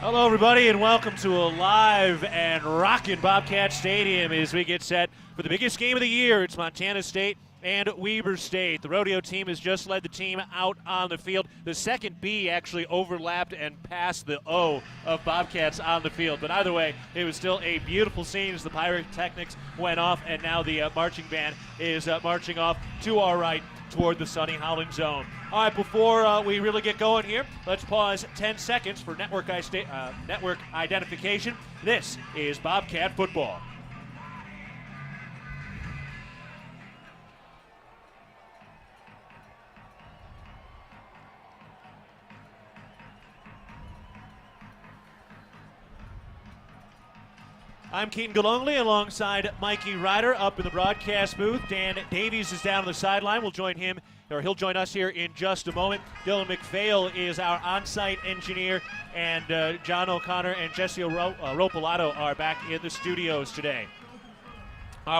Hello, everybody, and welcome to a live and rockin' Bobcat Stadium as we get set for the biggest game of the year. It's Montana State and Weber State. The rodeo team has just led the team out on the field. The second B actually overlapped and passed the O of Bobcats on the field. But either way, it was still a beautiful scene as the pyrotechnics went off, and now the marching band is marching off to our right toward the Sunny Holland zone. All right, before we really get going here, let's pause 10 seconds for network identification. This is Bobcat football. I'm Keaton Galongley alongside Mikey Ryder up in the broadcast booth. Dan Davies is down on the sideline. He'll join us here in just a moment. Dylan McPhail is our on-site engineer, and John O'Connor and Jesse Ropolato are back in the studios today.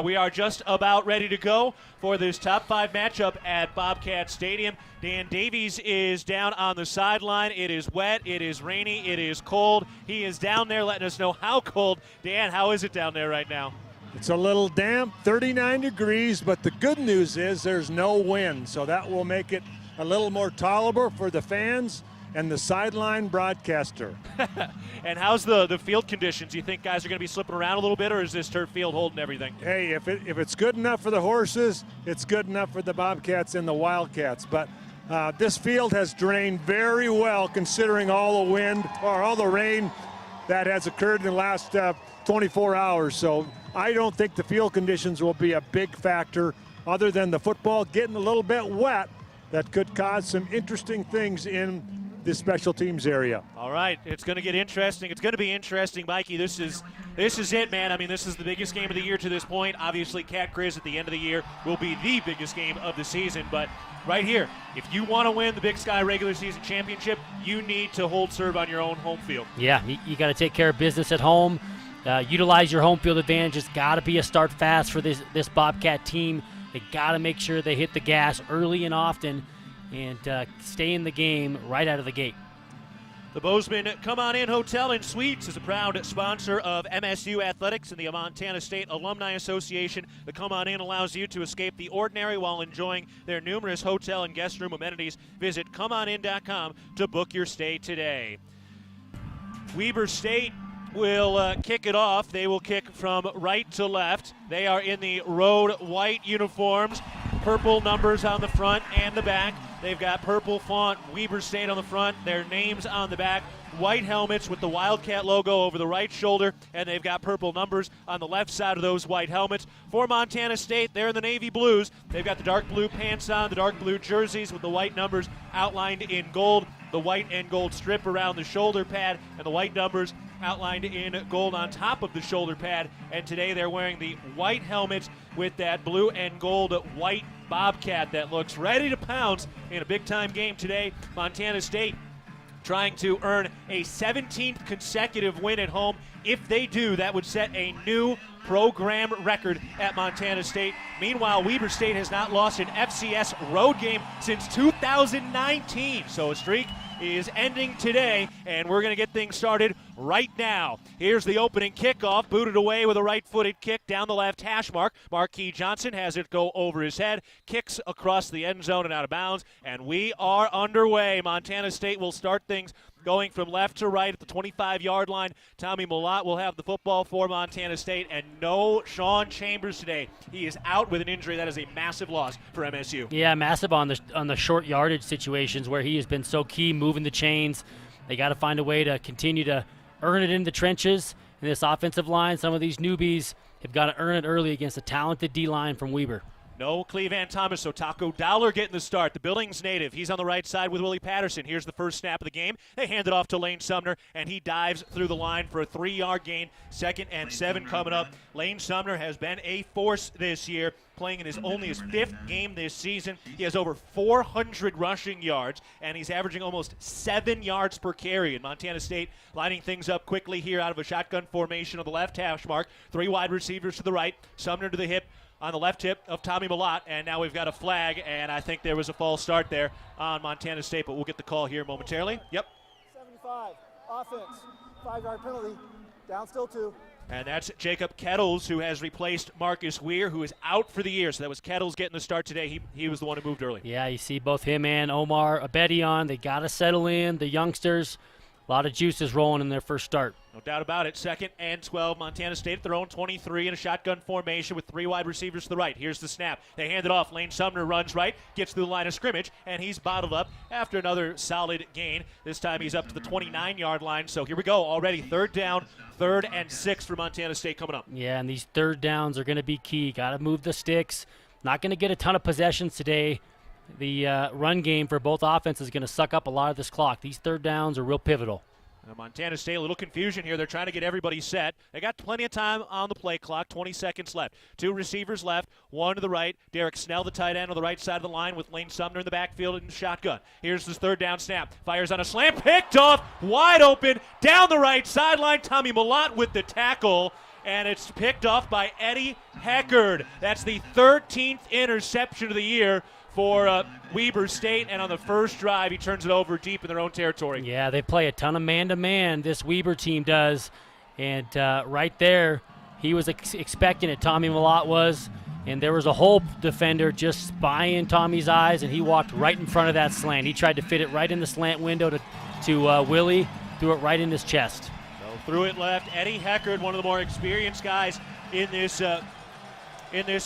We are just about ready to go for this top 5 matchup at Bobcat Stadium. Dan Davies is down on the sideline. It is wet, it is rainy, it is cold. He is down there letting us know how cold. Dan, how is it down there right now? It's a little damp, 39 degrees, but the good news is there's no wind, so that will make it a little more tolerable for the fans and the sideline broadcaster. And how's the field conditions? Do you think guys are going to be slipping around a little bit, or is this turf field holding everything? Hey, if it's good enough for the horses, it's good enough for the Bobcats and the Wildcats. But this field has drained very well considering all the wind or all the rain that has occurred in the last 24 hours. So I don't think the field conditions will be a big factor other than the football getting a little bit wet that could cause some interesting things in this special teams area. All right, it's going to get interesting. It's going to be interesting, Mikey. This is it, man. I mean, this is the biggest game of the year to this point. Obviously, Cat Grizz at the end of the year will be the biggest game of the season. But right here, if you want to win the Big Sky regular season championship, you need to hold serve on your own home field. Yeah, you got to take care of business at home. Utilize your home field advantage. It's got to be a start fast for this Bobcat team. They got to make sure they hit the gas early and often and stay in the game right out of the gate. The Bozeman Come On In Hotel and Suites is a proud sponsor of MSU Athletics and the Montana State Alumni Association. The Come On In allows you to escape the ordinary while enjoying their numerous hotel and guest room amenities. Visit ComeOnIn.com to book your stay today. Weber State will kick it off. They will kick from right to left. They are in the road white uniforms, purple numbers on the front and the back. They've got purple font, Weber State on the front, their names on the back, white helmets with the Wildcat logo over the right shoulder, and they've got purple numbers on the left side of those white helmets. For Montana State, they're in the navy blues. They've got the dark blue pants on, the dark blue jerseys with the white numbers outlined in gold, the white and gold strip around the shoulder pad, and the white numbers outlined in gold on top of the shoulder pad. And today they're wearing the white helmets with that blue and gold white Bobcat that looks ready to pounce in a big-time game today. Montana State trying to earn a 17th consecutive win at home. If they do, that would set a new program record at Montana State. Meanwhile, Weber State has not lost an FCS road game since 2019. So a streak is ending today, and we're going to get things started right now. Here's the opening kickoff, booted away with a right-footed kick down the left hash mark. Marquis Johnson has it go over his head, kicks across the end zone and out of bounds, and we are underway. Montana State will start things going from left to right at the 25-yard line. Tommy Millott will have the football for Montana State, and no Sean Chambers today. He is out with an injury. That is a massive loss for MSU. Yeah, massive on the short yardage situations where he has been so key, moving the chains. They got to find a way to continue to earn it in the trenches. In this offensive line, some of these newbies have got to earn it early against a talented D-line from Weber. No Cleveland Thomas, so Taco Dowler getting the start. The Billings native, he's on the right side with Willie Patterson. Here's the first snap of the game. They hand it off to Lane Sumner, and he dives through the line for a 3-yard gain. 2nd and 7 coming up. Lane Sumner has been a force this year, playing in only his 5th game this season. He has over 400 rushing yards, and he's averaging almost 7 yards per carry. And Montana State lining things up quickly here out of a shotgun formation on the left hash mark. 3 wide receivers to the right, Sumner to the hip, on the left hip of Tommy Millott, and now we've got a flag, and I think there was a false start there on Montana State, but we'll get the call here momentarily. Yep. 75. Offense, 5-yard penalty, down still 2. And that's Jacob Kettles, who has replaced Marcus Weir, who is out for the year. So that was Kettles getting the start today. He was the one who moved early. Yeah, you see both him and Omar Abedian. They got to settle in. The youngsters, a lot of juices rolling in their first start. No doubt about it. 2nd and 12. Montana State at their own 23 in a shotgun formation with 3 wide receivers to the right. Here's the snap. They hand it off. Lane Sumner runs right, gets to the line of scrimmage, and he's bottled up after another solid gain. This time he's up to the 29-yard line. So here we go. Already 3rd down, 3rd and 6 for Montana State coming up. Yeah, and these 3rd downs are going to be key. Got to move the sticks. Not going to get a ton of possessions today. The run game for both offenses is going to suck up a lot of this clock. These 3rd downs are real pivotal. Montana State, a little confusion here. They're trying to get everybody set. They got plenty of time on the play clock, 20 seconds left. 2 receivers left, 1 to the right. Derek Snell, the tight end, on the right side of the line with Lane Sumner in the backfield in the shotgun. Here's this 3rd down snap. Fires on a slant, picked off, wide open, down the right sideline. Tommy Malott with the tackle, and it's picked off by Eddie Heckard. That's the 13th interception of the year for Weber State, and on the first drive, he turns it over deep in their own territory. Yeah, they play a ton of man-to-man, this Weber team does, and right there, he was expecting it, Tommy Malott was, and there was a whole defender just spying Tommy's eyes, and he walked right in front of that slant. He tried to fit it right in the slant window to Willie, threw it right in his chest. So threw it left. Eddie Heckard, one of the more experienced guys in this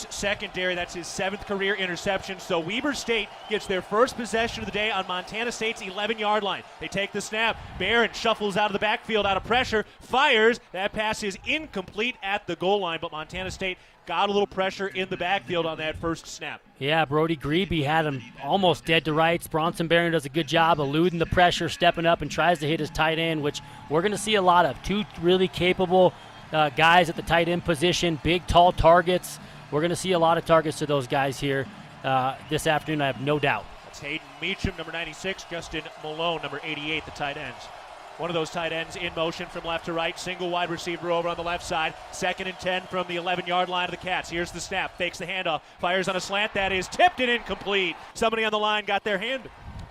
secondary. That's his 7th career interception. So Weber State gets their first possession of the day on Montana State's 11-yard line. They take the snap. Barron shuffles out of the backfield out of pressure, fires. That pass is incomplete at the goal line, but Montana State got a little pressure in the backfield on that first snap. Yeah, Brody Grebe had him almost dead to rights. Bronson Barron does a good job eluding the pressure, stepping up, and tries to hit his tight end, which we're going to see a lot of. 2 really capable guys at the tight end position, big, tall targets. We're going to see a lot of targets to those guys here this afternoon, I have no doubt. That's Hayden Meacham, number 96, Justin Malone, number 88, the tight ends. One of those tight ends in motion from left to right, single wide receiver over on the left side. 2nd and 10 from the 11-yard line of the Cats. Here's the snap, fakes the handoff, fires on a slant that is tipped and incomplete. Somebody on the line got their hand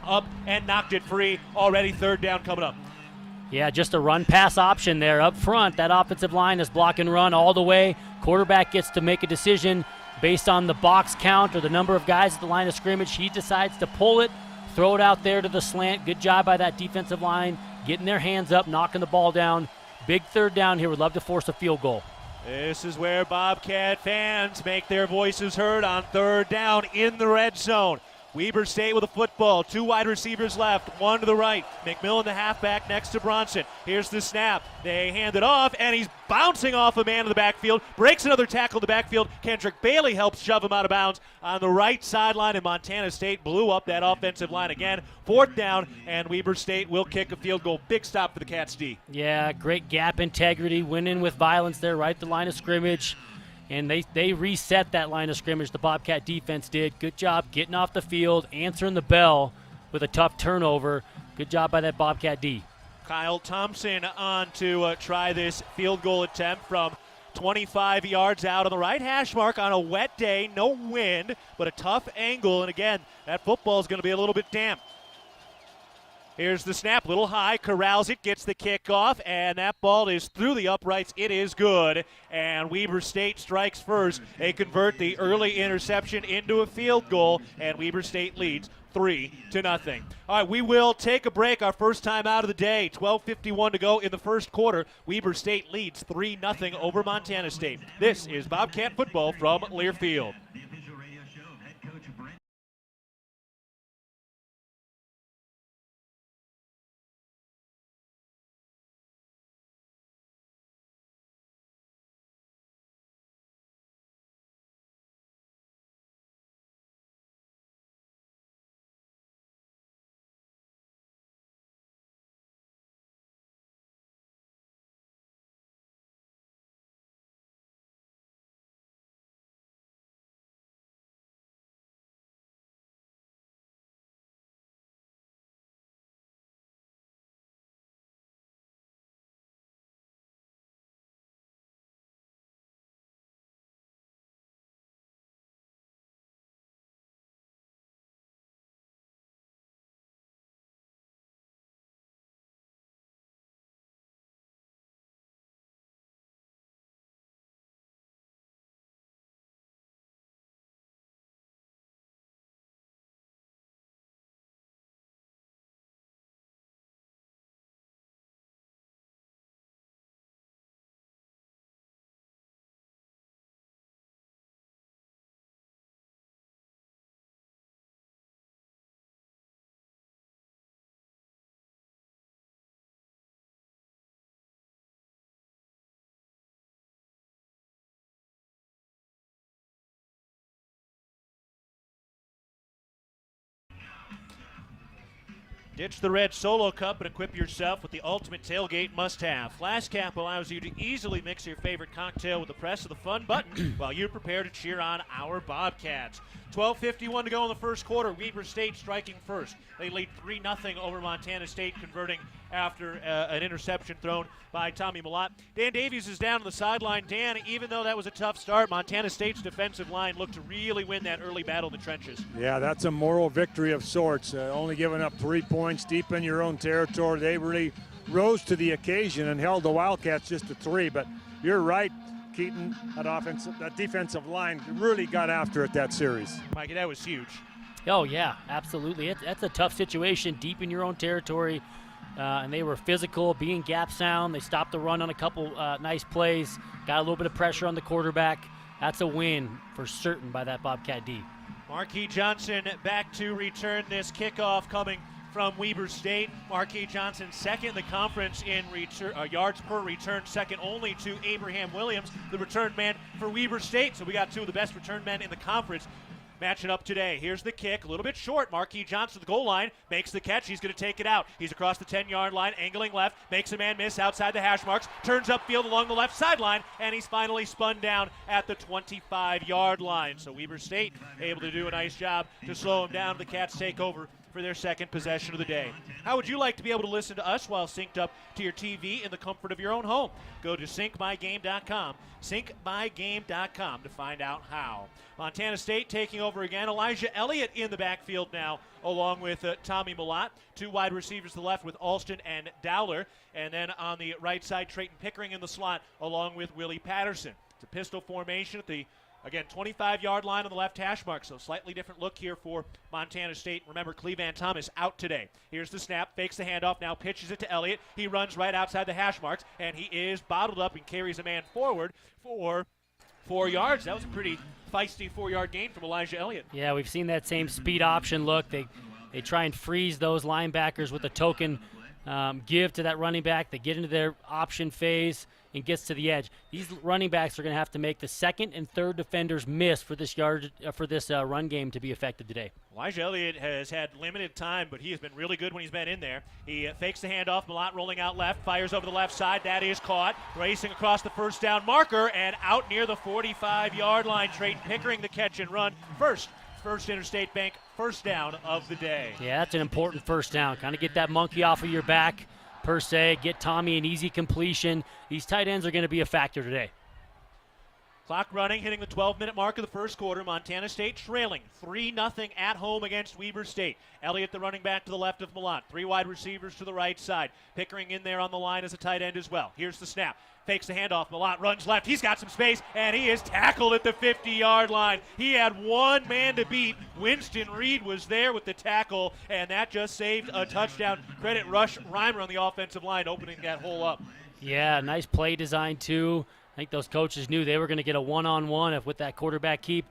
up and knocked it free. Already 3rd down coming up. Yeah, just a run-pass option there up front. That offensive line is block and run all the way. Quarterback gets to make a decision based on the box count or the number of guys at the line of scrimmage. He decides to pull it, throw it out there to the slant. Good job by that defensive line, getting their hands up, knocking the ball down. Big 3rd down here. Would love to force a field goal. This is where Bobcat fans make their voices heard on 3rd down in the red zone. Weber State with a football. 2 wide receivers left, 1 to the right. McMillan, the halfback, next to Bronson. Here's the snap. They hand it off, and he's bouncing off a man in the backfield. Breaks another tackle in the backfield. Kendrick Bailey helps shove him out of bounds on the right sideline, and Montana State blew up that offensive line again. 4th down, and Weber State will kick a field goal. Big stop for the Cats D. Yeah, great gap integrity, winning with violence there right at the line of scrimmage. And they reset that line of scrimmage, the Bobcat defense did. Good job getting off the field, answering the bell with a tough turnover. Good job by that Bobcat D. Kyle Thompson on to try this field goal attempt from 25 yards out on the right hash mark on a wet day. No wind, but a tough angle. And again, that football is going to be a little bit damp. Here's the snap, little high, corrals it, gets the kickoff, and that ball is through the uprights. It is good, and Weber State strikes first. They convert the early interception into a field goal, and Weber State leads 3-0. All right, we will take a break, our first time out of the day. 12:51 to go in the first quarter. Weber State leads 3-0 over Montana State. This is Bobcat football from Learfield. Ditch the red Solo Cup and equip yourself with the ultimate tailgate must-have. Flask Cap allows you to easily mix your favorite cocktail with the press of the fun button while you prepare to cheer on our Bobcats. 12:51 to go in the first quarter. Weber State striking first. They lead 3-0 over Montana State, converting after an interception thrown by Tommy Malott. Dan Davies is down on the sideline. Dan, even though that was a tough start, Montana State's defensive line looked to really win that early battle in the trenches. Yeah, that's a moral victory of sorts. Only giving up 3 points deep in your own territory. They really rose to the occasion and held the Wildcats just to 3. But you're right, Keaton, that defensive line really got after it that series. Mikey, that was huge. Oh, yeah, absolutely. That's a tough situation deep in your own territory. And they were physical, being gap sound. They stopped the run on a couple nice plays, got a little bit of pressure on the quarterback. That's a win for certain by that Bobcat D. Marquis Johnson back to return this kickoff coming from Weber State. Marquis Johnson second in the conference in yards per return, second only to Abraham Williams, the return man for Weber State. So we got two of the best return men in the conference matching up today. Here's the kick, a little bit short. Marquis Johnson to the goal line, makes the catch. He's going to take it out. He's across the 10-yard line, angling left, makes a man miss outside the hash marks, turns upfield along the left sideline, and he's finally spun down at the 25-yard line. So Weber State able to do a nice job to slow him down. The Cats take over for their second possession of the day. How would you like to be able to listen to us while synced up to your TV in the comfort of your own home? Go to syncmygame.com, syncmygame.com to find out how. Montana State taking over again. Elijah Elliott in the backfield now, along with Tommy Malott. Two wide receivers to the left with Alston and Dowler. And then on the right side, Trayton Pickering in the slot, along with Willie Patterson. It's a pistol formation at the, again, 25-yard line on the left hash mark, so slightly different look here for Montana State. Remember, Clevan Thomas out today. Here's the snap, fakes the handoff, now pitches it to Elliott. He runs right outside the hash marks, and he is bottled up and carries a man forward for 4 yards. That was a pretty feisty 4-yard gain from Elijah Elliott. Yeah, we've seen that same speed option look. They try and freeze those linebackers with a token give to that running back. They get into their option phase and gets to the edge. These running backs are going to have to make the second and third defenders miss for this run game to be effective today. Elijah Elliott has had limited time, but he has been really good when he's been in there. He fakes the handoff. Malott rolling out left, fires over the left side. That is caught. Racing across the first down marker and out near the 45-yard line. Trayton Pickering the catch and run. First Interstate Bank first down of the day. Yeah, that's an important first down. Kind of get that monkey off of your back, per se. Get Tommy an easy completion. These tight ends are going to be a factor today. Clock running, hitting the 12-minute mark of the first quarter. Montana State trailing 3-0 at home against Weber State. Elliott, the running back, to the left of Malott. Three wide receivers to the right side. Pickering in there on the line as a tight end as well. Here's the snap. Fakes the handoff. Malott runs left. He's got some space, and he is tackled at the 50-yard line. He had one man to beat. Winston Reed was there with the tackle, and that just saved a touchdown. Credit Rush Reimer on the offensive line, opening that hole up. Yeah, nice play design, too. I think those coaches knew they were going to get a one-on-one with that quarterback keep.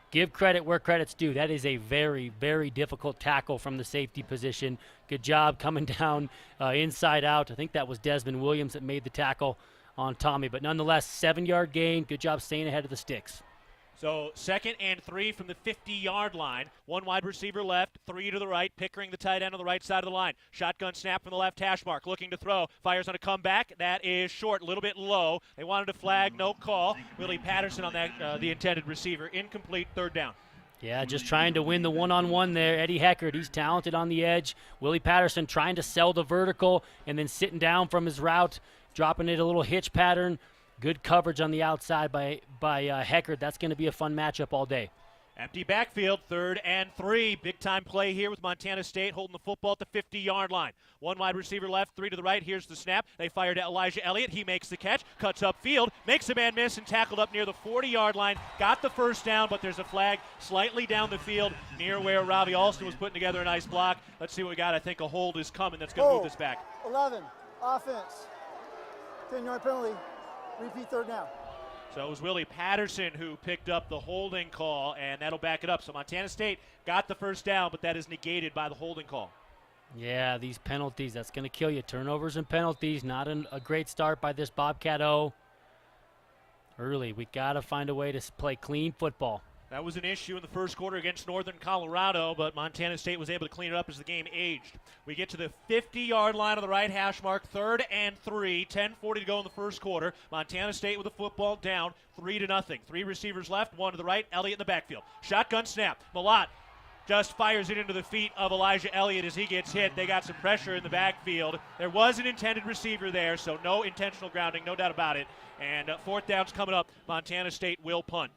Give credit where credit's due. That is a very, very difficult tackle from the safety position. Good job coming down inside out. I think that was Desmond Williams that made the tackle on Tommy. But nonetheless, 7-yard gain. Good job staying ahead of the sticks. So 2nd and 3 from the 50-yard line. One wide receiver left, 3 to the right. Pickering the tight end on the right side of the line. Shotgun snap from the left hash mark. Looking to throw. Fires on a comeback. That is short, a little bit low. They wanted to flag, no call. Willie Patterson on that, the intended receiver. Incomplete, third down. Yeah, just trying to win the one-on-one there. Eddie Heckard, he's talented on the edge. Willie Patterson trying to sell the vertical and then sitting down from his route, dropping it a little hitch pattern. Good coverage on the outside by Heckard. That's going to be a fun matchup all day. Empty backfield, 3rd and 3. Big-time play here with Montana State holding the football at the 50-yard line. One wide receiver left, 3 to the right. Here's the snap. They fire to Elijah Elliott. He makes the catch, cuts upfield, makes a man miss, and tackled up near the 40-yard line. Got the first down, but there's a flag slightly down the field near where Robbie Alston was putting together a nice block. Let's see what we got. I think a hold is coming that's going to move this back. 11, offense, 10-yard penalty. Repeat third down. So it was Willie Patterson who picked up the holding call, and that'll back it up. So Montana State got the first down, but that is negated by the holding call. Yeah, these penalties, that's going to kill you. Turnovers and penalties, not a great start by this Bobcat O. Early, we got to find a way to play clean football. That was an issue in the first quarter against Northern Colorado, but Montana State was able to clean it up as the game aged. We get to the 50-yard line of the right hash mark, 3rd and 3, 10:40 to go in the first quarter. Montana State with the football down, 3-0. 3 receivers left, 1 to the right, Elliott in the backfield. Shotgun snap, Malott just fires it into the feet of Elijah Elliott as he gets hit. They got some pressure in the backfield. There was an intended receiver there, so no intentional grounding, no doubt about it. And 4th down's coming up. Montana State will punt.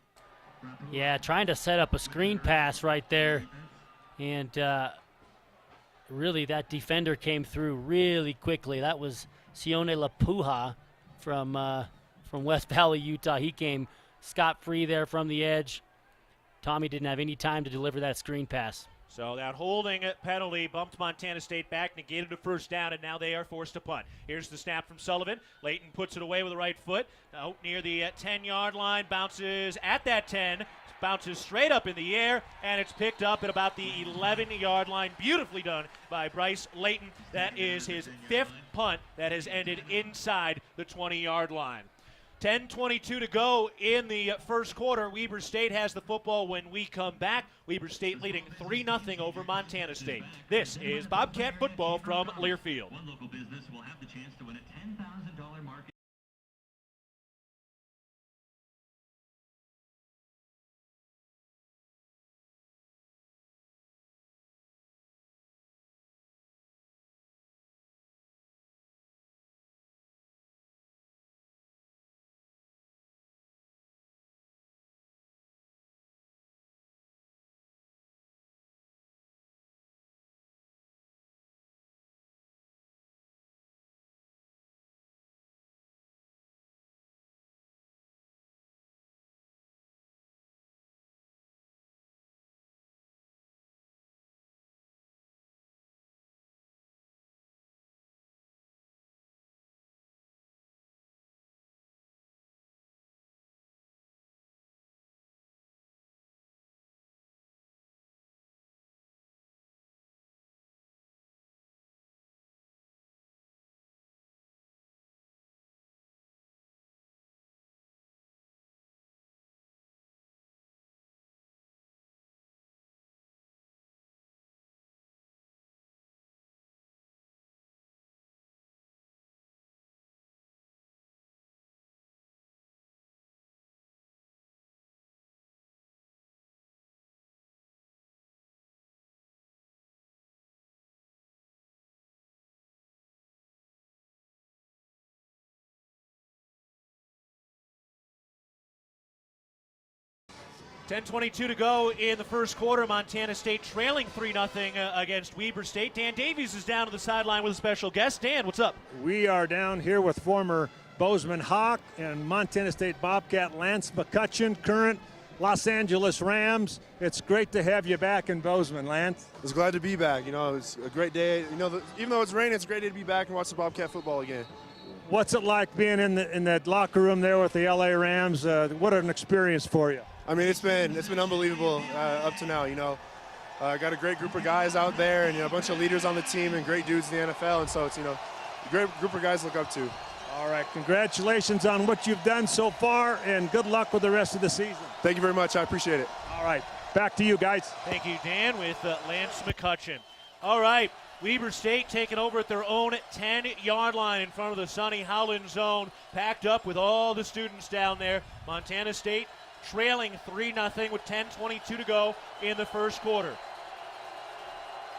Yeah, trying to set up a screen pass right there. And really that defender came through really quickly. That was Sione Lapuha from West Valley, Utah. He came scot-free there from the edge. Tommy didn't have any time to deliver that screen pass. So that holding penalty bumped Montana State back, negated a 1st down, and now they are forced to punt. Here's the snap from Sullivan. Layton puts it away with the right foot. Out near the 10-yard line, bounces at that 10, bounces straight up in the air, and it's picked up at about the 11-yard line. Beautifully done by Bryce Layton. That is his 5th punt that has ended inside the 20-yard line. 10:22 to go in the first quarter. Weber State has the football when we come back. Weber State leading 3-0 over Montana State. This is Bobcat football from Learfield. One local business will have the chance to win a $10,000 market. .22 to go in the first quarter. Montana State trailing 3-0 against Weber State. Dan Davies is down to the sideline with a special guest. Dan, what's up? We are down here with former Bozeman Hawk and Montana State Bobcat Lance McCutcheon, current Los Angeles Rams. It's great to have you back in Bozeman, Lance. I was glad to be back. You know, it's a great day. You know, even though it's raining, it's a great day to be back and watch the Bobcat football again. What's it like being in that locker room there with the LA Rams? What an experience for you. I mean, it's been unbelievable up to now. You know, I got a great group of guys out there, and a bunch of leaders on the team, and great dudes in the NFL. And so it's a great group of guys to look up to. All right, congratulations on what you've done so far, and good luck with the rest of the season. Thank you very much. I appreciate it. All right, back to you guys. Thank you, Dan, with Lance McCutcheon. All right, Weber State taking over at their own 10-yard line in front of the Sonny Howland zone, packed up with all the students down there. Montana State trailing 3-0 with 10:22 to go in the first quarter.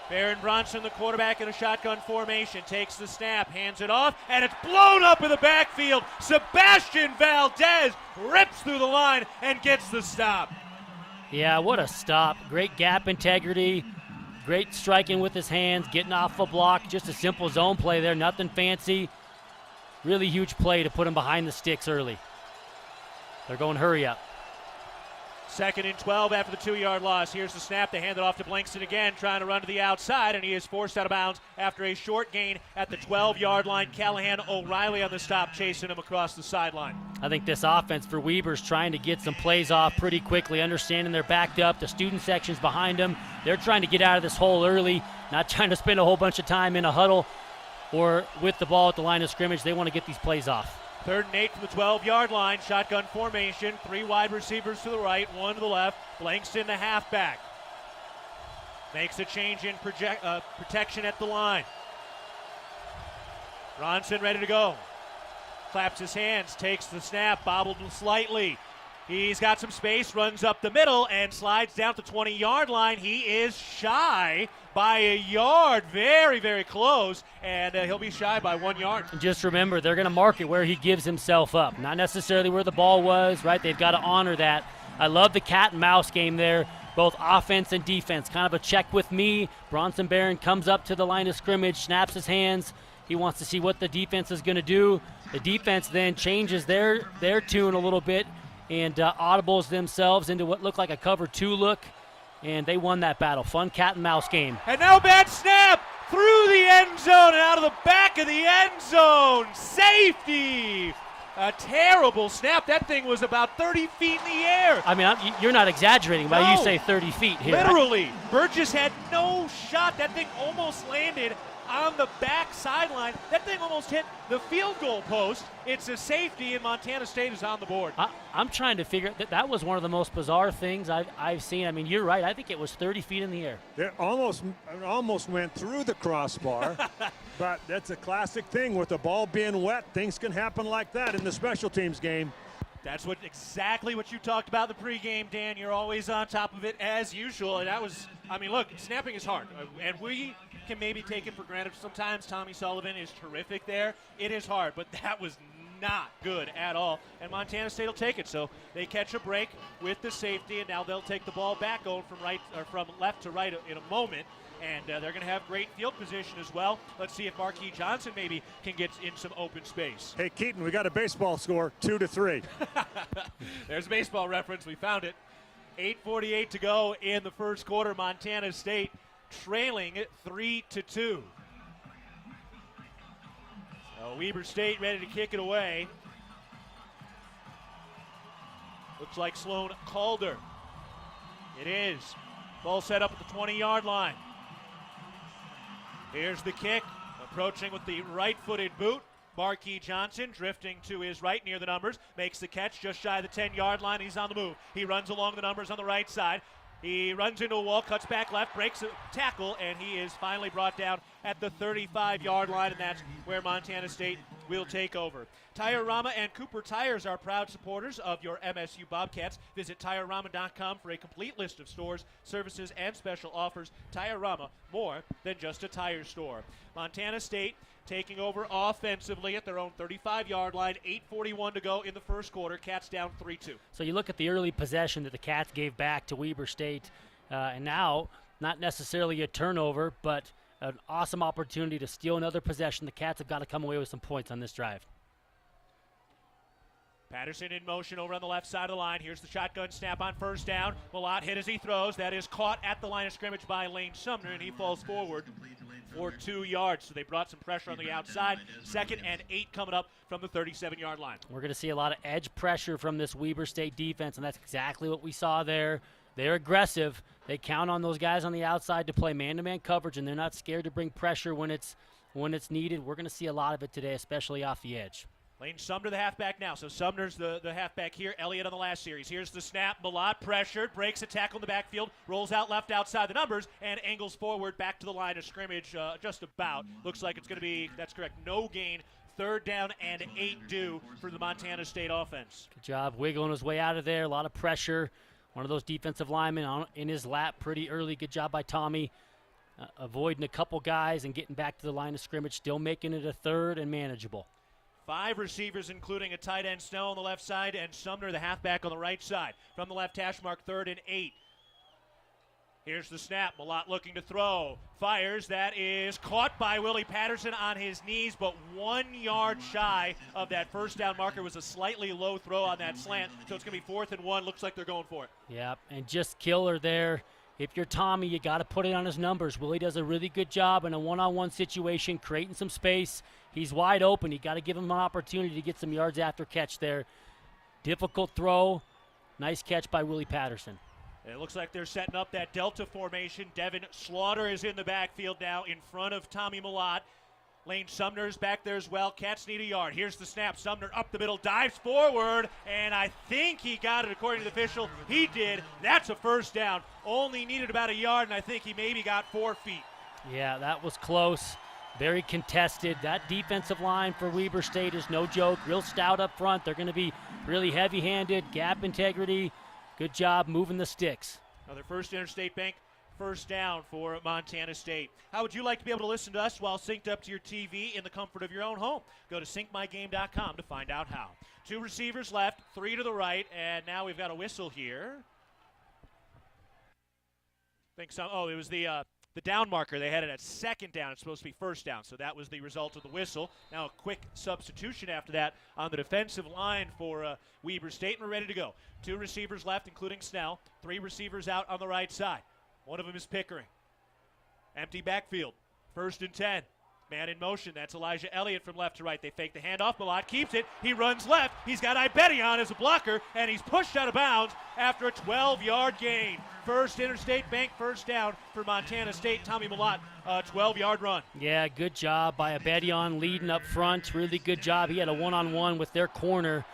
Baron Bronson, the quarterback in a shotgun formation, takes the snap, hands it off, and it's blown up in the backfield. Sebastian Valdez rips through the line and gets the stop. Yeah, what a stop. Great gap integrity, great striking with his hands, getting off a block, just a simple zone play there, nothing fancy. Really huge play to put him behind the sticks early. They're going hurry up. 2nd and 12 after the 2-yard loss. Here's the snap. They hand it off to Blankston again, trying to run to the outside, and he is forced out of bounds after a short gain at the 12-yard line. Callahan O'Reilly on the stop, chasing him across the sideline. I think this offense for Weber's trying to get some plays off pretty quickly, understanding they're backed up. The student section's behind them. They're trying to get out of this hole early, not trying to spend a whole bunch of time in a huddle or with the ball at the line of scrimmage. They want to get these plays off. 3rd and 8 from the 12-yard line. Shotgun formation. 3 wide receivers to the right, 1 to the left. Blankston, the halfback. Makes a change in protection at the line. Ronson ready to go. Claps his hands, takes the snap, bobbled slightly. He's got some space, runs up the middle, and slides down to the 20-yard line. He is shy by a yard. Very, very close, and he'll be shy by 1 yard. And just remember, they're going to mark it where he gives himself up, not necessarily where the ball was, right? They've got to honor that. I love the cat and mouse game there, both offense and defense. Kind of a check with me. Bronson Barron comes up to the line of scrimmage, snaps his hands. He wants to see what the defense is going to do. The defense then changes their tune a little bit and audibles themselves into what looked like a cover 2 look, and they won that battle. Fun cat and mouse game. And now bad snap through the end zone and out of the back of the end zone. Safety. A terrible snap. That thing was about 30 feet in the air. I mean, you're not exaggerating when No. you say 30 feet here. Literally. Burgess had no shot. That thing almost landed on the back sideline. That thing almost hit the field goal post. It's a safety, and Montana State is on the board. I'm trying to figure that was one of the most bizarre things I've seen. I mean, you're right. I think it was 30 feet in the air. It almost went through the crossbar, but that's a classic thing with the ball being wet. Things can happen like that in the special teams game. That's exactly what you talked about in the pregame, Dan. You're always on top of it as usual. And that was, I mean, look, snapping is hard. And we can maybe take it for granted sometimes. Tommy Sullivan is terrific there. It is hard, but that was not good at all. And Montana State will take it. So they catch a break with the safety, and now they'll take the ball back going from left to right in a moment. And they're going to have great field position as well. Let's see if Marquis Johnson maybe can get in some open space. Hey, Keaton, we got a baseball score, 2-3. There's a baseball reference. We found it. 8:48 to go in the first quarter. Montana State trailing 3-2. So Weber State ready to kick it away. Looks like Sloan Calder. It is. Ball set up at the 20-yard line. Here's the kick, approaching with the right-footed boot. Marquis Johnson drifting to his right near the numbers, makes the catch just shy of the 10-yard line. He's on the move. He runs along the numbers on the right side. He runs into a wall, cuts back left, breaks a tackle, and he is finally brought down at the 35-yard line, and that's where Montana State will take over. Tire-Rama and Cooper Tires are proud supporters of your MSU Bobcats. Visit TireRama.com for a complete list of stores, services, and special offers. Tire-Rama, more than just a tire store. Montana State taking over offensively at their own 35-yard line. 8:41 to go in the first quarter. Cats down 3-2. So you look at the early possession that the Cats gave back to Weber State, and now not necessarily a turnover, but an awesome opportunity to steal another possession. The Cats have got to come away with some points on this drive. Patterson in motion over on the left side of the line. Here's the shotgun snap on first down. Malott hit as he throws. That is caught at the line of scrimmage by Lane Sumner, and he falls forward for 2 yards. So they brought some pressure on the outside. 2nd and 8 coming up from the 37-yard line. We're going to see a lot of edge pressure from this Weber State defense, and that's exactly what we saw there. They're aggressive. They count on those guys on the outside to play man-to-man coverage, and they're not scared to bring pressure when it's needed. We're going to see a lot of it today, especially off the edge. Lane Sumner, the halfback now. So Sumner's the halfback here. Elliott on the last series. Here's the snap. Malott pressured, breaks a tackle in the backfield, rolls out left outside the numbers, and angles forward back to the line of scrimmage just about. Looks like it's going to be, that's correct, no gain. 3rd down and 8 due for the Montana State offense. Good job wiggling his way out of there. A lot of pressure. One of those defensive linemen in his lap pretty early. Good job by Tommy. Avoiding a couple guys and getting back to the line of scrimmage. Still making it a 3rd and manageable. 5 receivers, including a tight end Snell on the left side, and Sumner, the halfback, on the right side. From the left hash mark, 3rd and 8. Here's the snap. Malott looking to throw. Fires. That is caught by Willie Patterson on his knees, but 1 yard shy of that first down marker. Was a slightly low throw on that slant, so it's going to be 4th and 1. Looks like they're going for it. Yeah, and just killer there. If you're Tommy, you got to put it on his numbers. Willie does a really good job in a one-on-one situation, creating some space. He's wide open. You got to give him an opportunity to get some yards after catch there. Difficult throw. Nice catch by Willie Patterson. It looks like they're setting up that Delta formation. Devin Slaughter is in the backfield now in front of Tommy Malott. Lane Sumner's back there as well. Cats need a yard. Here's the snap. Sumner up the middle, dives forward, and I think he got it according to the official. He did. That's a first down. Only needed about a yard, and I think he maybe got 4 feet. Yeah, that was close. Very contested. That defensive line for Weber State is no joke. Real stout up front. They're going to be really heavy-handed, gap integrity. Good job moving the sticks. Another First Interstate Bank first down for Montana State. How would you like to be able to listen to us while synced up to your TV in the comfort of your own home? Go to syncmygame.com to find out how. 2 receivers left, 3 to the right, and now we've got a whistle here. It was the down marker. They had it at second down. It's supposed to be first down, so that was the result of the whistle. Now a quick substitution after that on the defensive line for Weber State, and we're ready to go. 2 receivers left, including Snell. 3 receivers out on the right side. One of them is Pickering. Empty backfield. 1st and 10. Man in motion. That's Elijah Elliott from left to right. They fake the handoff. Malott keeps it. He runs left. He's got Iberion as a blocker, and he's pushed out of bounds after a 12-yard gain. First Interstate Bank first down for Montana State. Tommy Malott, a 12-yard run. Yeah, good job by Iberion leading up front. Really good job. He had a one-on-one with their corner,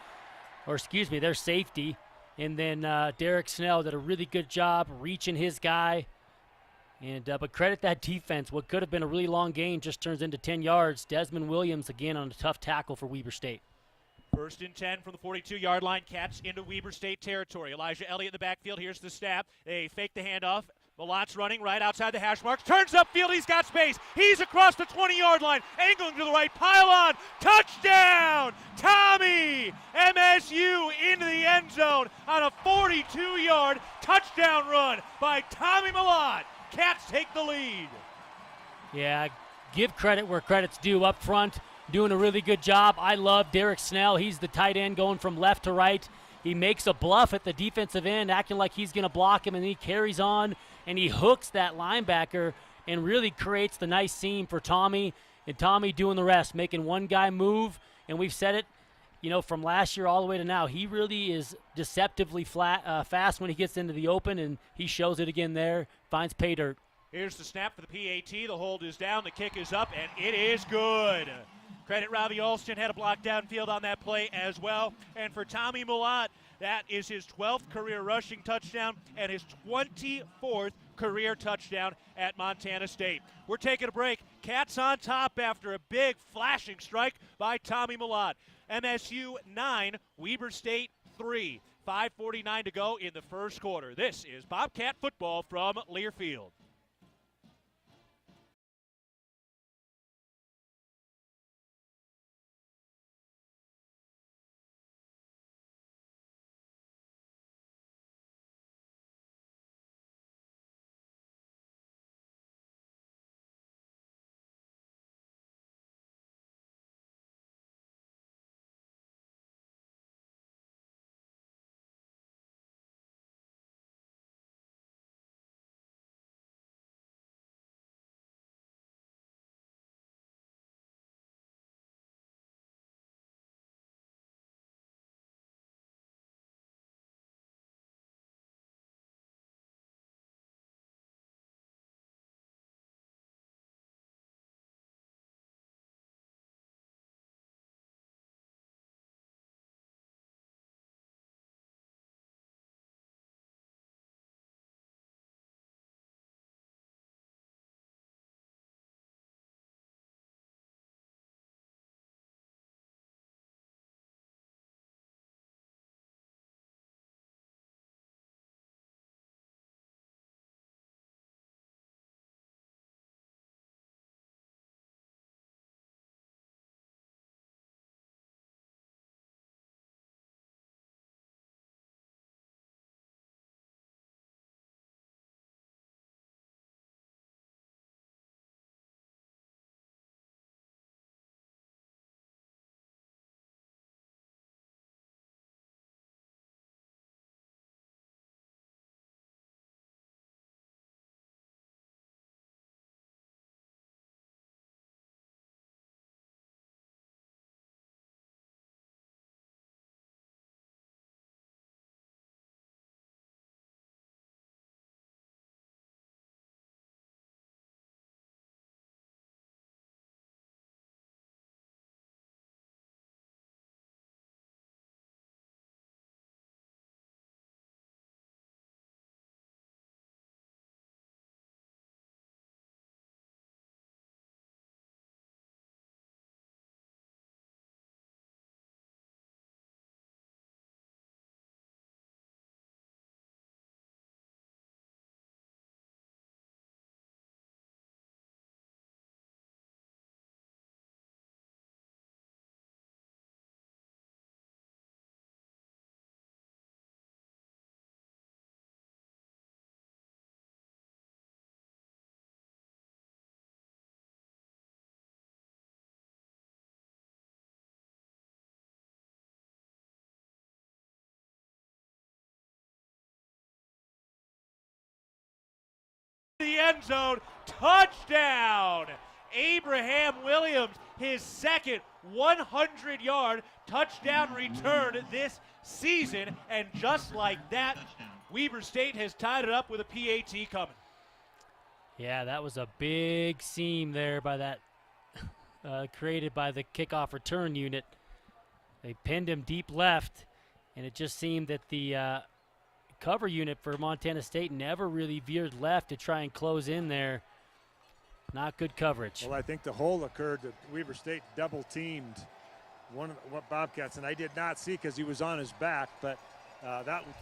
their safety. And then Derek Snell did a really good job reaching his guy. But credit that defense. What could have been a really long game just turns into 10 yards. Desmond Williams again on a tough tackle for Weber State. 1st and 10 from the 42-yard line. Cats into Weber State territory. Elijah Elliott in the backfield. Here's the snap. They fake the handoff. Malott's running right outside the hash marks. Turns upfield. He's got space. He's across the 20-yard line. Angling to the right. Pile on. Touchdown! Tommy! MSU into the end zone on a 42-yard touchdown run by Tommy Malott. Cats take the lead. Yeah, give credit where credit's due up front. Doing a really good job. I love Derek Snell. He's the tight end going from left to right. He makes a bluff at the defensive end, acting like he's going to block him, and he carries on, and he hooks that linebacker and really creates the nice seam for Tommy, and Tommy doing the rest, making one guy move, and we've said it, from last year all the way to now. He really is deceptively fast when he gets into the open, and he shows it again there, finds pay dirt. Here's the snap for the PAT. The hold is down. The kick is up, and it is good. Credit Robbie Alston, had a block downfield on that play as well. And for Tommy Malott, that is his 12th career rushing touchdown and his 24th career touchdown at Montana State. We're taking a break. Cats on top after a big flashing strike by Tommy Malott. MSU 9, Weber State 3. 5:49 to go in the first quarter. This is Bobcat football from Learfield. the end zone. Touchdown! Abraham Williams, his second 100-yard touchdown return this season. And just like that, Weber State has tied it up with a PAT coming. Yeah, that was a big seam there by that created by the kickoff return unit. They pinned him deep left, and it just seemed that the cover unit for Montana State never really veered left to try and close in there. Not good coverage. Well, I think the hole occurred that Weber State double-teamed one of the Bobcats, and I did not see because he was on his back, but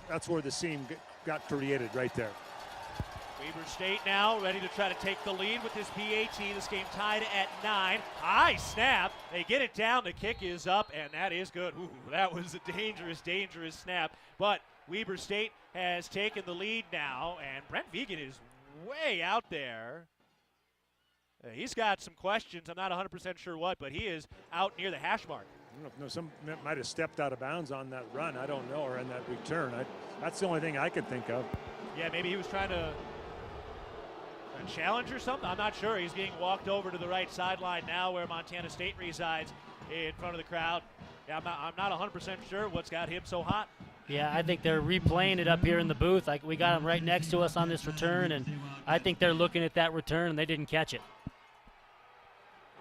that's where the seam got created right there. Weber State now ready to try to take the lead with this PAT. This game tied at 9. High snap. They get it down. The kick is up, and that is good. Ooh, that was a dangerous, dangerous snap. But Weber State has taken the lead now, and Brent Vegan is way out there. He's got some questions. I'm not 100% sure what, but he is out near the hash mark. I don't know, some might have stepped out of bounds on that run. I don't know, or in that return. That's the only thing I could think of. Yeah, maybe he was trying to challenge or something. I'm not sure. He's being walked over to the right sideline now where Montana State resides in front of the crowd. Yeah, I'm not 100% sure what's got him so hot. Yeah, I think they're replaying it up here in the booth. Like, we got them right next to us on this return, and I think they're looking at that return, and they didn't catch it.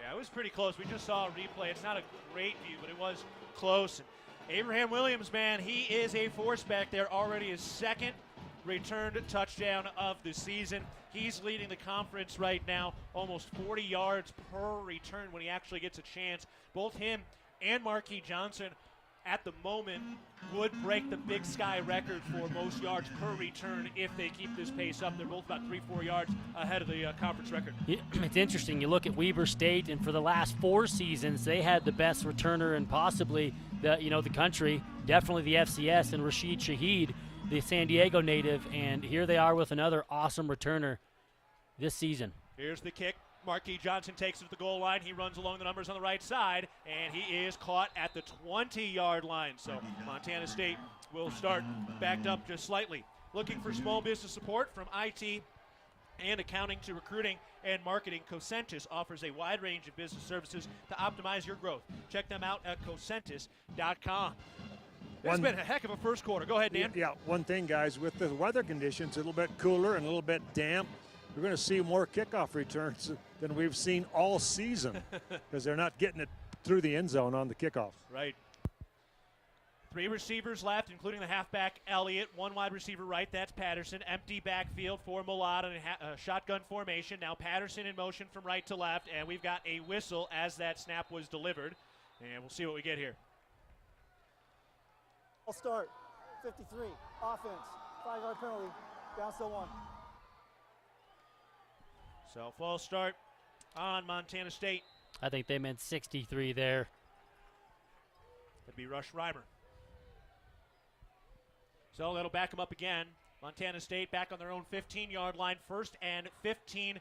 Yeah, it was pretty close. We just saw a replay. It's not a great view, but it was close. And Abraham Williams, man, he is a force back there. Already his second returned touchdown of the season. He's leading the conference right now, almost 40 yards per return when he actually gets a chance. Both him and Marquis Johnson at the moment would break the Big Sky record for most yards per return if they keep this pace up. They're both about 3-4 yards ahead of the conference record. It's interesting. You look at Weber State, and for the last 4 seasons, they had the best returner in possibly the country, definitely the FCS, and Rashid Shaheed, the San Diego native, and here they are with another awesome returner this season. Here's the kick. Marquis Johnson takes it to the goal line. He runs along the numbers on the right side, and he is caught at the 20-yard line. So Montana State will start backed up just slightly. Looking for small business support from IT and accounting to recruiting and marketing, Cosentus offers a wide range of business services to optimize your growth. Check them out at cosentus.com. It's been a heck of a first quarter. Go ahead, Dan. Yeah, one thing, guys, with the weather conditions, a little bit cooler and a little bit damp, we're going to see more kickoff returns than we've seen all season because they're not getting it through the end zone on the kickoff. Right. 3 receivers left, including the halfback Elliott. 1 wide receiver right, that's Patterson. Empty backfield for Mulat in a shotgun formation. Now Patterson in motion from right to left, and we've got a whistle as that snap was delivered. And we'll see what we get here. I'll start. 53. Offense. 5-yard penalty. Down still 1. So false start on Montana State. I think they meant 63 there. That'd be Rush Reimer. So that'll back them up again. Montana State back on their own 15-yard line. 1st and 15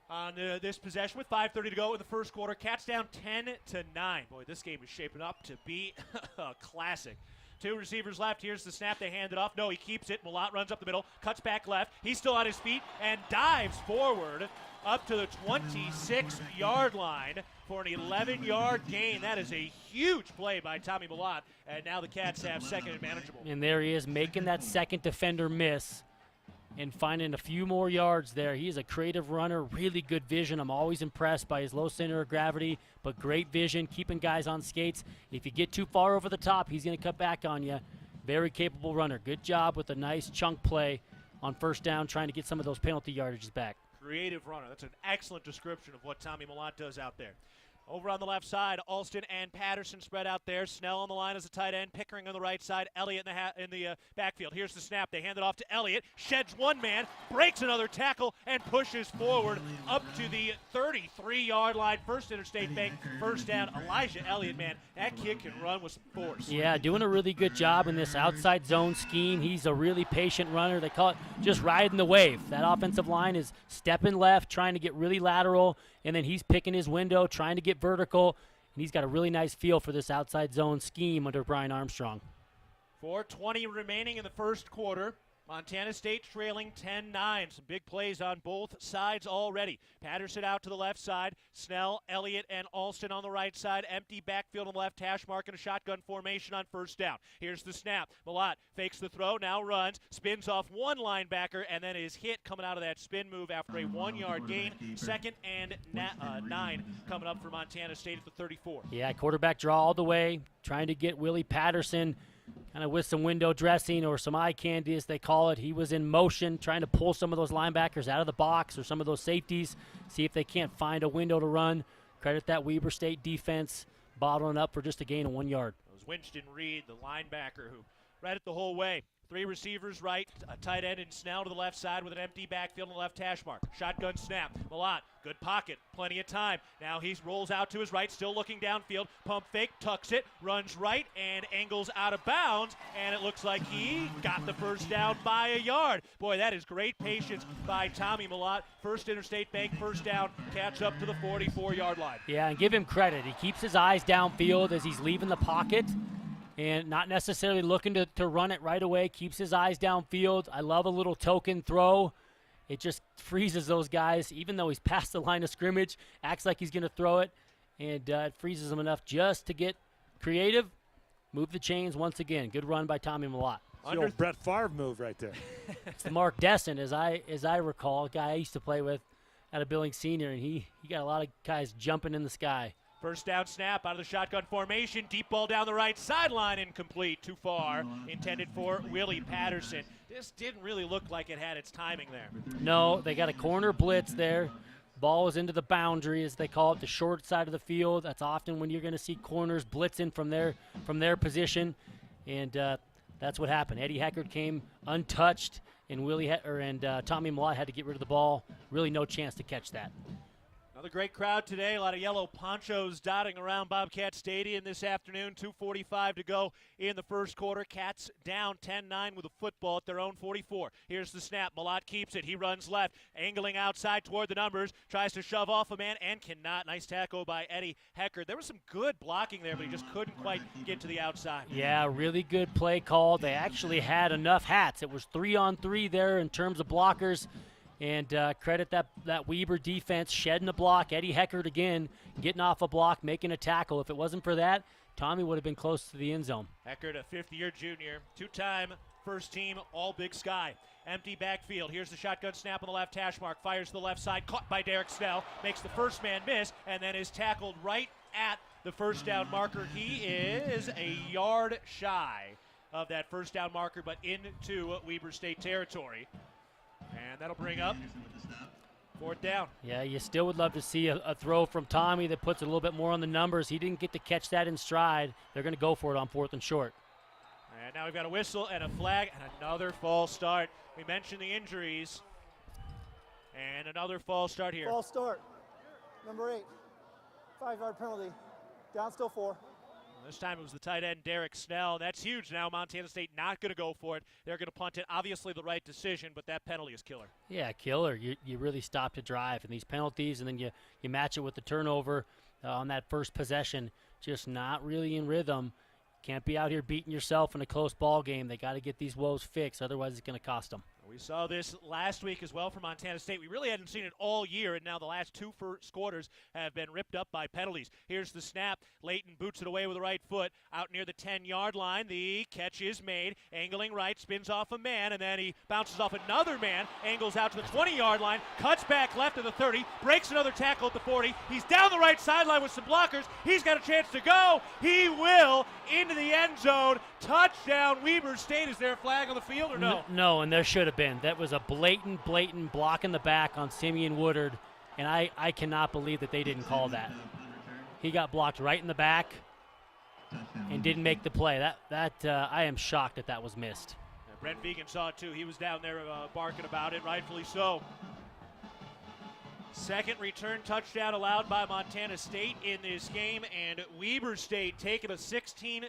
on this possession with 5:30 to go in the first quarter. Cats down 10-9. Boy, this game is shaping up to be a classic. 2 receivers left. Here's the snap. They hand it off. No, he keeps it. Mulat runs up the middle, cuts back left. He's still on his feet and dives forward up to the 26-yard line for an 11-yard gain. That is a huge play by Tommy Mulat. And now the Cats have second and manageable. And there he is, making that second defender miss and finding a few more yards there. He is a creative runner, really good vision. I'm always impressed by his low center of gravity, but great vision, keeping guys on skates. If you get too far over the top, he's going to cut back on you. Very capable runner. Good job with a nice chunk play on first down, trying to get some of those penalty yardages back. Creative runner. That's an excellent description of what Tommy Mulat does out there. Over on the left side, Alston and Patterson spread out there. Snell on the line as a tight end. Pickering on the right side. Elliott in the backfield. Here's the snap. They hand it off to Elliott. Sheds 1 man. Breaks another tackle and pushes forward up to the 33-yard line. First interstate bank. First down. Elijah Elliott, man. That kid can run with some force. Yeah, doing a really good job in this outside zone scheme. He's a really patient runner. They call it just riding the wave. That offensive line is stepping left, trying to get really lateral, and then he's picking his window, trying to get vertical, and he's got a really nice feel for this outside zone scheme under Brian Armstrong. 4:20 remaining in the first quarter. Montana State trailing 10-9. Some big plays on both sides already. Patterson out to the left side. Snell, Elliott, and Alston on the right side. Empty backfield on the left hash mark and a shotgun formation on first down. Here's the snap. Malott fakes the throw, now runs, spins off one linebacker, and then is hit coming out of that spin move after a 1-yard gain. 2nd and 9 coming up for Montana State at the 34. Yeah, quarterback draw all the way, trying to get Willie Patterson kind of with some window dressing or some eye candy, as they call it. He was in motion, trying to pull some of those linebackers out of the box or some of those safeties, see if they can't find a window to run. Credit that Weber State defense bottling up for just a gain of 1 yard. It was Winston Reed, the linebacker, who read it the whole way. 3 receivers right, a tight end and Snell to the left side with an empty backfield on the left hash mark. Shotgun snap. Malott, good pocket, plenty of time. Now he rolls out to his right, still looking downfield. Pump fake, tucks it, runs right, and angles out of bounds. And it looks like he got the first down by a yard. Boy, that is great patience by Tommy Malott. First Interstate Bank, first down, catch up to the 44-yard line. Yeah, and give him credit. He keeps his eyes downfield as he's leaving the pocket, and not necessarily looking to run it right away, keeps his eyes downfield. I love a little token throw. It just freezes those guys, even though he's past the line of scrimmage, acts like he's going to throw it, and it freezes them enough just to get creative, move the chains once again. Good run by Tommy Malott. It's the old Brett Favre move right there. It's the Mark Desson, as I recall, a guy I used to play with at a Billings Senior, and he got a lot of guys jumping in the sky. First down snap out of the shotgun formation. Deep ball down the right sideline, incomplete. Too far. Intended for Willie Patterson. This didn't really look like it had its timing there. No, they got a corner blitz there. Ball was into the boundary, as they call it, the short side of the field. That's often when you're going to see corners blitzing from their position, and that's what happened. Eddie Heckard came untouched, and Tommy Malott had to get rid of the ball. Really no chance to catch that. Another great crowd today. A lot of yellow ponchos dotting around Bobcat Stadium this afternoon. 2:45 to go in the first quarter. Cats down 10-9 with a football at their own 44. Here's the snap. Malott keeps it. He runs left, angling outside toward the numbers. Tries to shove off a man and cannot. Nice tackle by Eddie Heckard. There was some good blocking there, but he just couldn't quite get to the outside. Yeah, really good play call. They actually had enough hats. It was 3-on-3 there in terms of blockers. And credit that Weber defense shedding a block. Eddie Heckard again getting off a block, making a tackle. If it wasn't for that, Tommy would have been close to the end zone. Heckard, a fifth-year junior, 2-time first team All-Big Sky. Empty backfield. Here's the shotgun snap on the left hash mark. Fires to the left side, caught by Derek Snell. Makes the first man miss, and then is tackled right at the first down marker. He is a yard shy of that first down marker, but into Weber State territory. And that'll bring up 4th down. Yeah, you still would love to see a throw from Tommy that puts a little bit more on the numbers. He didn't get to catch that in stride. They're going to go for it on 4th and short. And now we've got a whistle and a flag and another false start. We mentioned the injuries. And another false start here. False start. Number 8. 5-yard penalty. Down still 4. This time it was the tight end, Derek Snell. That's huge now. Montana State not going to go for it. They're going to punt it. Obviously the right decision, but that penalty is killer. Yeah, killer. You really stop to drive. And these penalties, and then you match it with the turnover on that first possession, just not really in rhythm. Can't be out here beating yourself in a close ball game. They got to get these woes fixed, otherwise it's going to cost them. We saw this last week as well for Montana State. We really hadn't seen it all year, and now the last 2 first quarters have been ripped up by penalties. Here's the snap. Leighton boots it away with the right foot out near the 10-yard line. The catch is made. Angling right, spins off a man, and then he bounces off another man, angles out to the 20-yard line, cuts back left of the 30, breaks another tackle at the 40. He's down the right sideline with some blockers. He's got a chance to go. He will into the end zone. Touchdown, Weber State. Is there a flag on the field or no? No, and there should have been. That was a blatant block in the back on Simeon Woodard, and I cannot believe that they didn't call that. He got blocked right in the back and didn't make the play. I am shocked that was missed. Yeah, Brent Vegan saw it too. He was down there barking about it, rightfully so. Second return touchdown allowed by Montana State in this game, and Weber State taking a 16-9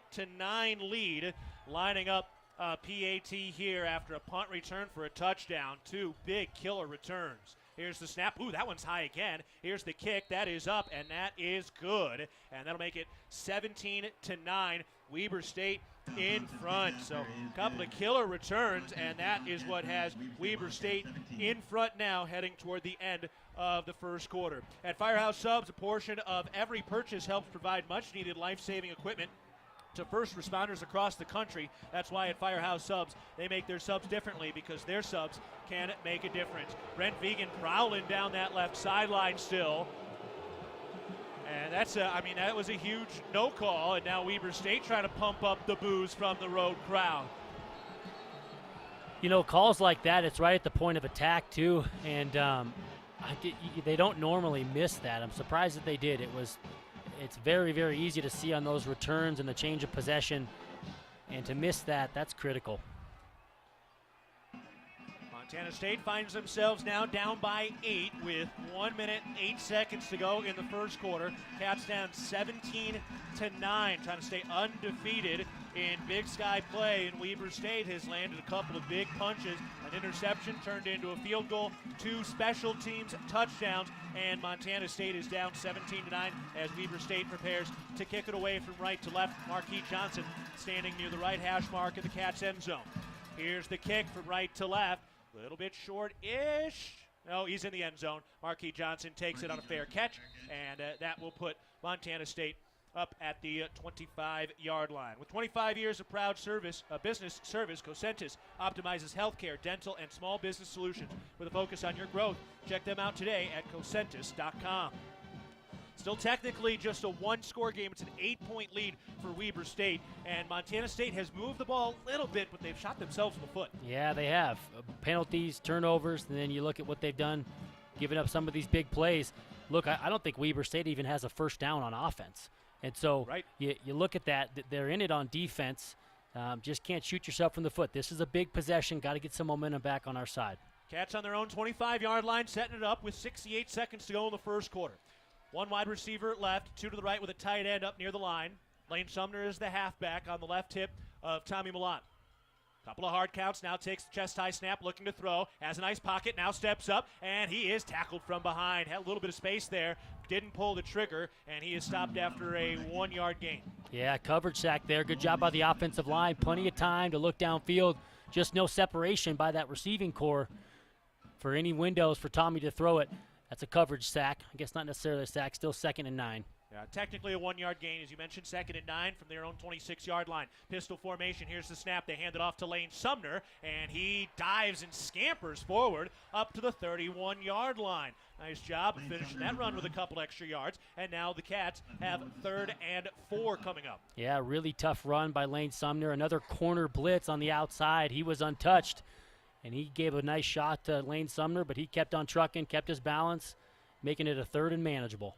lead, lining up PAT here after a punt return for a touchdown. 2 big killer returns. Here's the snap. Ooh, that one's high again. Here's the kick. That is up, and that is good. And that'll make it 17-9. Weber State in front. So a couple of killer returns, and that is what has Weber State in front now, heading toward the end of the first quarter. At Firehouse Subs, a portion of every purchase helps provide much-needed life-saving equipment to first responders across the country. That's why at Firehouse Subs, they make their subs differently, because their subs can make a difference. Brent Vegan prowling down that left sideline still. And that's that was a huge no call, and now Weber State trying to pump up the boos from the road crowd. You know, calls like that, it's right at the point of attack too, and they don't normally miss that. I'm surprised that they did. It's very, very easy to see on those returns and the change of possession, and to miss that, that's critical. Montana State finds themselves now down by 8 with 1 minute, 8 seconds to go in the first quarter. Cats down 17-9, trying to stay undefeated in Big Sky play. And Weber State has landed a couple of big punches. An interception turned into a field goal, 2 special teams touchdowns, and Montana State is down 17-9 as Weber State prepares to kick it away from right to left. Marquis Johnson standing near the right hash mark of the Cats' end zone. Here's the kick from right to left. A little bit short-ish. No, he's in the end zone. Marquis Johnson takes it on a fair catch, and that will put Montana State up at the 25-yard line. With 25 years of proud business service, Cosentus optimizes healthcare, dental, and small business solutions with a focus on your growth. Check them out today at cosentus.com. Still technically just a 1-score game. It's an 8-point lead for Weber State, and Montana State has moved the ball a little bit, but they've shot themselves in the foot. Yeah, they have. Penalties, turnovers, and then you look at what they've done, giving up some of these big plays. Look, I don't think Weber State even has a first down on offense. And so you look at that, they're in it on defense. Just can't shoot yourself in the foot. This is a big possession. Got to get some momentum back on our side. Cats on their own 25-yard line, setting it up with 68 seconds to go in the first quarter. 1 wide receiver left, 2 to the right with a tight end up near the line. Lane Sumner is the halfback on the left hip of Tommy Milan. Couple of hard counts, now takes the chest-high snap, looking to throw, has a nice pocket, now steps up, and he is tackled from behind. Had a little bit of space there, didn't pull the trigger, and he is stopped after a 1-yard gain. Yeah, coverage sack there. Good job by the offensive line. Plenty of time to look downfield. Just no separation by that receiving core for any windows for Tommy to throw it. That's a coverage sack. I guess not necessarily a sack, still 2nd and 9. Yeah, technically a 1-yard gain, as you mentioned, 2nd and 9 from their own 26-yard line. Pistol formation, here's the snap. They hand it off to Lane Sumner, and he dives and scampers forward up to the 31-yard line. Nice job of finishing that run with a couple extra yards, and now the Cats have 3rd and 4 coming up. Yeah, really tough run by Lane Sumner. Another corner blitz on the outside. He was untouched, and he gave a nice shot to Lane Sumner, but he kept on trucking, kept his balance, making it a 3rd and manageable.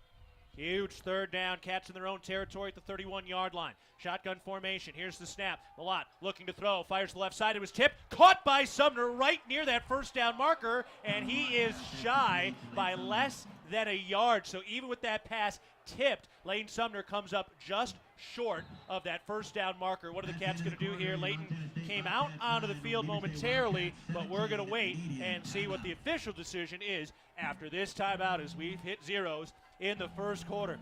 Huge 3rd down. Cats in their own territory at the 31-yard line. Shotgun formation. Here's the snap. Malott looking to throw. Fires to the left side. It was tipped. Caught by Sumner right near that 1st down marker, and he is shy by less than a yard. So even with that pass tipped, Lane Sumner comes up just short of that 1st down marker. What are the Cats going to do here? Layton came out onto the field momentarily, but we're going to wait and see what the official decision is after this timeout as we've hit zeros in the first quarter.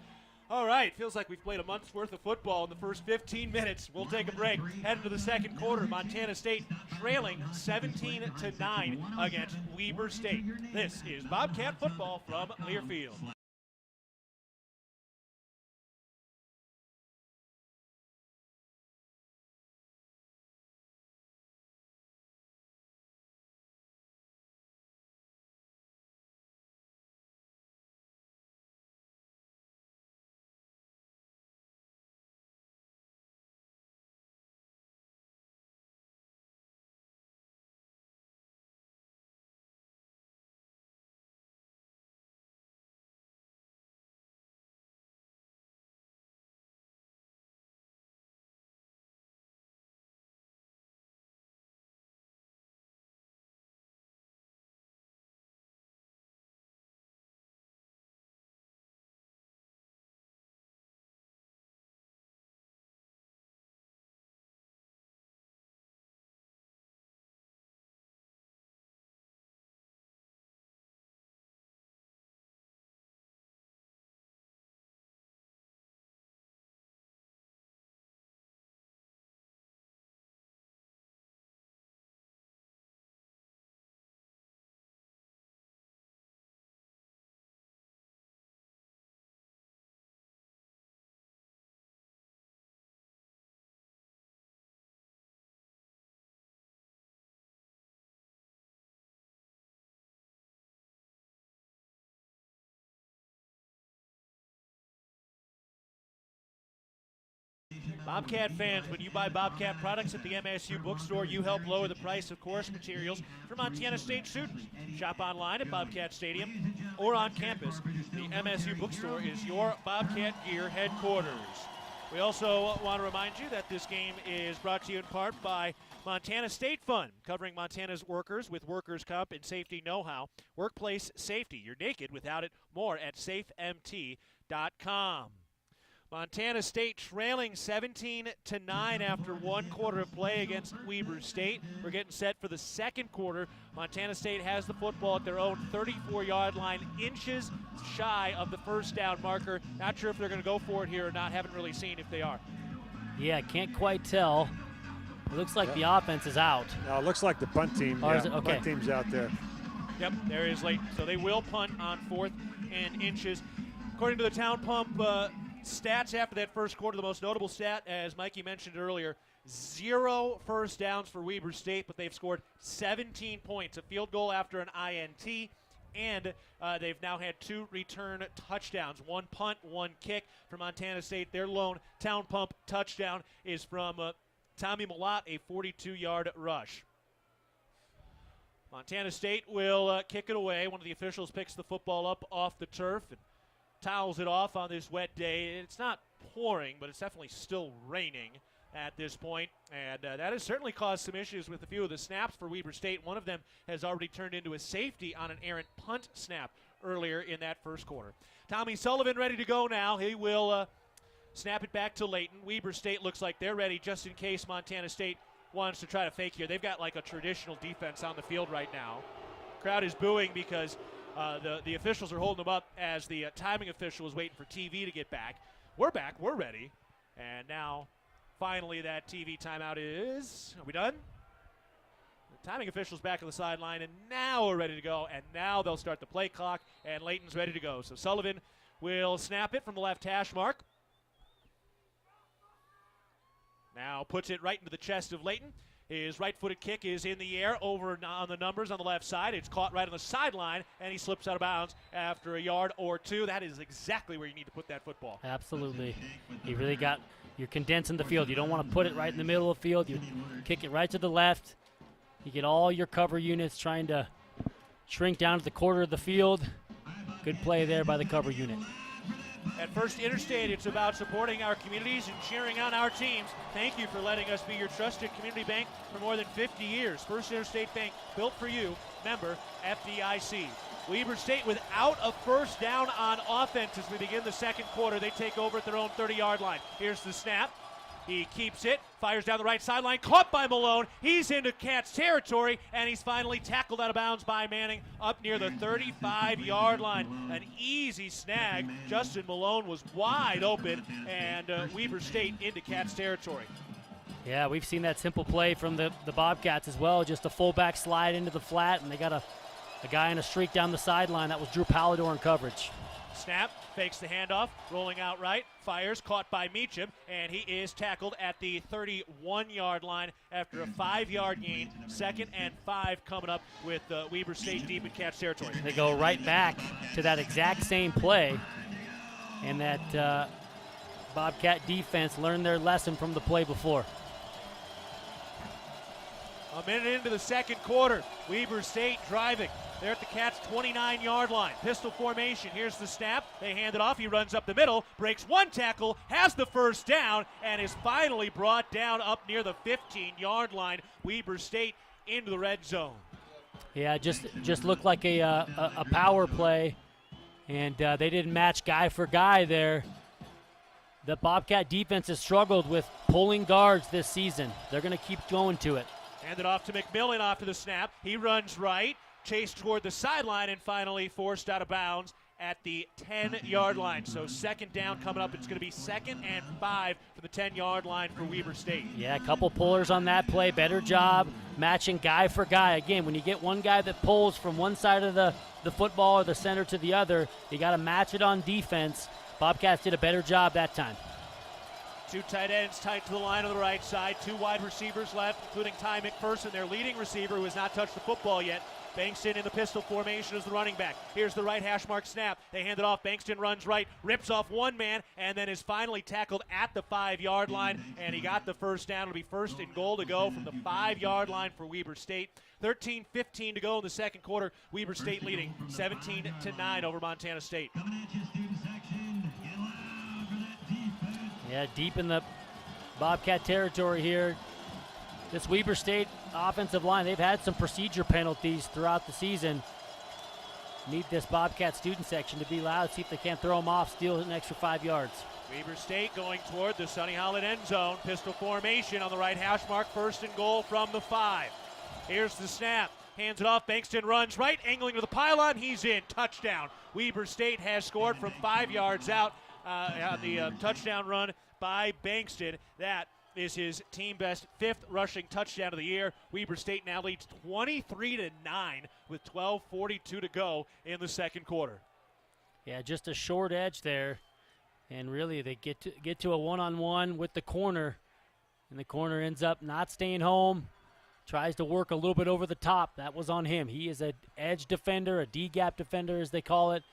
All right, feels like we've played a month's worth of football in the first 15 minutes. We'll take a break. Head into the second quarter. Montana State trailing 17-9 against Weber State. This is Bobcat football from Learfield. Bobcat fans, when you buy Bobcat products at the MSU bookstore, you help lower the price of course materials for Montana State students. Shop online at Bobcat Stadium or on campus. The MSU bookstore is your Bobcat gear headquarters. We also want to remind you that this game is brought to you in part by Montana State Fund, covering Montana's workers with workers' comp and safety know-how. Workplace safety. You're naked without it. More at safemt.com. Montana State trailing 17-9 after one quarter of play against Weber State. We're getting set for the second quarter. Montana State has the football at their own 34-yard line, inches shy of the first down marker. Not sure if they're going to go for it here or not. Haven't really seen if they are. Yeah, can't quite tell. It looks like the offense is out. No, it looks like the punt team. Oh, is it? The Okay. punt team's out there. Yep, there is Leighton. So they will punt on 4th and inches. According to the Town Pump stats after that first quarter, the most notable stat, as Mikey mentioned earlier, 0 first downs for Weber State, but they've scored 17 points, a field goal after an INT, and they've now had 2 return touchdowns, 1 punt, 1 kick for Montana State. Their lone Town Pump touchdown is from Tommy Malott, a 42-yard rush. Montana State will kick it away. One of the officials picks the football up off the turf and towels it off on this wet day. It's not pouring, but it's definitely still raining at this point, and that has certainly caused some issues with a few of the snaps for Weber State. One of them has already turned into a safety on an errant punt snap earlier in that first quarter. Tommy Sullivan ready to go now. He will snap it back to Leighton. Weber State looks like they're ready just in case Montana State wants to try to fake here. They've got like a traditional defense on the field right now. Crowd is booing because the officials are holding them up as the timing official is waiting for TV to get back. We're back. We're ready. And now, finally, that TV timeout is. Are we done? The timing official's back on the sideline, and now we're ready to go. And now they'll start the play clock, and Leighton's ready to go. So Sullivan will snap it from the left hash mark. Now puts it right into the chest of Leighton. His right-footed kick is in the air over on the numbers on the left side. It's caught right on the sideline, and he slips out of bounds after a yard or 2. That is exactly where you need to put that football. Absolutely. You're condensing the field. You don't want to put it right in the middle of the field. You kick it right to the left. You get all your cover units trying to shrink down to the quarter of the field. Good play there by the cover unit. At First Interstate, it's about supporting our communities and cheering on our teams. Thank you for letting us be your trusted community bank for more than 50 years. First Interstate Bank, built for you. Member FDIC. Weber State without a first down on offense as we begin the second quarter. They take over at their own 30-yard line. Here's the snap. He keeps it, fires down the right sideline, caught by Malone. He's into Cats territory, and he's finally tackled out of bounds by Manning up near the 35-yard line. An easy snag. Justin Malone was wide open, and Weber State into Cats territory. Yeah, we've seen that simple play from the Bobcats as well. Just a fullback slide into the flat, and they got a guy in a streak down the sideline. That was Drew Pallador in coverage. Snap, fakes the handoff, rolling out right, fires, caught by Meacham, and he is tackled at the 31-yard line after a 5-yard gain. 2nd and 5 coming up with Weber State deep in Cats territory. They go right back to that exact same play, and that Bobcat defense learned their lesson from the play before. A minute into the second quarter, Weber State driving. They're at the Cats' 29-yard line. Pistol formation. Here's the snap. They hand it off. He runs up the middle, breaks one tackle, has the first down, and is finally brought down up near the 15-yard line. Weber State into the red zone. Yeah, just looked like a power play, and they didn't match guy for guy there. The Bobcat defense has struggled with pulling guards this season. They're going to keep going to it. Hand it off to McMillan after the snap. He runs right, chased toward the sideline, and finally forced out of bounds at the 10-yard line. So second down coming up. It's going to be 2nd and 5 for the 10-yard line for Weber State. Yeah, a couple pullers on that play. Better job matching guy for guy. Again, when you get one guy that pulls from one side of the football or the center to the other, you got to match it on defense. Bobcats did a better job that time. 2 tight ends tight to the line on the right side. 2 wide receivers left, including Ty McPherson, their leading receiver, who has not touched the football yet. Bankston in the pistol formation as the running back. Here's the right hash mark snap. They hand it off. Bankston runs right, rips off one man, and then is finally tackled at the 5-yard line, and he got the first down. It'll be first and goal to go from the 5-yard line for Weber State. 13:15 to go in the second quarter. Weber State leading 17-9 over Montana State. Yeah, deep in the Bobcat territory here. This Weber State offensive line, they've had some procedure penalties throughout the season. Need this Bobcat student section to be loud, see if they can't throw them off, steal an extra 5 yards. Weber State going toward the Sonny Holland end zone. Pistol formation on the right hash mark. First and goal from the 5. Here's the snap. Hands it off. Bankston runs right, angling to the pylon. He's in. Touchdown. Weber State has scored from 5 yards out on the touchdown run by Bankston. That is his team best 5th rushing touchdown of the year. Weber State now leads 23-9 with 12:42 to go in the second quarter. Yeah, just a short edge there, and really they get to a one-on-one with the corner, and the corner ends up not staying home. Tries to work a little bit over the top. That was on him. He is an edge defender, a D-gap defender as they call it.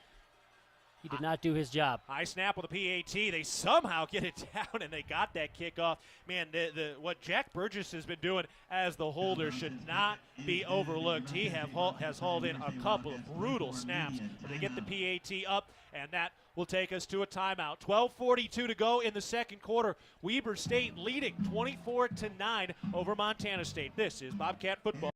He did not do his job. High snap with a PAT. They somehow get it down, and they got that kickoff. Man, what Jack Burgess has been doing as the holder should not be overlooked. He has hauled in a couple of brutal snaps, but they get the PAT up, and that will take us to a timeout. 12:42 to go in the second quarter. Weber State leading 24-9 over Montana State. This is Bobcat football.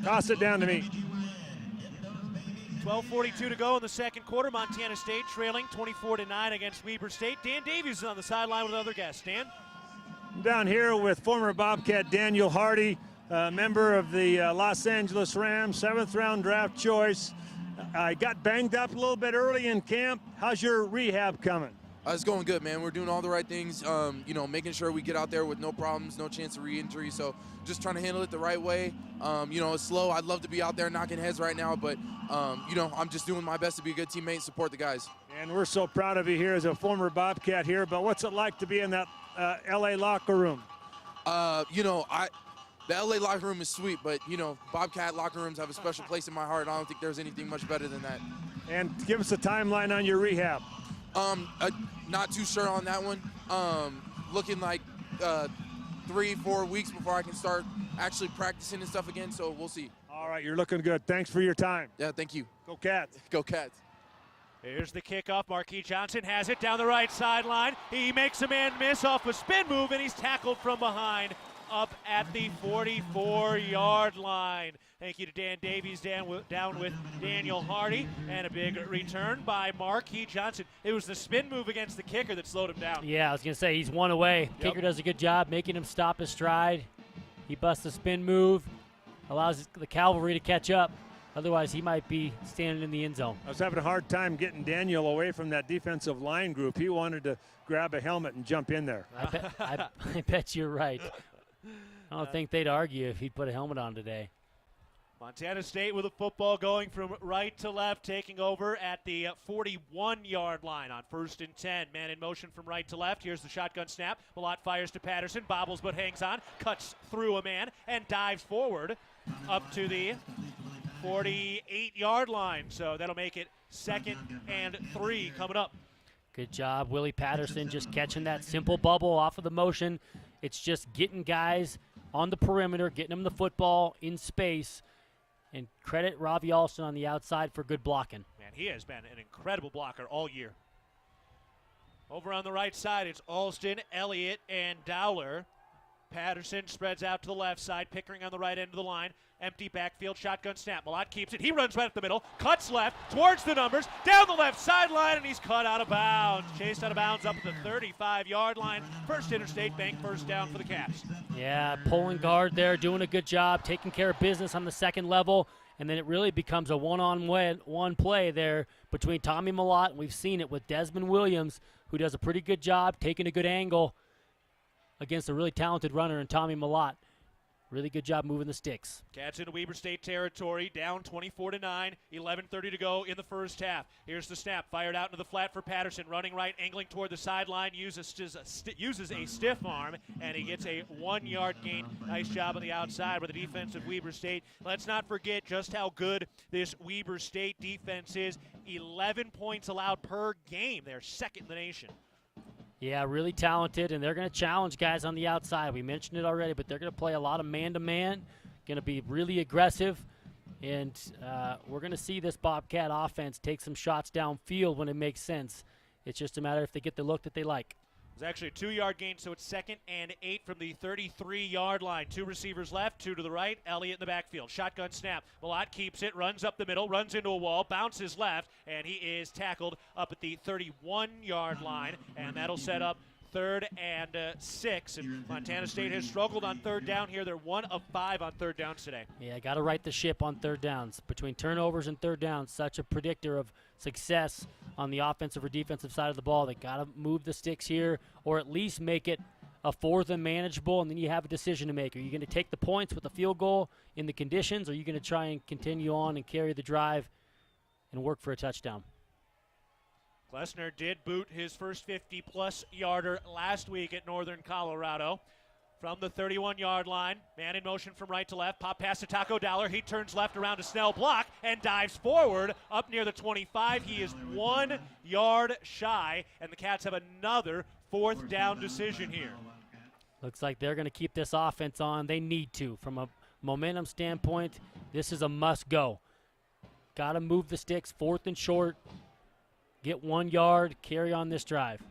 Toss it down to me. 12:42 to go in the second quarter. Montana State trailing 24-9 against Weber State. Dan Davies is on the sideline with other guests. Dan? I'm down here with former Bobcat Daniel Hardy, member of the Los Angeles Rams, 7th-round draft choice. I got banged up a little bit early in camp. How's your rehab coming? It's going good, man. We're doing all the right things, making sure we get out there with no problems, no chance of re-injury. So just trying to handle it the right way. It's slow. I'd love to be out there knocking heads right now, but, I'm just doing my best to be a good teammate and support the guys. And we're so proud of you here as a former Bobcat here, but what's it like to be in that L.A. locker room? The LA locker room is sweet, but, Bobcat locker rooms have a special place in my heart. I don't think there's anything much better than that. And give us a timeline on your rehab. Not too sure on that one. Looking like 3-4 weeks before I can start actually practicing and stuff again, so we'll see. All right, you're looking good. Thanks for your time. Yeah, thank you. Go Cats. Go Cats. Here's the kickoff. Marquis Johnson has it down the right sideline. He makes a man miss off a spin move, and he's tackled from behind up at the 44-yard line. Thank you to Dan Davies down with Daniel Hardy, and a big return by Marquis Johnson. It was the spin move against the kicker that slowed him down. Yeah, I was going to say, he's one away. Yep. Kicker does a good job making him stop his stride. He busts the spin move, allows the cavalry to catch up. Otherwise, he might be standing in the end zone. I was having a hard time getting Daniel away from that defensive line group. He wanted to grab a helmet and jump in there. I bet you're right. I don't think they'd argue if he'd put a helmet on today. Montana State with the football going from right to left, taking over at the 41-yard line on 1st and 10. Man in motion from right to left. Here's the shotgun snap. Malott fires to Patterson, bobbles but hangs on, cuts through a man, and dives forward up to the 48-yard line. So that'll make it 2nd and 3 coming up. Good job, Willie Patterson, just catching that simple bubble off of the motion. It's just getting guys on the perimeter, getting them the football in space. And credit Ravi Alston on the outside for good blocking. Man, he has been an incredible blocker all year. Over on the right side, it's Alston, Elliott, and Dowler. Patterson spreads out to the left side, Pickering on the right end of the line. Empty backfield, shotgun snap. Malott keeps it. He runs right up the middle, cuts left, towards the numbers, down the left sideline, and he's cut out of bounds. Chased out of bounds up at the 35-yard line. First Interstate Bank first down for the Caps. Yeah, pulling guard there, doing a good job, taking care of business on the second level, and then it really becomes a one-on-one play there between Tommy Malott, and we've seen it with Desmond Williams, who does a pretty good job taking a good angle against a really talented runner in Tommy Malott. Really good job moving the sticks. Cats into Weber State territory, down 24-9, 11:30 to go in the first half. Here's the snap, fired out into the flat for Patterson, running right, angling toward the sideline, uses a stiff arm, and he gets a 1-yard gain. Nice job on the outside with the defense of Weber State. Let's not forget just how good this Weber State defense is. 11 points allowed per game. They're second in the nation. Yeah, really talented, and they're going to challenge guys on the outside. We mentioned it already, but they're going to play a lot of man-to-man, going to be really aggressive, and we're going to see this Bobcat offense take some shots downfield when it makes sense. It's just a matter if they get the look that they like. It's actually a 2-yard gain, so it's 2nd and 8 from the 33-yard line. 2 receivers left, 2 to the right, Elliott in the backfield. Shotgun snap. Malott keeps it, runs up the middle, runs into a wall, bounces left, and he is tackled up at the 31-yard line, and that'll set up 3rd and 6. And Montana State has struggled on 3rd down here. They're 1 of 5 on 3rd downs today. Yeah, got to right the ship on 3rd downs. Between turnovers and 3rd downs, such a predictor of success on the offensive or defensive side of the ball. They got to move the sticks here, or at least make it a 4th and manageable, and then you have a decision to make. Are you going to take the points with a field goal in the conditions, or are you going to try and continue on and carry the drive and work for a touchdown? Klesner did boot his first 50-plus yarder last week at Northern Colorado. From the 31-yard line, man in motion from right to left, pop pass to Taco Dowler. He turns left around to Snell, block, and dives forward up near the 25. He is 1 yard shy, and the Cats have another 4th down decision here. Looks like they're going to keep this offense on. They need to. From a momentum standpoint, this is a must-go. Got to move the sticks, 4th and short. Get 1 yard, carry on this drive.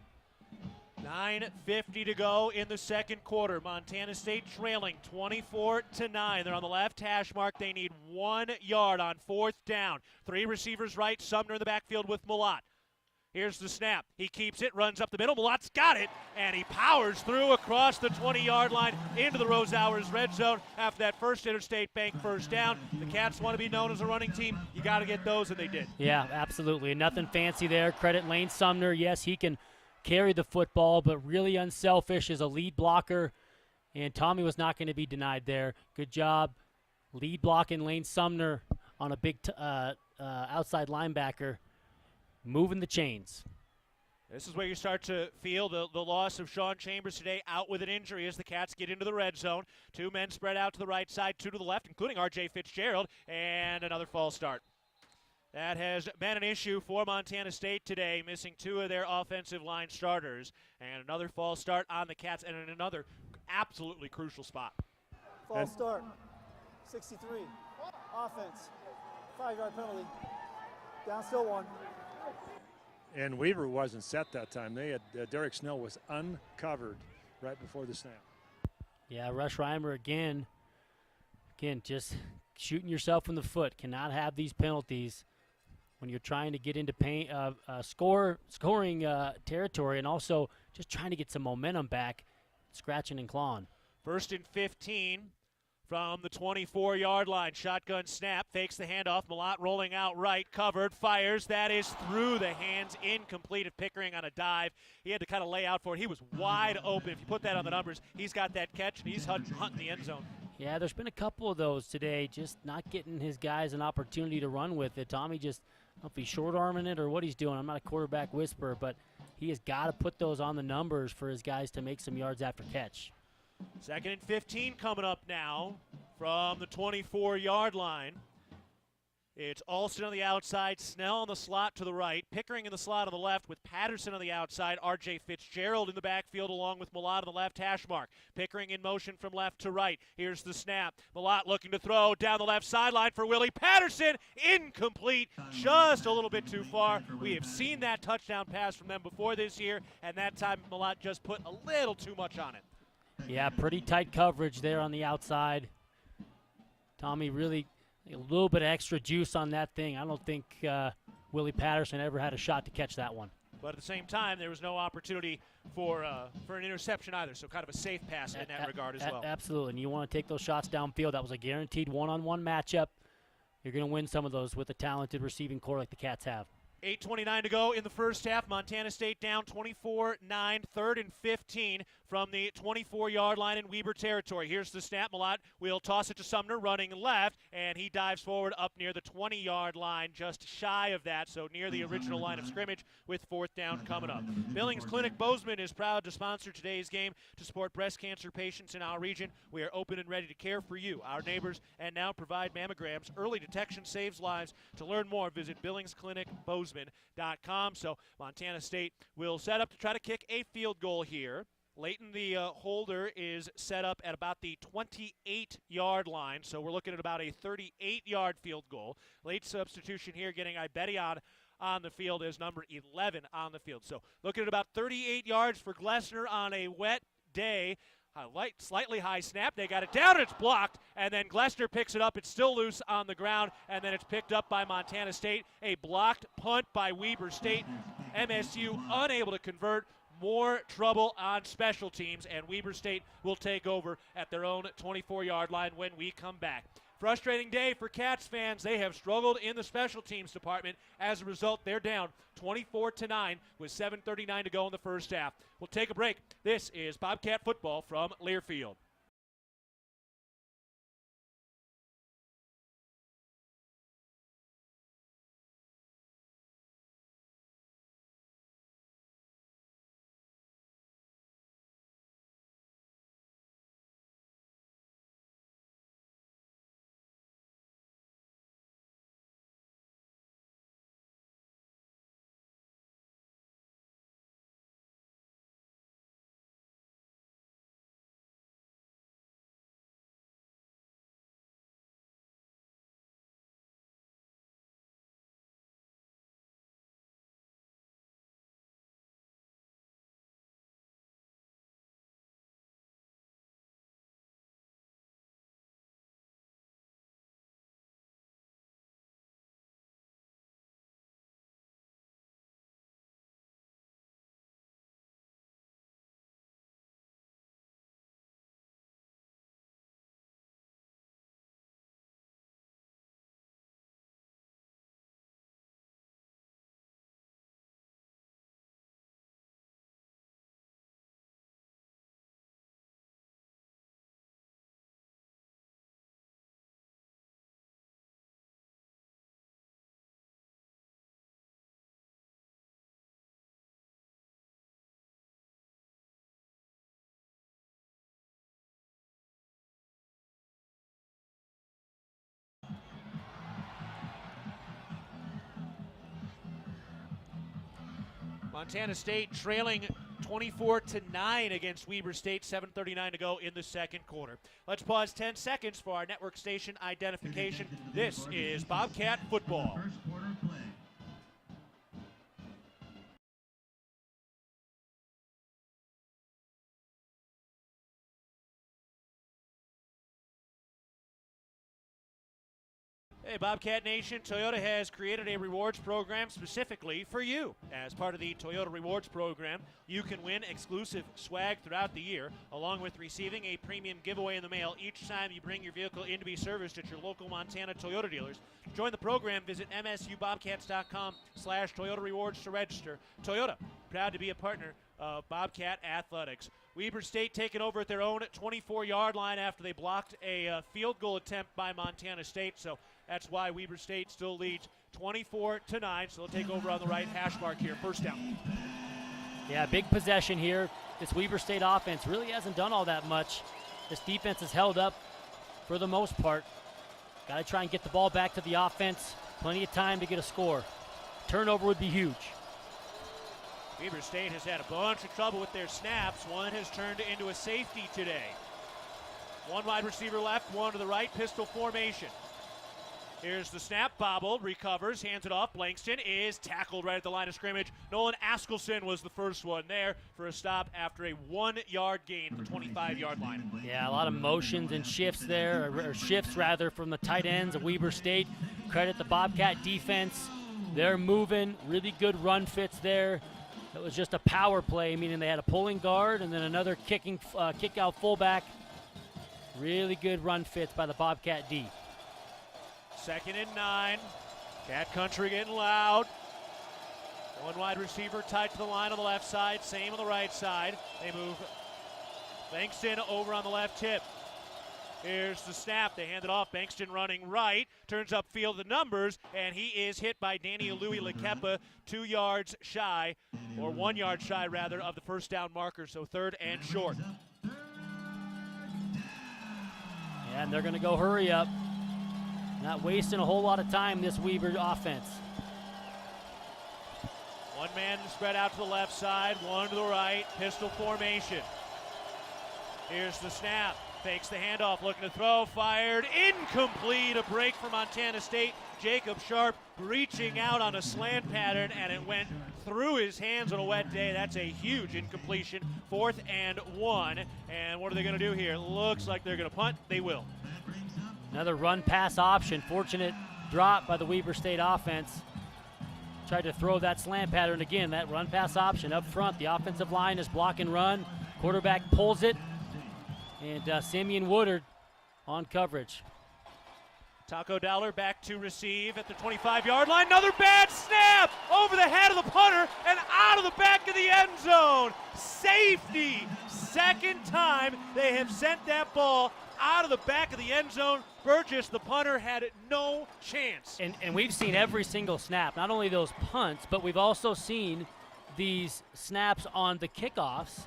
9:50 to go in the second quarter. Montana State trailing 24-9. They're on the left hash mark. They need 1 yard on 4th down. 3 receivers right, Sumner in the backfield with Malott. Here's the snap. He keeps it, runs up the middle. Malott's got it, and he powers through across the 20-yard line into the Rose Hours red zone after that first Interstate Bank first down. The Cats want to be known as a running team. You got to get those, and they did. Yeah, absolutely. Nothing fancy there. Credit Lane Sumner. Yes, he can carry the football, but really unselfish as a lead blocker, and Tommy was not going to be denied there. Good job lead blocking Lane Sumner on a big outside linebacker, moving the chains. This is where you start to feel the loss of Sean Chambers today, out with an injury as the Cats get into the red zone. 2 men spread out to the right side, 2 to the left, including R.J. Fitzgerald, and another false start. That has been an issue for Montana State today, missing 2 of their offensive line starters. And another false start on the Cats, and in another absolutely crucial spot. False start. 63. Offense. 5-yard penalty. Down still 1. And Weaver wasn't set that time. They had Derek Snell was uncovered right before the snap. Yeah, Rush Reimer again, just shooting yourself in the foot. Cannot have these penalties when you're trying to get into scoring territory, and also just trying to get some momentum back, scratching and clawing. 1st and 15 From the 24-yard line, shotgun snap, fakes the handoff. Malott rolling out right, covered, fires. That is through the hands, incomplete of Pickering on a dive. He had to kind of lay out for it. He was wide open. If you put that on the numbers, he's got that catch, and he's hunting the end zone. Yeah, there's been a couple of those today, just not getting his guys an opportunity to run with it. Tommy just, I don't know if he's short-arming it or what he's doing. I'm not a quarterback whisperer, but he has got to put those on the numbers for his guys to make some yards after catch. 2nd and 15 coming up now from the 24-yard line. It's Alston on the outside, Snell on the slot to the right, Pickering in the slot on the left with Patterson on the outside, R.J. Fitzgerald in the backfield along with Malott on the left hash mark. Pickering in motion from left to right. Here's the snap. Malott looking to throw down the left sideline for Willie Patterson. Incomplete, just a little bit too far. We have seen that touchdown pass from them before this year, and that time Malott just put a little too much on it. Yeah, pretty tight coverage there on the outside. Tommy really a little bit of extra juice on that thing. I don't think Willie Patterson ever had a shot to catch that one. But at the same time, there was no opportunity for an interception either, so kind of a safe pass in that regard as well. Absolutely, and you want to take those shots downfield. That was a guaranteed one-on-one matchup. You're going to win some of those with a talented receiving core like the Cats have. 8:29 to go in the first half. Montana State down 24-9, 3rd and 15 from the 24-yard line in Weber territory. Here's the snap. Malott will toss it to Sumner, running left, and he dives forward up near the 20-yard line, just shy of that, so near the original line of scrimmage with 4th down coming up. Billings Clinic Bozeman is proud to sponsor today's game to support breast cancer patients in our region. We are open and ready to care for you, our neighbors, and now provide mammograms. Early detection saves lives. To learn more, visit BillingsClinicBozeman.com. So Montana State will set up to try to kick a field goal here. Leighton, the holder, is set up at about the 28-yard line, so we're looking at about a 38-yard field goal. Late substitution here, getting Iberion on the field as number 11 on the field. So looking at about 38 yards for Glessner on a wet day. Slightly high snap. They got it down, and it's blocked, and then Glessner picks it up. It's still loose on the ground, and then it's picked up by Montana State. A blocked punt by Weber State. MSU unable to convert. More trouble on special teams, and Weber State will take over at their own 24-yard line when we come back. Frustrating day for Cats fans. They have struggled in the special teams department. As a result, they're down 24-9 with 7:39 to go in the first half. We'll take a break. This is Bobcat football from Learfield. Montana State trailing 24-9 against Weber State, 7:39 to go in the second quarter. Let's pause 10 seconds for our network station identification. This is Bobcat football. First quarter play. Bobcat Nation, Toyota has created a rewards program specifically for you. As part of the Toyota Rewards program, you can win exclusive swag throughout the year, along with receiving a premium giveaway in the mail each time you bring your vehicle in to be serviced at your local Montana Toyota dealers. To join the program, visit msubobcats.com/Toyota Rewards to register. Toyota, proud to be a partner of Bobcat Athletics. Weber State taking over at their own 24-yard line after they blocked a field goal attempt by Montana State, so that's why Weber State still leads 24-9, so they'll take over on the right hash mark here. First down. Yeah, big possession here. This Weber State offense really hasn't done all that much. This defense has held up for the most part. Got to try and get the ball back to the offense. Plenty of time to get a score. Turnover would be huge. Weber State has had a bunch of trouble with their snaps. One has turned into a safety today. One wide receiver left, one to the right, pistol formation. Here's the snap, bobbled, recovers, hands it off. Blankston is tackled right at the line of scrimmage. Nolan Askelson was the first one there for a stop after a 1-yard gain from the 25-yard line. Yeah, a lot of motions and shifts there, or shifts rather, from the tight ends of Weber State. Credit the Bobcat defense. They're moving, really good run fits there. It was just a power play, meaning they had a pulling guard and then another kick out fullback. Really good run fits by the Bobcat D. 2nd and 9. Cat Country getting loud. One wide receiver tied to the line on the left side, same on the right side. They move Bankston over on the left tip. Here's the snap. They hand it off. Bankston running right. Turns upfield the numbers, and he is hit by Danny Louis Lekepa 2 yards shy, or 1 yard shy, rather, of the first down marker. So 3rd and short. And they're going to go hurry up. Not wasting a whole lot of time, this Weber offense. One man spread out to the left side, one to the right. Pistol formation. Here's the snap. Fakes the handoff, looking to throw, fired, incomplete. A break for Montana State. Jacob Sharp reaching out on a slant pattern, and it went through his hands on a wet day. That's a huge incompletion. 4th and 1. And what are they going to do here? Looks like they're going to punt. They will. Another run-pass option. Fortunate drop by the Weber State offense. Tried to throw that slant pattern again. That run-pass option up front. The offensive line is block and run. Quarterback pulls it. And Simeon Woodard on coverage. Taco Dowler back to receive at the 25-yard line. Another bad snap over the head of the punter and out of the back of the end zone. Safety. 2nd time they have sent that ball out of the back of the end zone. Burgess, the punter, had no chance. And we've seen every single snap, not only those punts, but we've also seen these snaps on the kickoffs.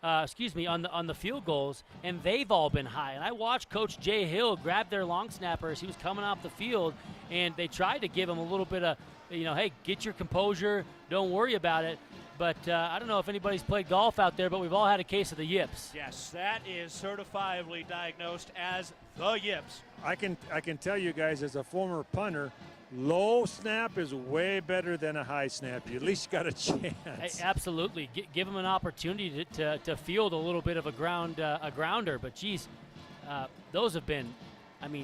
On the field goals, and they've all been high. And I watched Coach Jay Hill grab their long snapper as he was coming off the field, and they tried to give him a little bit of, hey, get your composure, don't worry about it. But I don't know if anybody's played golf out there, but we've all had a case of the yips. Yes, that is certifiably diagnosed as the yips. I can tell you guys, as a former punter, low snap is way better than a high snap. You at least got a chance. Absolutely. Give them an opportunity to field a little bit of a grounder. But, geez, those have been,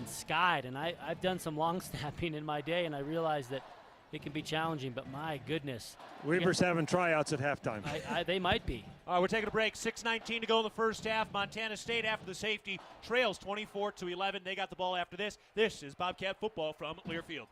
skied. And I've done some long snapping in my day, and I realize that it can be challenging. But, my goodness. Weber's having tryouts at halftime. They might be. All right, we're taking a break. 6:19 to go in the first half. Montana State, after the safety, trails 24-11. They got the ball after this. This is Bobcat football from Learfield.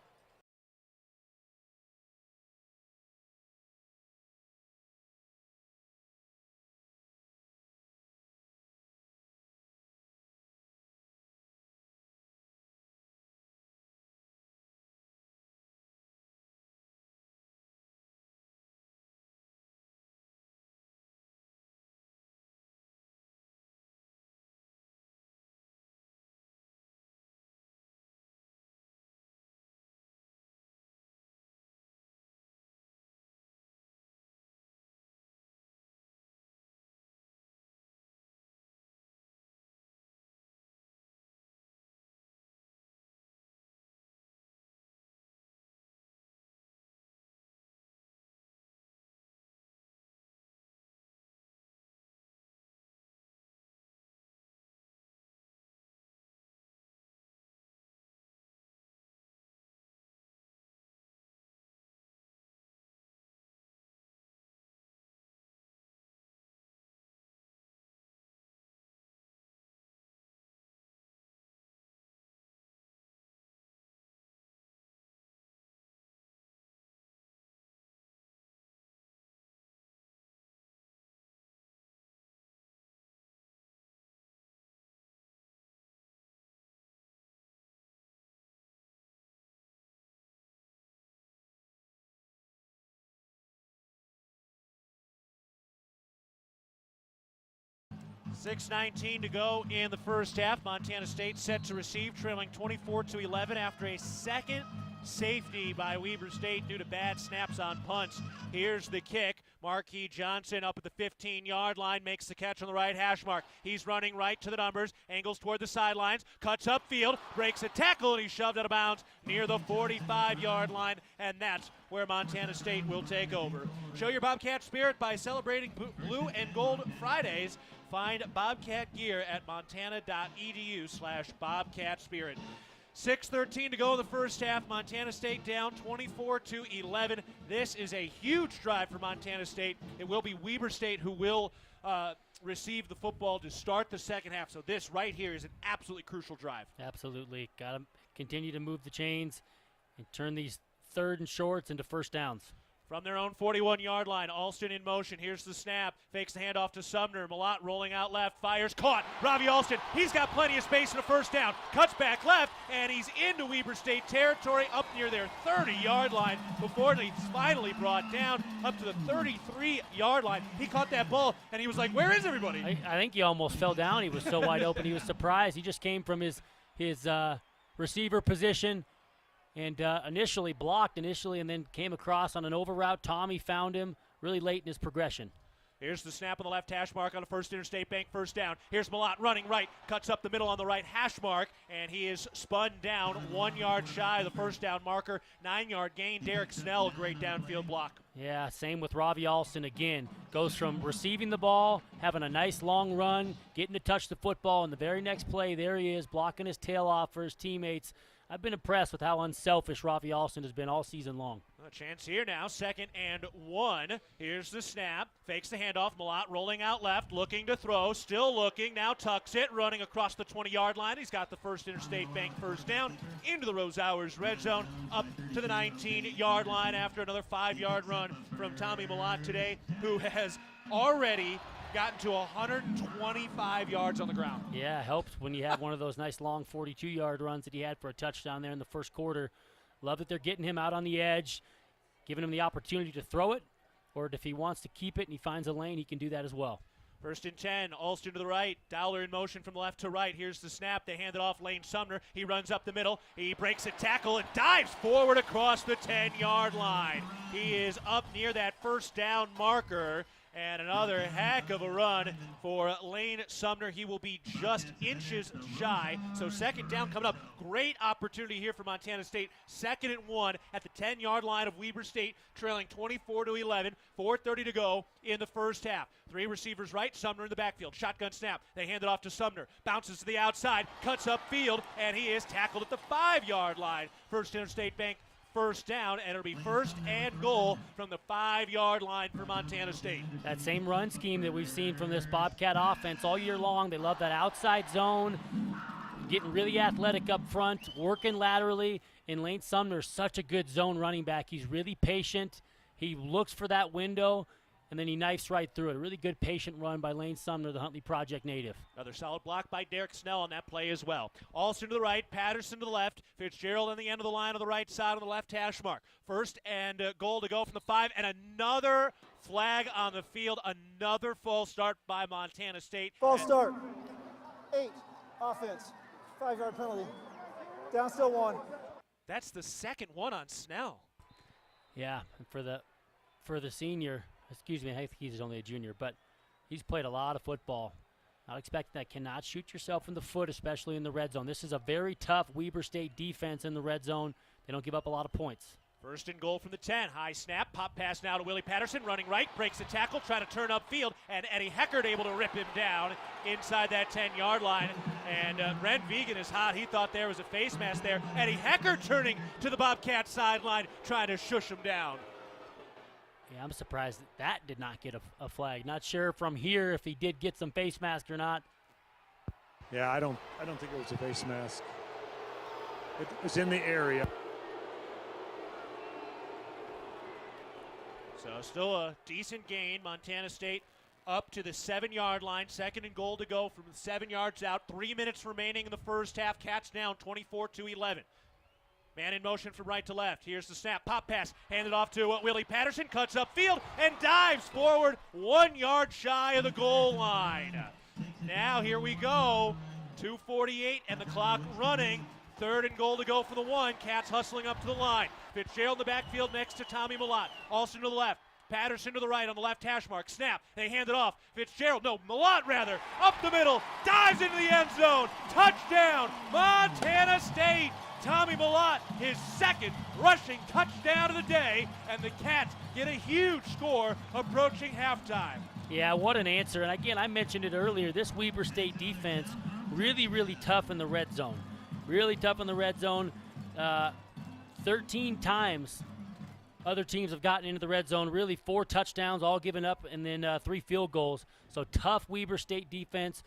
6:19 to go in the first half. Montana State set to receive, trailing 24-11 after a second safety by Weber State due to bad snaps on punts. Here's the kick. Marquis Johnson up at the 15-yard line, makes the catch on the right hash mark. He's running right to the numbers, angles toward the sidelines, cuts upfield, breaks a tackle, and he's shoved out of bounds near the 45-yard line, and that's where Montana State will take over. Show your Bobcat spirit by celebrating Blue and Gold Fridays. Find Bobcat gear at montana.edu/Bobcat Spirit. 6:13 to go in the first half. Montana State down 24-11. This is a huge drive for Montana State. It will be Weber State who will receive the football to start the second half. So this right here is an absolutely crucial drive. Absolutely. Got to continue to move the chains and turn these third and shorts into first downs. From their own 41-yard line, Alston in motion. Here's the snap. Fakes the handoff to Sumner. Malott rolling out left. Fires. Caught. Ravi Alston. He's got plenty of space in a first down. Cuts back left, and he's into Weber State territory up near their 30-yard line before he's finally brought down up to the 33-yard line. He caught that ball, and he was like, where is everybody? I think he almost fell down. He was so wide open. He was surprised. He just came from his receiver position. And initially blocked and then came across on an over route. Tommy found him really late in his progression. Here's the snap on the left hash mark on a First Interstate Bank first down. Here's Malott running right, cuts up the middle on the right hash mark, and he is spun down 1 yard shy of the first down marker. 9-yard gain. Derek Snell, great downfield block. Yeah, same with Ravi Alston again. Goes from receiving the ball, having a nice long run, getting to touch the football, and the very next play, there he is, blocking his tail off for his teammates. I've been impressed with how unselfish Ravi Alston has been all season long. A chance here now, 2nd and 1. Here's the snap, fakes the handoff. Malott rolling out left, looking to throw, still looking, now tucks it, running across the 20-yard line. He's got the First Interstate Bank first down into the Rose Hours red zone, up to the 19-yard line after another 5-yard run from Tommy Malott today, who has already gotten to 125 yards on the ground. Yeah, helps when you have one of those nice long 42-yard runs that he had for a touchdown there in the first quarter. Love that they're getting him out on the edge, giving him the opportunity to throw it, or if he wants to keep it and he finds a lane, he can do that as well. 1st and 10, Alston to the right, Dowler in motion from left to right. Here's the snap, they hand it off Lane Sumner. He runs up the middle, he breaks a tackle and dives forward across the 10-yard line. He is up near that first down marker. And another heck of a run for Lane Sumner. He will be just inches shy. So 2nd down coming up. Great opportunity here for Montana State. 2nd and 1 at the 10-yard line of Weber State, trailing 24-11. 4:30 to go in the first half. 3 receivers right, Sumner in the backfield. Shotgun snap. They hand it off to Sumner. Bounces to the outside, cuts upfield, and he is tackled at the 5-yard line. First Interstate Bank first down, and it'll be 1st and goal from the 5-yard line for Montana State. That same run scheme that we've seen from this Bobcat offense all year long. They love that outside zone, getting really athletic up front, working laterally, and Lane Sumner's such a good zone running back. He's really patient. He looks for that window, and then he knifes right through it. A really good patient run by Lane Sumner, the Huntley Project native. Another solid block by Derek Snell on that play as well. Alston to the right, Patterson to the left, Fitzgerald on the end of the line on the right side on the left hash mark. 1st and goal to go from the 5, and another flag on the field, another false start by Montana State. False start. 8, offense, 5-yard penalty. Down still 1. That's the 2nd one on Snell. Yeah, and for the senior, excuse me, I think he's only a junior, but he's played a lot of football. Not expecting that. Cannot shoot yourself in the foot, especially in the red zone. This is a very tough Weber State defense in the red zone. They don't give up a lot of points. 1st and goal from the 10. High snap, pop pass now to Willie Patterson, running right, breaks the tackle, trying to turn upfield, and Eddie Heckard able to rip him down inside that 10-yard line. And Brent Vegan is hot. He thought there was a face mask there. Eddie Heckard turning to the Bobcat sideline, trying to shush him down. Yeah, I'm surprised that did not get a flag. Not sure from here if he did get some face mask or not. Yeah, I don't think it was a face mask. It was in the area. So still a decent gain. Montana State up to the 7-yard line. 2nd and goal to go from 7 yards out. 3 minutes remaining in the first half. Cats down 24-11. Man in motion from right to left. Here's the snap. Pop pass. Handed off to Willie Patterson. Cuts upfield and dives forward 1 yard shy of the goal line. Now here we go. 2:48 and the clock running. 3rd and goal to go for the 1. Cats hustling up to the line. Fitzgerald in the backfield next to Tommy Malott. Alston to the left. Patterson to the right on the left hash mark. Snap. They hand it off. Malott rather. Up the middle. Dives into the end zone. Touchdown, Montana State. Tommy Malott, his 2nd rushing touchdown of the day, and the Cats get a huge score approaching halftime. Yeah, what an answer. And again, I mentioned it earlier, this Weber State defense really, really tough in the red zone. Really tough in the red zone. 13 times other teams have gotten into the red zone. Really 4 touchdowns, all given up, and then 3 field goals. So tough Weber State defense.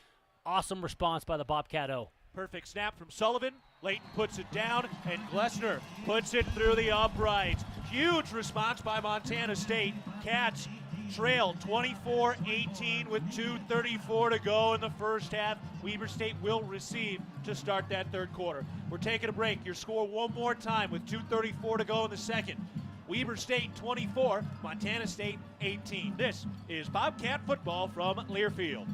Awesome response by the Bobcat O. Perfect snap from Sullivan. Layton puts it down, and Glessner puts it through the uprights. Huge response by Montana State. Cats trail 24-18 with 2:34 to go in the first half. Weber State will receive to start that 3rd quarter. We're taking a break. Your score one more time with 2:34 to go in the 2nd. Weber State 24, Montana State 18. This is Bobcat football from Learfield.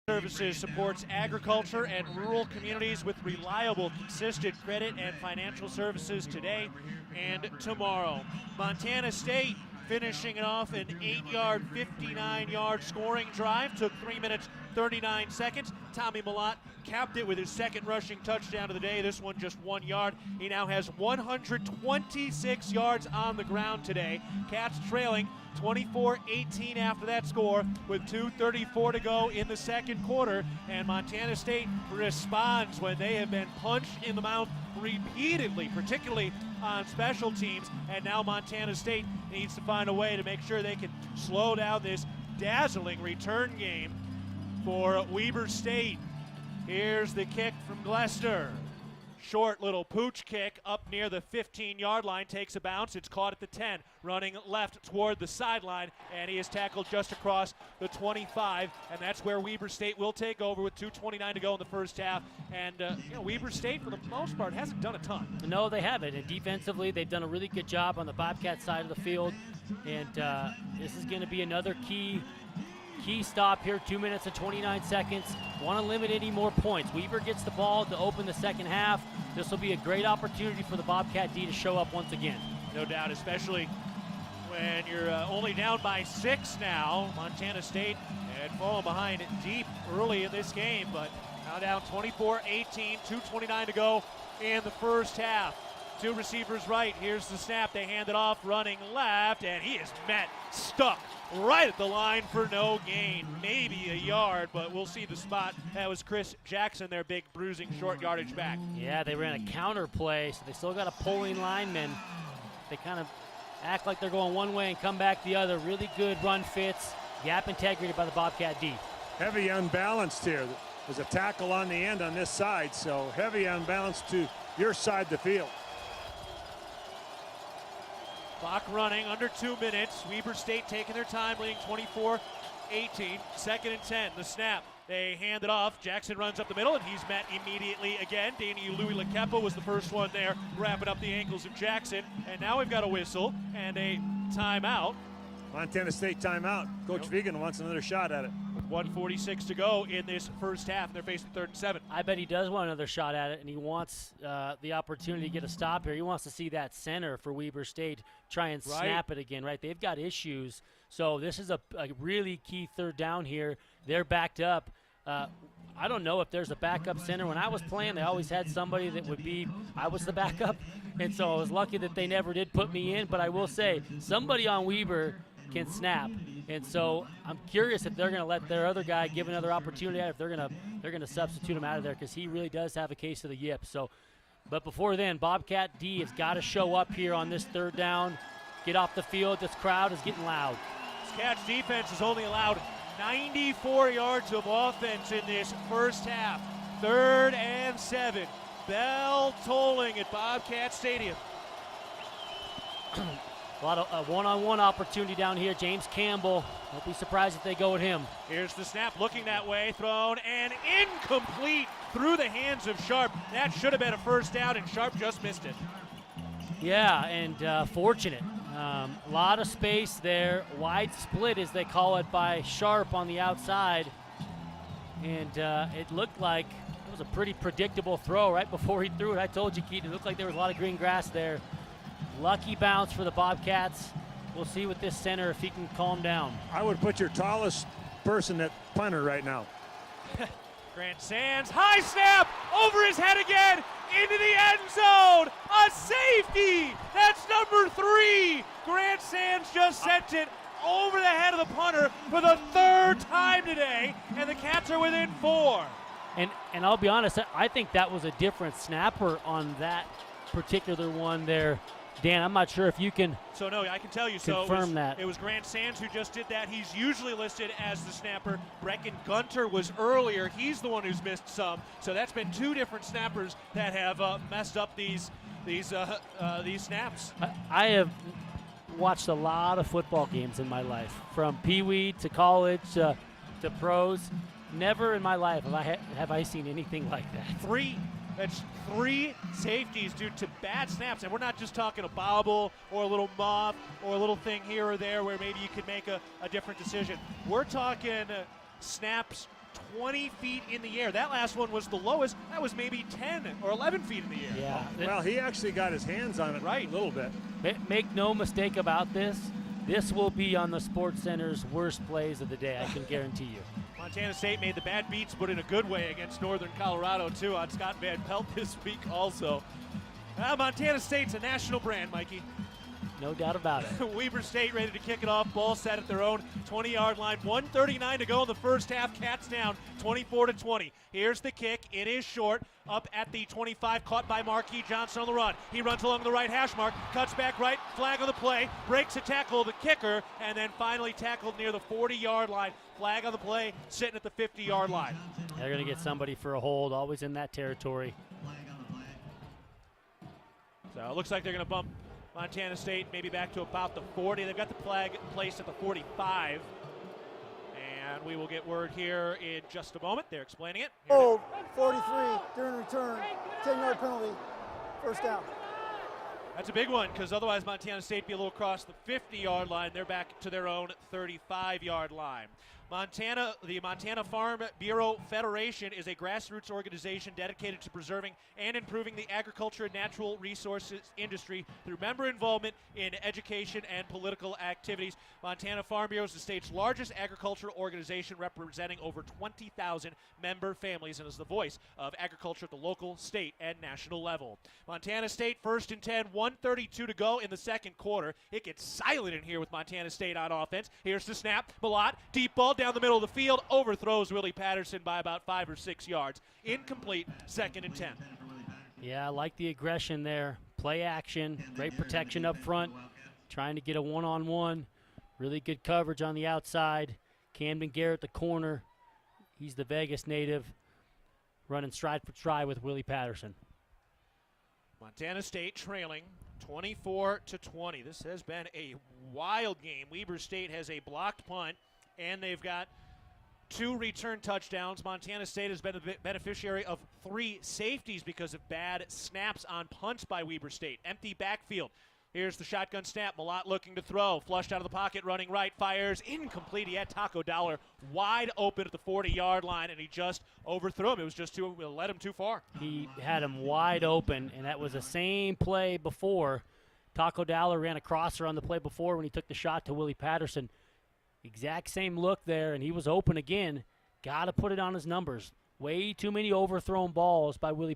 Services supports agriculture and rural communities with reliable, consistent credit and financial services today and tomorrow. Montana State finishing it off an 8-yard, 59-yard scoring drive. Took 3 minutes, 39 seconds. Tommy Malott capped it with his 2nd rushing touchdown of the day. This one just 1 yard. He now has 126 yards on the ground today. Cats trailing 24-18 after that score with 2:34 to go in the 2nd quarter. And Montana State responds when they have been punched in the mouth repeatedly, particularly on special teams. And now Montana State needs to find a way to make sure they can slow down this dazzling return game for Weber State. Here's the kick from Glessner. Short little pooch kick up near the 15-yard line, takes a bounce. It's caught at the 10, running left toward the sideline, and he is tackled just across the 25, and that's where Weber State will take over with 2:29 to go in the first half. And Weber State, for the most part, hasn't done a ton. No, they haven't. And defensively, they've done a really good job on the Bobcat side of the field. And this is going to be another key stop here, 2 minutes and 29 seconds. Want to limit any more points. Weber gets the ball to open the second half. This will be a great opportunity for the Bobcat D to show up once again. No doubt, especially when you're only down by 6 now. Montana State had fallen behind deep early in this game, but now down 24-18, 2:29 to go in the first half. 2 receivers right. Here's the snap. They hand it off, running left, and he is stuck right at the line for no gain. Maybe a yard, but we'll see the spot. That was Chris Jackson, their big bruising short yardage back. Yeah, they ran a counter play, so they still got a pulling lineman. They kind of act like they're going one way and come back the other. Really good run fits. Gap integrity by the Bobcat D. Heavy unbalanced here. There's a tackle on the end on this side, so heavy unbalanced to your side of the field. Clock running, under 2 minutes. Weber State taking their time, leading 24-18. 2nd and 10, the snap. They hand it off. Jackson runs up the middle, and he's met immediately again. Danny Louis Lekepa was the first one there, wrapping up the ankles of Jackson. And now we've got a whistle and a timeout. Montana State timeout. Coach Vegan wants another shot at it. With 1:46 to go in this first half, and they're facing 3rd and 7. I bet he does want another shot at it, and he wants the opportunity to get a stop here. He wants to see that center for Weber State try and snap it again, right? They've got issues. So this is a really key 3rd down here. They're backed up. I don't know if there's a backup center. When I was playing, they always had somebody that would be – I was the backup. And so I was lucky that they never did put me in. But I will say, somebody on Weber can snap. And so I'm curious if they're going to let their other guy give another opportunity, if they're going to substitute him out of there, because he really does have a case of the yips. So, but before then, Bobcat D has got to show up here on this 3rd down, get off the field. This crowd is getting loud. This Cats defense has only allowed 94 yards of offense in this first half. 3rd and 7. Bell tolling at Bobcat Stadium. A lot of one-on-one opportunity down here. James Campbell. Don't be surprised if they go at him. Here's the snap, looking that way, thrown and incomplete through the hands of Sharp. That should have been a first down, and Sharp just missed it. Yeah, and fortunate. A lot of space there. Wide split, as they call it, by Sharp on the outside. And it looked like it was a pretty predictable throw right before he threw it. I told you, Keaton, it looked like there was a lot of green grass there. Lucky bounce for the Bobcats. We'll see with this center if he can calm down. I would put your tallest person at punter right now. Grant Sands, high snap, over his head again, into the end zone, a safety, that's number 3. Grant Sands just sent it over the head of the punter for the 3rd time today, and the Cats are within 4. And I'll be honest, I think that was a different snapper on that particular one there. Dan, I'm not sure if you can So no, I can tell you. confirm that. It was Grant Sands who just did that. He's usually listed as the snapper. Brecken Gunter was earlier. He's the one who's missed some. So that's been 2 different snappers that have messed up these snaps. I have watched a lot of football games in my life, from Pee-wee to college to pros. Never in my life have I seen anything like that. That's 3 safeties due to bad snaps, and we're not just talking a bobble or a little muff or a little thing here or there where maybe you could make a different decision. We're talking snaps 20 feet in the air. That last one was the lowest. That was maybe 10 or 11 feet in the air. Yeah. Well, he actually got his hands on it a little bit. Make no mistake about this. This will be on the Sports Center's worst plays of the day, I can guarantee you. Montana State made the bad beats, but in a good way against Northern Colorado, too, on Scott Van Pelt this week also. Montana State's a national brand, Mikey. No doubt about it. Weber State ready to kick it off. Ball set at their own 20-yard line. 1:39 to go in the first half. Cats down 24-20. Here's the kick. It is short. Up at the 25, caught by Marquis Johnson on the run. He runs along the right hash mark, cuts back right, flag on the play, breaks a tackle of the kicker, and then finally tackled near the 40-yard line. Flag on the play, sitting at the 50-yard line. They're going to get somebody for a hold, always in that territory. So it looks like they're going to bump Montana State maybe back to about the 40. They've got the flag placed at the 45. And we will get word here in just a moment. They're explaining it. Oh, 43 during return, 10-yard penalty, first down. That's a big one, because otherwise Montana State be a little across the 50-yard line. They're back to their own 35-yard line. The Montana Farm Bureau Federation is a grassroots organization dedicated to preserving and improving the agriculture and natural resources industry through member involvement in education and political activities. Montana Farm Bureau is the state's largest agricultural organization, representing over 20,000 member families, and is the voice of agriculture at the local, state, and national level. Montana State 1st and 10, 1:32 to go in the second quarter. It gets silent in here with Montana State on offense. Here's the snap. Malott, deep ball down the middle of the field, overthrows Willie Patterson by about 5 or 6 yards. Incomplete, 2nd and 10. Yeah, I like the aggression there. Play action, great protection up front, trying to get a one-on-one. Really good coverage on the outside. Camden Garrett, the corner. He's the Vegas native, running stride for stride with Willie Patterson. Montana State trailing 24-20. This has been a wild game. Weber State has a blocked punt, and they've got 2 return touchdowns. Montana State has been a beneficiary of 3 safeties because of bad snaps on punts by Weber State. Empty backfield. Here's the shotgun snap. Malott looking to throw. Flushed out of the pocket, running right, fires. Incomplete. He had Taco Dollar wide open at the 40-yard line, and he just overthrew him. It was just led him too far. He had him wide open, and that was the same play before. Taco Dollar ran a crosser on the play before when he took the shot to Willie Patterson. Exact same look there, and he was open again. Got to put it on his numbers. Way too many overthrown balls by Tommy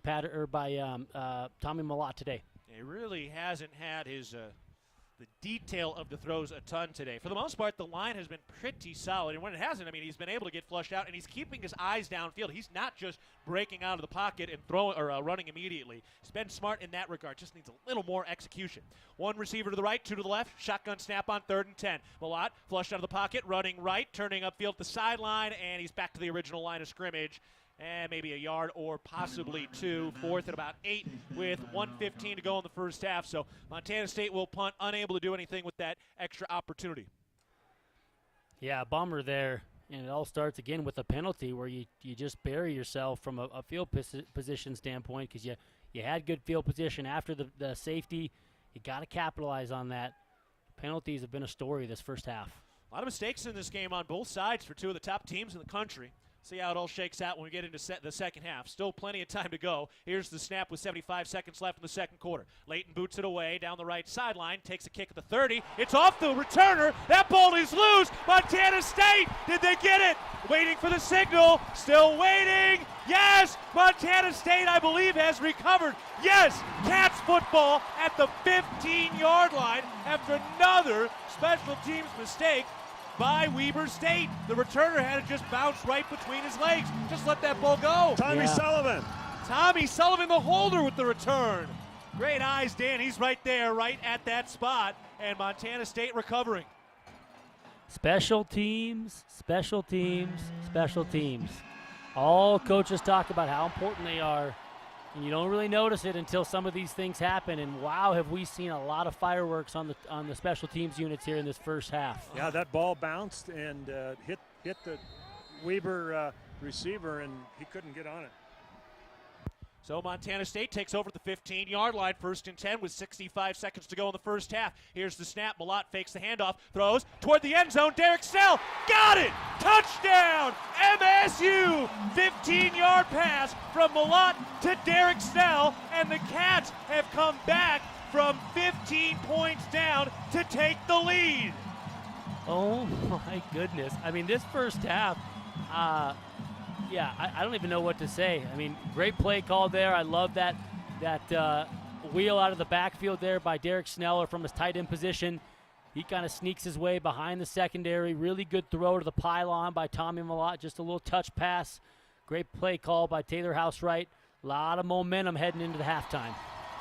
Malott today. He really hasn't had his the detail of the throws a ton today. For the most part, the line has been pretty solid, and when it hasn't, I mean, he's been able to get flushed out, and he's keeping his eyes downfield. He's not just breaking out of the pocket and throwing or running immediately. He's been smart in that regard. Just needs a little more execution. 1 receiver to the right, 2 to the left. Shotgun snap on 3rd and 10. Malott flushed out of the pocket, running right, turning upfield to the sideline, and he's back to the original line of scrimmage. And maybe a yard or possibly 2. 4th and about 8 with 1:15 to go in the first half. So Montana State will punt, unable to do anything with that extra opportunity. Yeah, bummer there. And it all starts again with a penalty where you just bury yourself from a field position standpoint because you had good field position after the safety. You got to capitalize on that. Penalties have been a story this first half. A lot of mistakes in this game on both sides for 2 of the top teams in the country. See how it all shakes out when we get into the second half. Still plenty of time to go. Here's the snap with 75 seconds left in the second quarter. Leighton boots it away down the right sideline, takes a kick at the 30. It's off the returner. That ball is loose. Montana State, did they get it? Waiting for the signal. Still waiting. Yes, Montana State, I believe, has recovered. Yes, Cats football at the 15-yard line after another special teams mistake by Weber State. The returner had it just bounce right between his legs. Just let that ball go. Tommy Sullivan. Tommy Sullivan, the holder, with the return. Great eyes, Dan. He's right there, right at that spot. And Montana State recovering. Special teams, special teams, special teams. All coaches talk about how important they are, and you don't really notice it until some of these things happen. And wow, have we seen a lot of fireworks on the special teams units here in this first half. Yeah, that ball bounced and hit the Weber receiver, and he couldn't get on it. So Montana State takes over the 15-yard line, 1st and 10 with 65 seconds to go in the first half. Here's the snap. Malott fakes the handoff, throws toward the end zone. Derek Snell got it! Touchdown! MSU! 15-yard pass from Malott to Derek Snell, and the Cats have come back from 15 points down to take the lead. Oh my goodness. I mean, this first half, yeah, I don't even know what to say. I mean, great play call there. I love that wheel out of the backfield there by Derek Sneller from his tight end position. He kind of sneaks his way behind the secondary. Really good throw to the pylon by Tommy Malott. Just a little touch pass. Great play call by Taylor Housewright. A lot of momentum heading into the halftime.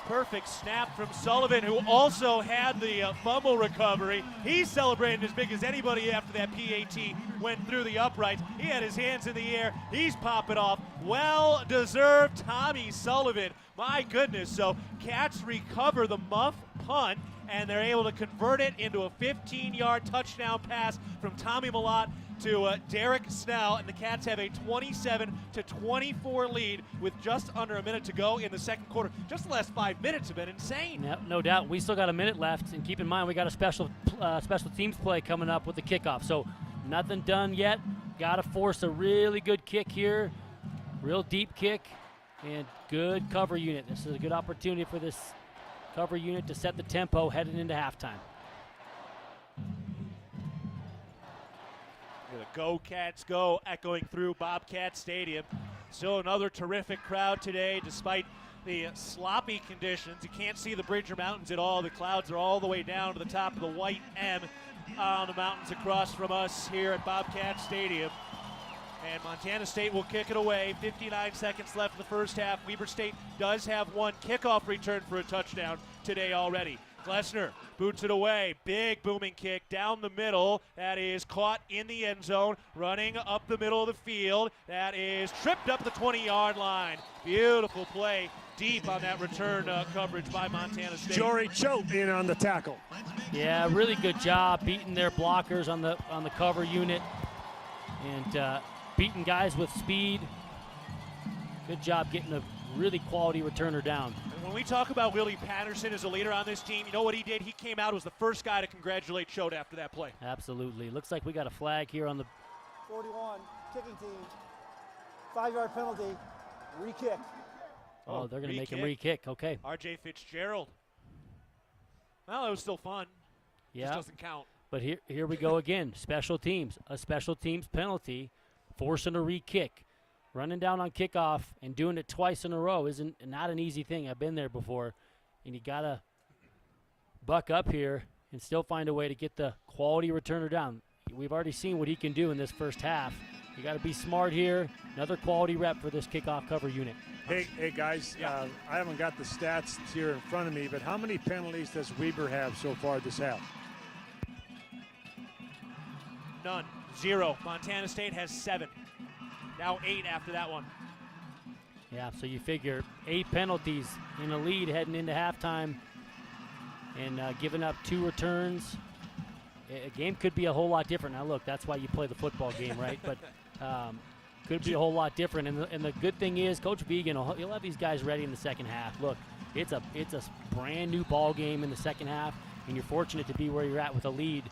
Perfect snap from Sullivan, who also had the fumble recovery. He's celebrating as big as anybody after that PAT went through the uprights. He had his hands in the air. He's popping off. Well-deserved Tommy Sullivan. My goodness. So Cats recover the muff punt, and they're able to convert it into a 15-yard touchdown pass from Tommy Malott to Derek Snell, and the Cats have a 27-24 lead with just under a minute to go in the second quarter. Just the last 5 minutes have been insane. Yep, no doubt. We still got a minute left, and keep in mind we got a special teams play coming up with the kickoff. So nothing done yet. Got to force a really good kick here, real deep kick, and good cover unit. This is a good opportunity for this cover unit to set the tempo heading into halftime. Go Cats go, echoing through Bobcat Stadium. Still another terrific crowd today, despite the sloppy conditions. You can't see the Bridger Mountains at all. The clouds are all the way down to the top of the white M on the mountains across from us here at Bobcat Stadium. And Montana State will kick it away. 59 seconds left in the first half. Weber State does have one kickoff return for a touchdown today already. Glessner boots it away. Big booming kick down the middle. That is caught in the end zone. Running up the middle of the field. That is tripped up the 20-yard line. Beautiful play deep on that return coverage by Montana State. Jory Choate in on the tackle. Yeah, really good job beating their blockers on the cover unit and beating guys with speed. Good job getting a really quality returner down. And when we talk about Willie Patterson as a leader on this team, you know what he did? He came out, was the first guy to congratulate Choate after that play. Absolutely. Looks like we got a flag here on the 41, kicking team. 5-yard penalty, re-kick. Oh, they're going to make him re-kick. Okay. R.J. Fitzgerald. Well, it was still fun. Yeah. Just doesn't count. But here we go again. Special teams. A special teams penalty, forcing a re-kick. Running down on kickoff and doing it twice in a row isn't not an easy thing. I've been there before. And you got to buck up here and still find a way to get the quality returner down. We've already seen what he can do in this first half. You got to be smart here. Another quality rep for this kickoff cover unit. Hey guys, I haven't got the stats here in front of me, but how many penalties does Weber have so far this half? None. 0. Montana State has 7. Now 8 after that one. Yeah, so you figure 8 penalties in a lead heading into halftime and giving up 2 returns. A game could be a whole lot different. Now, look, that's why you play the football game, right? But could be a whole lot different. And the good thing is Coach Vigan, he'll have these guys ready in the second half. Look, it's a brand new ball game in the second half, and you're fortunate to be where you're at with a lead,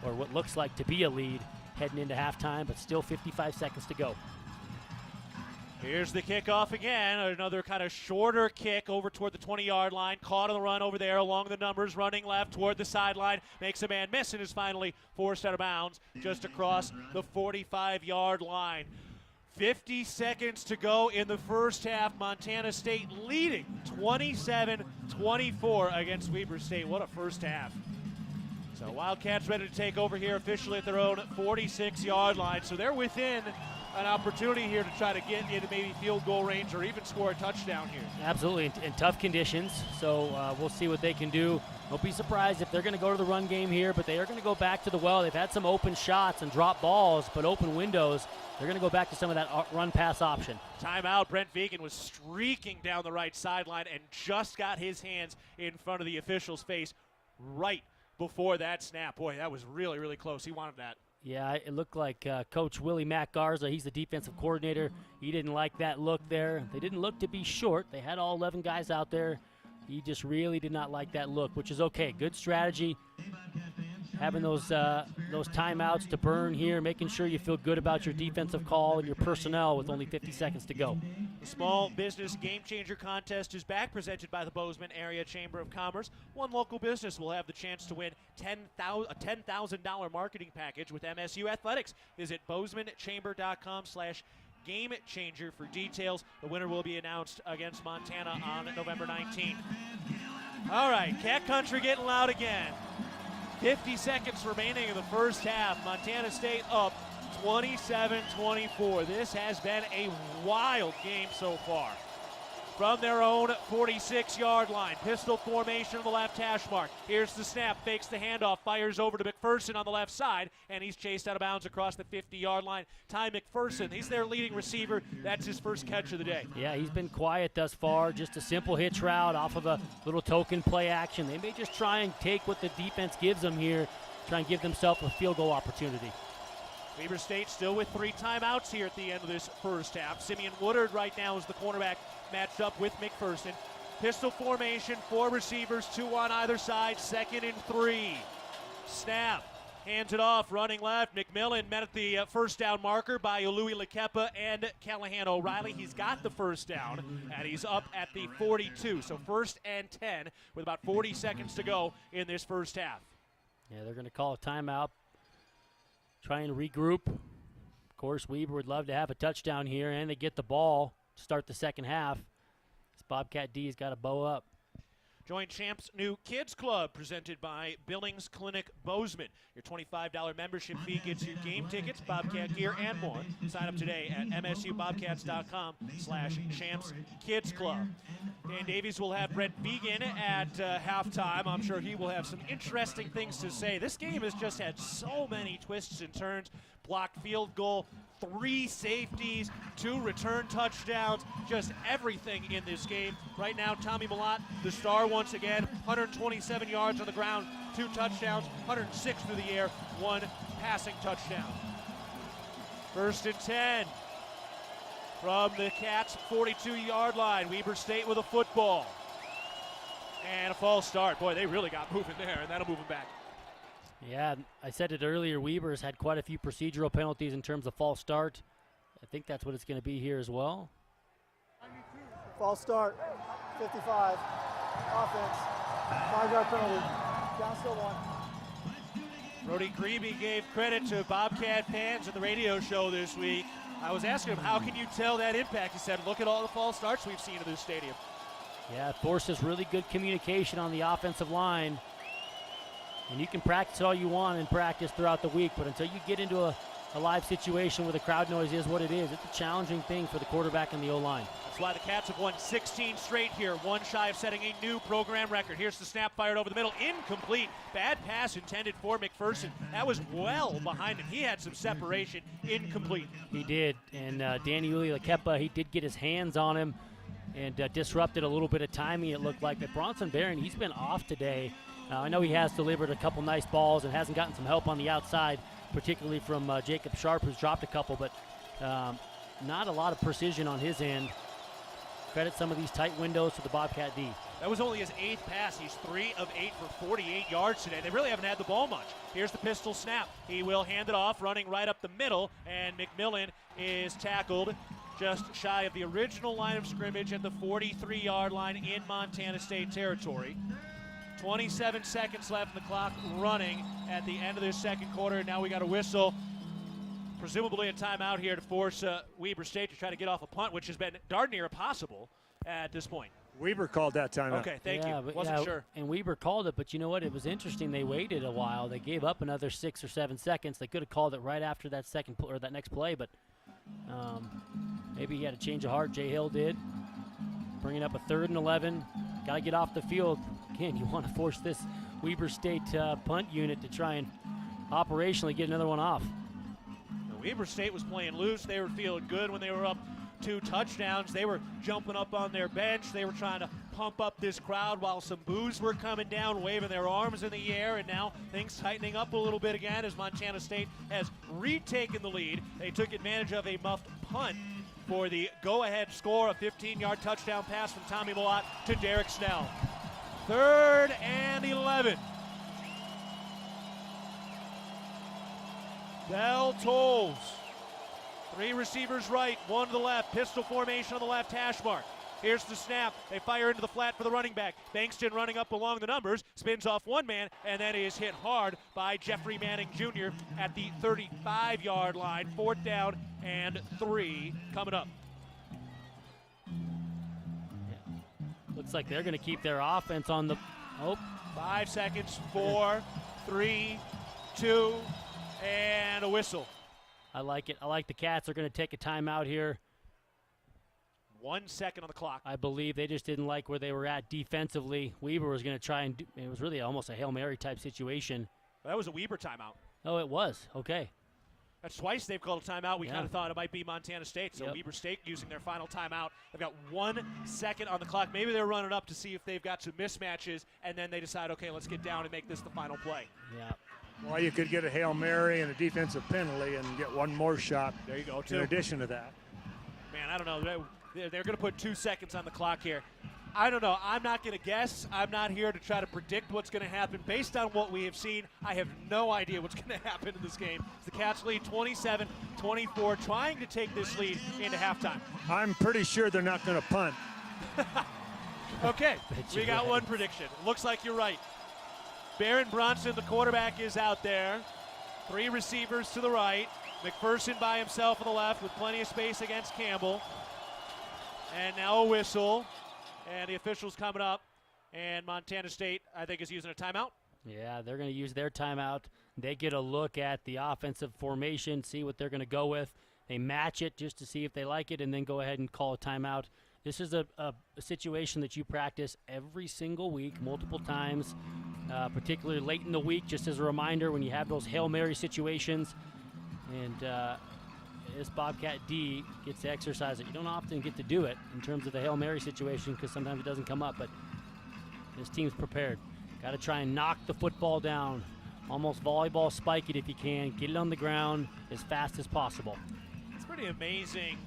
or what looks like to be a lead, heading into halftime, but still 55 seconds to go. Here's the kickoff again. Another kind of shorter kick over toward the 20-yard line. Caught on the run over there along the numbers, running left toward the sideline. Makes a man miss and is finally forced out of bounds just across the 45-yard line. 50 seconds to go in the first half. Montana State leading 27-24 against Weber State. What a first half. So Wildcats ready to take over here officially at their own 46-yard line. So they're within an opportunity here to try to get into maybe field goal range or even score a touchdown here. Absolutely, in tough conditions. So we'll see what they can do. Don't be surprised if they're going to go to the run game here, but they are going to go back to the well. They've had some open shots and drop balls, but open windows. They're going to go back to some of that run-pass option. Timeout. Brent Vigan was streaking down the right sideline and just got his hands in front of the official's face right before that snap. Boy, that was really, really close. He wanted that. Yeah, it looked like Coach Willie Matt Garza, he's the defensive coordinator. He didn't like that look there. They didn't look to be short. They had all 11 guys out there. He just really did not like that look, which is okay. Good strategy. Having those timeouts to burn here, making sure you feel good about your defensive call and your personnel with only 50 seconds to go. The Small Business Game Changer Contest is back, presented by the Bozeman Area Chamber of Commerce. One local business will have the chance to win a $10,000 marketing package with MSU Athletics. Visit bozemanchamber.com/Game Changer for details. The winner will be announced against Montana on November 19th. All right, Cat Country getting loud again. 50 seconds remaining in the first half. Montana State up 27-24. This has been a wild game so far. From their own 46-yard line, pistol formation on the left hash mark. Here's the snap, fakes the handoff, fires over to McPherson on the left side, and he's chased out of bounds across the 50-yard line. Ty McPherson, he's their leading receiver. That's his first catch of the day. Yeah, he's been quiet thus far. Just a simple hitch route off of a little token play action. They may just try and take what the defense gives them here, try and give themselves a field goal opportunity. Weber State still with 3 timeouts here at the end of this first half. Simeon Woodard right now is the cornerback matched up with McPherson. Pistol formation, 4 receivers, 2 on either side, 2nd and 3. Snap, hands it off, running left. McMillan met at the first down marker by Louis Lekepa and Callahan O'Reilly. He's got the first down, and he's up at the 42. So 1st and 10 with about 40 seconds to go in this first half. Yeah, they're going to call a timeout. Try and regroup. Of course, Weber would love to have a touchdown here, and they get the ball to start the second half. This Bobcat D has got to bow up. Join Champs' new Kids Club presented by Billings Clinic Bozeman. Your $25 membership fee gets you game tickets, Bobcat gear, and more. Sign up today at msubobcats.com/Champs Kids Club. Dan Davies will have Brett Vegan at halftime. I'm sure he will have some interesting things to say. This game has just had so many twists and turns. Blocked field goal, 3 safeties, 2 return touchdowns, just everything in this game. Right now, Tommy Millott, the star once again, 127 yards on the ground, 2 touchdowns, 106 through the air, 1 passing touchdown. 1st and 10 from the Cats' 42-yard line. Weber State with a football. And a false start. Boy, they really got moving there, and that'll move them back. Yeah, I said it earlier, Weber's had quite a few procedural penalties in terms of false start. I think that's what it's going to be here as well. False start, 55. Offense, 5-yard penalty. Down still 1. Brody Grebe gave credit to Bobcat fans at the radio show this week. I was asking him, how can you tell that impact? He said, look at all the false starts we've seen in this stadium. Yeah, it forces really good communication on the offensive line. And you can practice all you want in practice throughout the week, but until you get into a live situation where the crowd noise is what it is, it's a challenging thing for the quarterback and the O-line. That's why the Cats have won 16 straight here, 1 shy of setting a new program record. Here's the snap fired over the middle, incomplete. Bad pass intended for McPherson. That was well behind him. He had some separation, incomplete. He did, and Danny Uliakepa, he did get his hands on him and disrupted a little bit of timing, it looked like. But Bronson Barron, he's been off today. I know he has delivered a couple nice balls and hasn't gotten some help on the outside, particularly from Jacob Sharp, who's dropped a couple, but not a lot of precision on his end. Credit some of these tight windows to the Bobcat D. That was only his 8th pass. He's 3 of 8 for 48 yards today. They really haven't had the ball much. Here's the pistol snap. He will hand it off, running right up the middle, and McMillan is tackled just shy of the original line of scrimmage at the 43-yard line in Montana State territory. 27 seconds left in the clock running at the end of this second quarter. Now we got a whistle, presumably a timeout here to force Weber State to try to get off a punt, which has been darn near impossible at this point. Weber called that timeout. Okay, thank you. Wasn't sure. And Weber called it, but you know what? It was interesting. They waited a while. They gave up another 6 or 7 seconds. They could have called it right after that that next play, but maybe he had a change of heart. Jay Hill did. Bringing up a 3rd and 11. Got to get off the field. Again, you want to force this Weber State punt unit to try and operationally get another one off. Weber State was playing loose. They were feeling good when they were up 2 touchdowns. They were jumping up on their bench. They were trying to pump up this crowd while some boos were coming down, waving their arms in the air, and now things tightening up a little bit again as Montana State has retaken the lead. They took advantage of a muffed punt for the go-ahead score, a 15-yard touchdown pass from Tommy Millott to Derek Snell. 3rd and 11. Bell tolls. 3 receivers right, 1 to the left. Pistol formation on the left hash mark. Here's the snap. They fire into the flat for the running back. Bankston running up along the numbers, spins off 1 man, and then is hit hard by Jeffrey Manning Jr. at the 35-yard line. 4th down and 3 coming up. Looks like they're going to keep their offense on the 5 seconds, 4, 3, 2, and a whistle. I like it. I like the Cats. They're going to take a timeout here. 1 second on the clock. I believe they just didn't like where they were at defensively. Weber was going to try and do, it was really almost a Hail Mary type situation. That was a Weber timeout. Oh, it was. Okay. That's twice they've called a timeout. We kind of thought it might be Montana State. So Yep. Weber State using their final timeout. They've got 1 second on the clock. Maybe they're running up to see if they've got some mismatches, and then they decide, okay, let's get down and make this the final play. Yeah. Well, you could get a Hail Mary and a defensive penalty and get 1 more shot. There you go, in addition to that. Man, I don't know. They're going to put 2 seconds on the clock here. I don't know. I'm not going to guess. I'm not here to try to predict what's going to happen. Based on what we have seen, I have no idea what's going to happen in this game. The Cats lead 27-24, trying to take this lead into halftime. I'm pretty sure they're not going to punt. Okay, we got one prediction. Looks like you're right. Baron Bronson, the quarterback, is out there. 3 receivers to the right. McPherson by himself on the left with plenty of space against Campbell. And now a whistle. And the officials coming up And Montana State, I think, is using a timeout. Yeah, they're going to use their timeout. They get a look at the offensive formation, see what they're going to go with. They match it just to see if they like it, and then go ahead and call a timeout. This is a situation that you practice every single week, multiple times, particularly late in the week, just as a reminder when you have those Hail Mary situations. And this Bobcat D gets to exercise it. You don't often get to do it in terms of the Hail Mary situation because sometimes it doesn't come up, but this team's prepared. Got to try and knock the football down, almost volleyball spike it if you can, get it on the ground as fast as possible. It's pretty amazing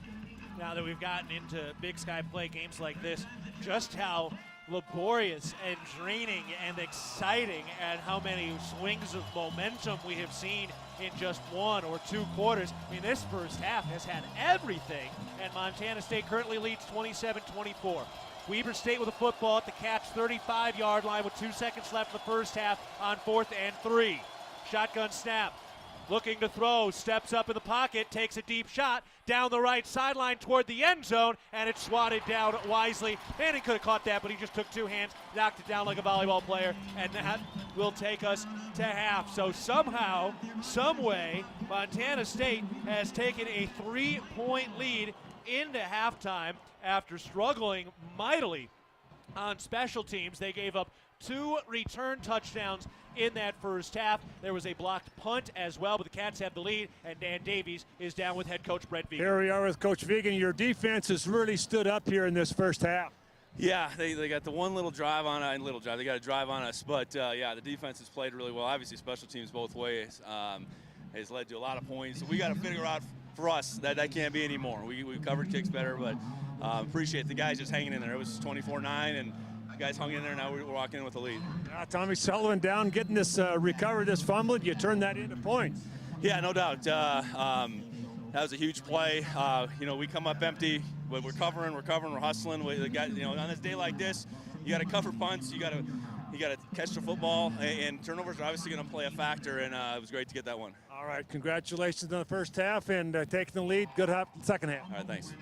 now that we've gotten into Big Sky play games like this, just how laborious and draining and exciting and how many swings of momentum we have seen in just 1 or 2 quarters. I mean, this first half has had everything, and Montana State currently leads 27-24. Weber State with a football at the Cats' 35-yard line with 2 seconds left in the first half on 4th and 3. Shotgun snap. Looking to throw, steps up in the pocket, takes a deep shot down the right sideline toward the end zone, and it's swatted down wisely. Manning could have caught that, but he just took 2 hands, knocked it down like a volleyball player, and that will take us to half. So somehow, some way, Montana State has taken a 3-point lead into halftime after struggling mightily on special teams. They gave up 2 return touchdowns in that first half. There was a blocked punt as well, but the Cats have the lead, and Dan Davies is down with head coach Brett Vegan. Here we are with Coach Vegan. Your defense has really stood up here in this first half. Yeah, they got the one little drive on they got a drive on us, but yeah, the defense has played really well. Obviously, special teams both ways has led to a lot of points. So we got to figure out for us that can't be anymore. We covered kicks better, but appreciate the guys just hanging in there. It was 24-9, and the guys hung in there. Now we're walking in with the lead. Tommy Sullivan down, getting this recovered, this fumble. You turn that into points. Yeah, no doubt. That was a huge play. We come up empty, but we're covering, we're hustling. We got, on this day like this, you got to cover punts. You got to catch the football, and turnovers are obviously going to play a factor. And it was great to get that one. All right, congratulations on the first half and taking the lead. Good second half. All right, thanks.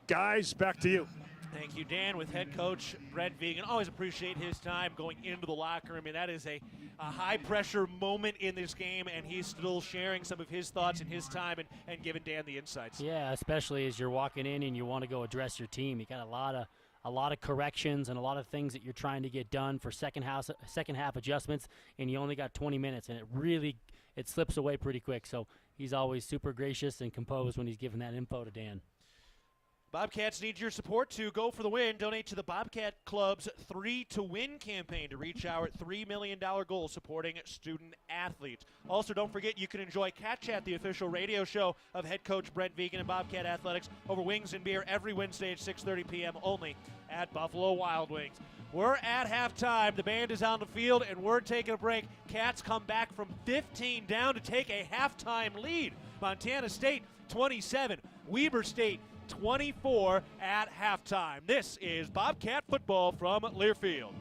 Guys, back to you. Thank you, Dan, with head coach Brett Vegan. Always appreciate his time going into the locker room. I mean, that is a high-pressure moment in this game, and he's still sharing some of his thoughts and his time and giving Dan the insights. Yeah, especially as you're walking in and you want to go address your team. You got a lot of corrections and a lot of things that you're trying to get done for second half adjustments, and you only got 20 minutes, and it slips away pretty quick. So he's always super gracious and composed when he's giving that info to Dan. Bobcats need your support to go for the win. Donate to the Bobcat Club's 3 to Win campaign to reach our $3 million goal supporting student athletes. Also, don't forget you can enjoy Cat Chat, the official radio show of head coach Brett Vegan and Bobcat Athletics, over wings and beer every Wednesday at 6:30 p.m. only at Buffalo Wild Wings. We're at halftime. The band is on the field, and we're taking a break. Cats come back from 15 down to take a halftime lead. Montana State 27, Weber State 24 at halftime. This is Bobcat football from Learfield.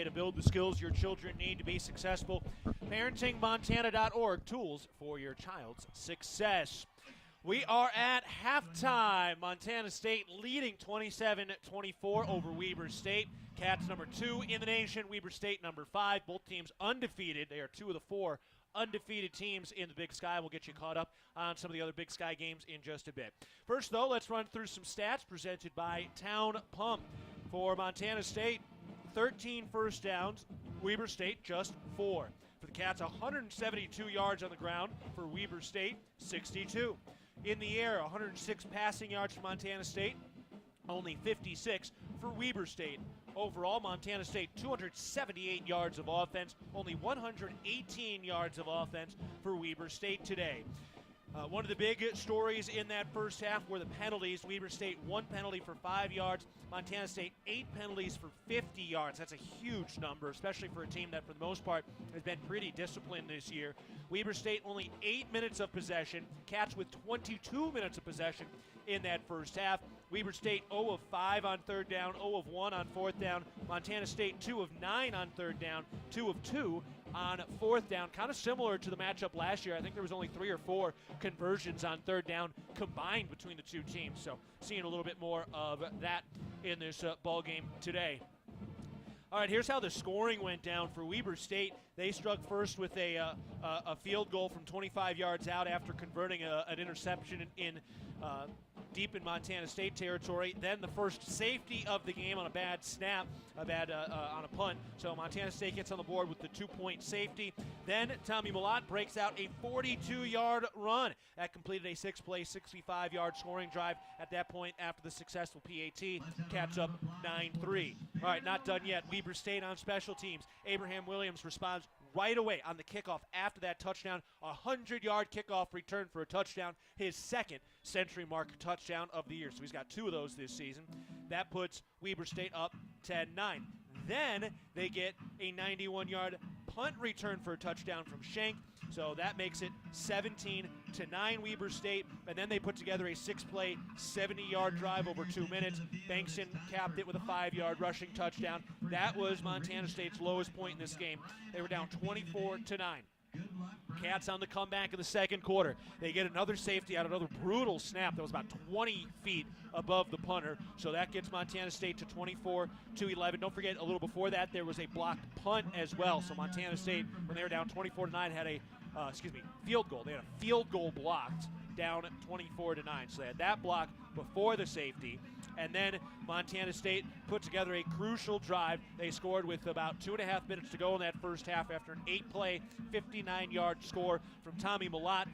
to build the skills your children need to be successful. ParentingMontana.org, tools for your child's success. We are at halftime. Montana State leading 27-24 over Weber State. Cats number 2 in the nation, Weber State number 5. Both teams undefeated. They are 2 of the 4 undefeated teams in the Big Sky. We'll get you caught up on some of the other Big Sky games in just a bit. First, though, let's run through some stats presented by Town Pump. For Montana State, 13 first downs. Weber State, just 4. For the Cats, 172 yards on the ground. For Weber State, 62. In the air, 106 passing yards for Montana State, only 56 for Weber State. Overall, Montana State 278 yards of offense, only 118 yards of offense for Weber State today. One of the big stories in that first half were the penalties. Weber State 1 penalty for 5 yards. Montana State 8 penalties for 50 yards. That's a huge number, especially for a team that for the most part has been pretty disciplined this year. Weber State only 8 minutes of possession. Cats with 22 minutes of possession in that first half. Weber State 0 of 5 on third down, 0 of 1 on fourth down. Montana State 2 of 9 on third down, 2 of 2 on fourth down. Kind of similar to the matchup last year. I think there was only 3 or 4 conversions on third down combined between the two teams. So seeing a little bit more of that in this ball game today. All right, here's how the scoring went down for Weber State. They struck first with a field goal from 25 yards out after converting an interception in deep in Montana State territory. Then the first safety of the game on a bad snap, on a punt. So Montana State gets on the board with the 2-point safety. Then Tommy Malott breaks out a 42-yard run. That completed a 6-play, 65-yard scoring drive. At that point, after the successful PAT, Cats up 9-3. All right, not done yet. Weber State on special teams. Abraham Williams responds right away on the kickoff after that touchdown. A 100-yard kickoff return for a touchdown, his second century mark touchdown of the year. So he's got 2 of those this season. That puts Weber State up 10-9. Then they get a 91-yard punt return for a touchdown from Schenk. So that makes it 17-9 Weber State. And then they put together a 6-play, 70-yard drive over 2 minutes. Bankston capped it with a 5-yard rushing touchdown. That was Montana State's lowest point in this game. They were down 24-9. Cats on the comeback in the second quarter. They get another safety out, another brutal snap that was about 20 feet above the punter. So that gets Montana State to 24-11. Don't forget, a little before that, there was a blocked punt as well. So Montana State, when they were down 24-9, had a field goal. They had a field goal blocked down 24-9. So they had that block before the safety. And then Montana State put together a crucial drive. They scored with about 2.5 minutes to go in that first half after an 8-play, 59-yard score from Tommy Malott.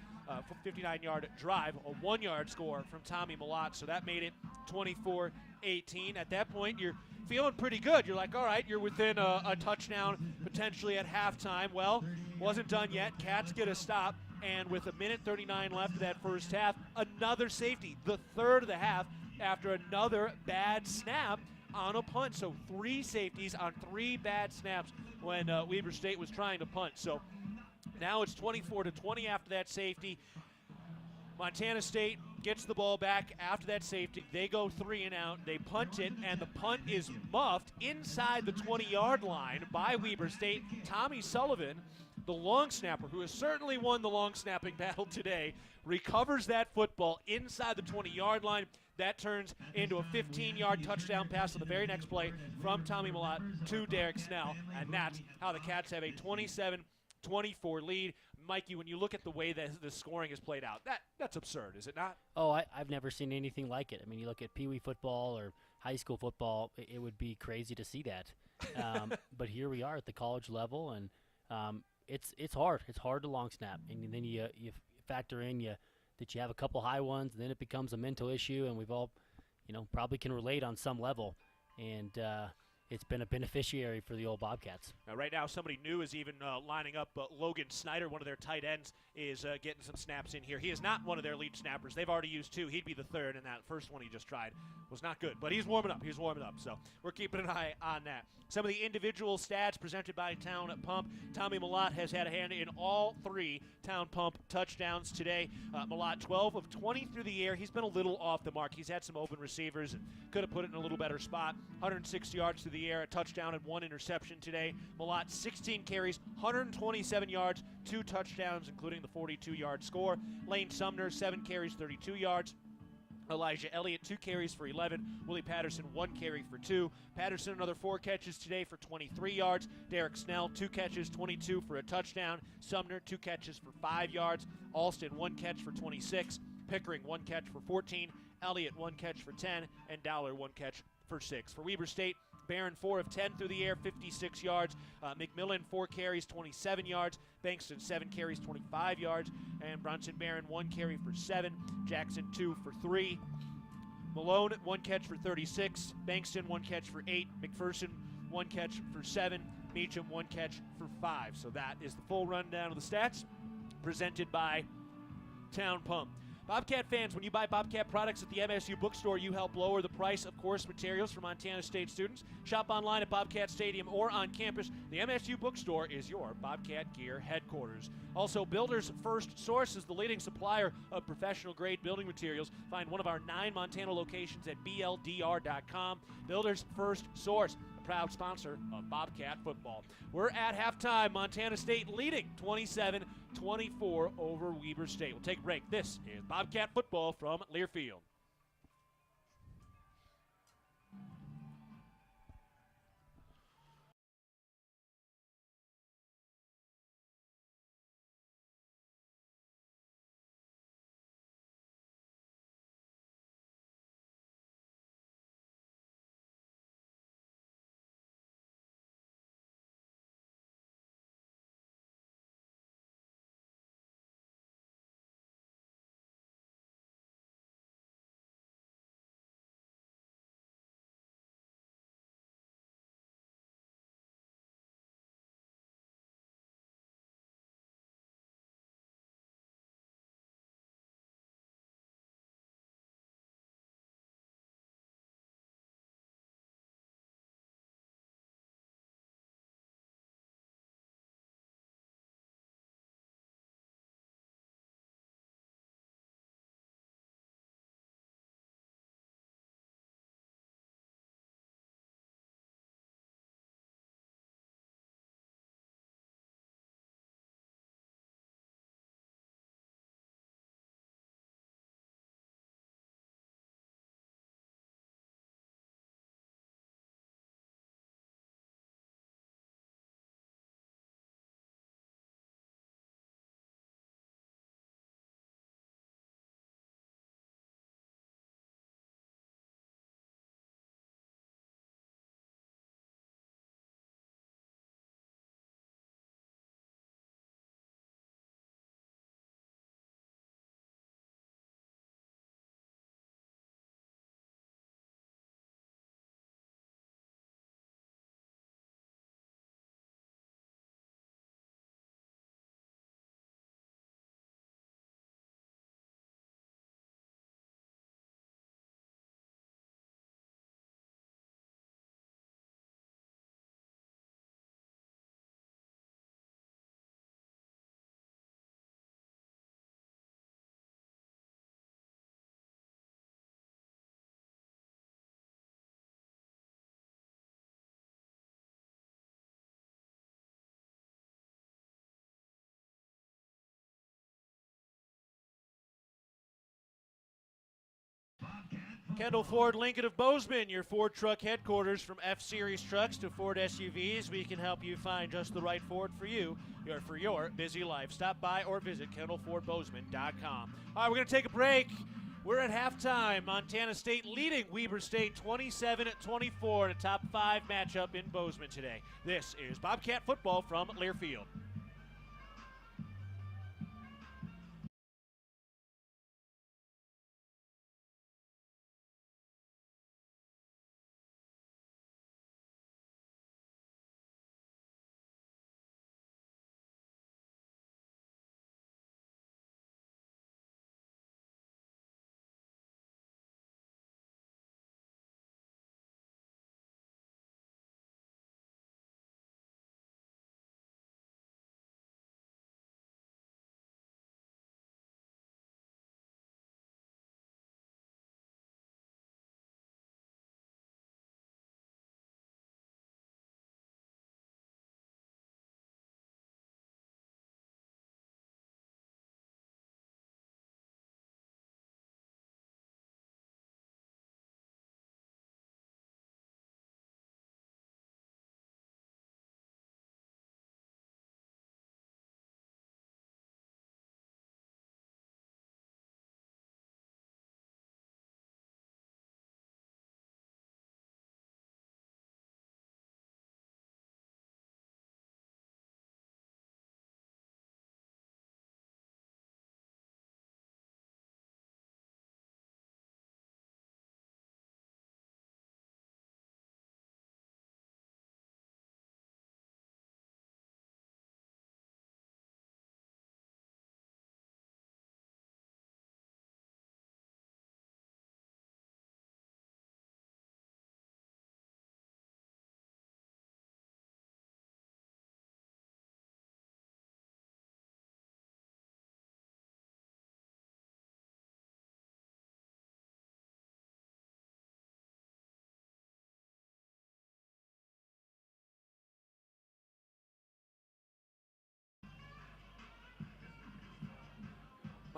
59-yard drive, a 1-yard score from Tommy Malott. So that made it 24-18. At that point, you're feeling pretty good. You're like, all right, you're within a touchdown potentially at halftime. Well, wasn't done yet. Cats get a stop. And with 1:39 left of that first half, another safety, the third of the half, after another bad snap on a punt. So 3 safeties on 3 bad snaps when Weber State was trying to punt. So now it's 24-20 after that safety. Montana State gets the ball back after that safety. They go 3 and out. They punt it, and the punt is muffed inside the 20-yard line by Weber State. Tommy Sullivan, the long snapper, who has certainly won the long snapping battle today, recovers that football inside the 20-yard line. That turns into a 15-yard touchdown pass on the very next play from Tommy Malott to Derek Snell. And that's how the Cats have a 27-24 lead. Mikey, when you look at the way that the scoring is played out, that's absurd, is it not? Oh, I've never seen anything like it. I mean, you look at Pee Wee football or high school football, it would be crazy to see that. But here we are at the college level, and it's hard. It's hard to long snap. And then you factor in that you have a couple high ones, and then it becomes a mental issue, and we've all, probably can relate on some level. And it's been a beneficiary for the old Bobcats. Now, right now, somebody new is even lining up. Logan Snyder, one of their tight ends, is getting some snaps in here. He is not one of their lead snappers. They've already used 2. He'd be the third in that first one he just tried. was not good, but he's warming up. So we're keeping an eye on that. Some of the individual stats presented by Town Pump. Tommy Malott has had a hand in all 3 Town Pump touchdowns today. Malott 12 of 20 through the air. He's been a little off the mark. He's had some open receivers and could have put it in a little better spot. 106 yards through the air, a touchdown and 1 interception today. Malott 16 carries, 127 yards, 2 touchdowns, including the 42-yard score. Lane Sumner 7 carries, 32 yards. Elijah Elliott, 2 carries for 11. Willie Patterson, 1 carry for 2. Patterson, another 4 catches today for 23 yards. Derek Snell, 2 catches, 22 for a touchdown. Sumner, 2 catches for 5 yards. Alston, 1 catch for 26. Pickering, 1 catch for 14. Elliott, 1 catch for 10. And Dowler, 1 catch for 6. For Weber State, Barron 4 of 10 through the air, 56 yards. McMillan 4 carries, 27 yards. Bankston 7 carries, 25 yards. And Bronson Barron 1 carry for 7. Jackson 2 for 3. Malone 1 catch for 36. Bankston 1 catch for 8. McPherson 1 catch for 7. Meacham 1 catch for 5. So that is the full rundown of the stats presented by Town Pump. Bobcat fans, when you buy Bobcat products at the MSU bookstore, you help lower the price of course materials for Montana State students. Shop online at Bobcat Stadium or on campus. The MSU bookstore is your Bobcat gear headquarters. Also, Builders First Source is the leading supplier of professional-grade building materials. Find one of our 9 Montana locations at bldr.com. Builders First Source, a proud sponsor of Bobcat football. We're at halftime. Montana State leading 27-24 over Weber State. We'll take a break. This is Bobcat football from Learfield. Kendall Ford Lincoln of Bozeman, your Ford truck headquarters. From F-Series trucks to Ford SUVs, we can help you find just the right Ford for you, for your busy life. Stop by or visit KendallFordBozeman.com. All right, we're going to take a break. We're at halftime. Montana State leading Weber State 27-24 in a top 5 matchup in Bozeman today. This is Bobcat football from Learfield.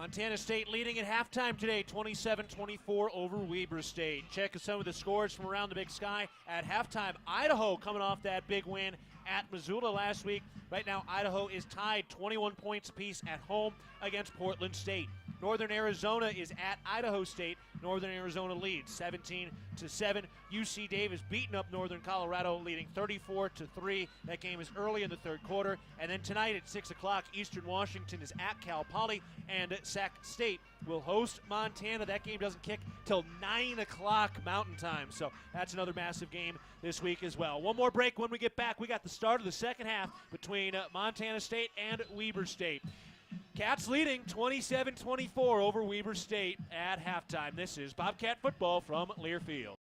Montana State leading at halftime today, 27-24 over Weber State. Check some of the scores from around the Big Sky at halftime. Idaho coming off that big win at Missoula last week. Right now, Idaho is tied 21 points apiece at home against Portland State. Northern Arizona is at Idaho State. Northern Arizona leads 17-7. UC Davis beating up Northern Colorado, leading 34-3. That game is early in the third quarter. And then tonight at 6 o'clock, Eastern Washington is at Cal Poly, and Sac State will host Montana. That game doesn't kick till 9 o'clock Mountain Time, so that's another massive game this week as well. One more break. When we get back, we got the start of the second half between Montana State and Weber State. Cats leading 27-24 over Weber State at halftime. This is Bobcat football from Learfield.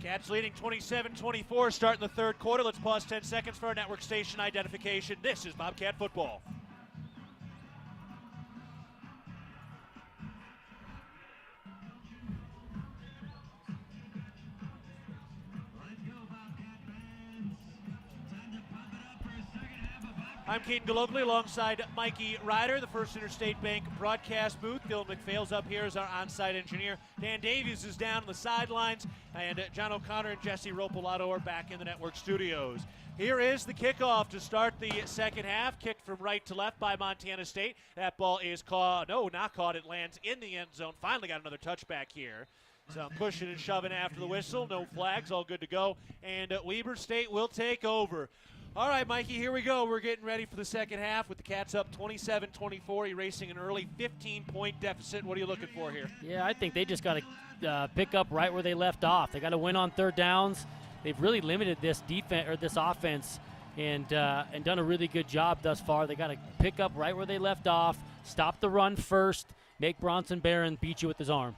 Cats leading 27-24, starting the third quarter. Let's pause 10 seconds for our network station identification. This is Bobcat football. I'm Keaton Galogly alongside Mikey Ryder, the First Interstate Bank broadcast booth. Dylan McPhail's up here as our on-site engineer. Dan Davies is down on the sidelines, and John O'Connor and Jesse Ropolato are back in the network studios. Here is the kickoff to start the second half. Kicked from right to left by Montana State. That ball is caught. No, not caught. It lands in the end zone. Finally got another touchback here. So pushing and shoving after the whistle. No flags. All good to go. And Weber State will take over. All right, Mikey, here we go. We're getting ready for the second half with the Cats up 27-24, erasing an early 15-point deficit. What are you looking for here? Yeah, I think they just got to pick up right where they left off. They got to win on third downs. They've really limited this defense or this offense and done a really good job thus far. They got to pick up right where they left off, stop the run first, make Bronson Barron beat you with his arm.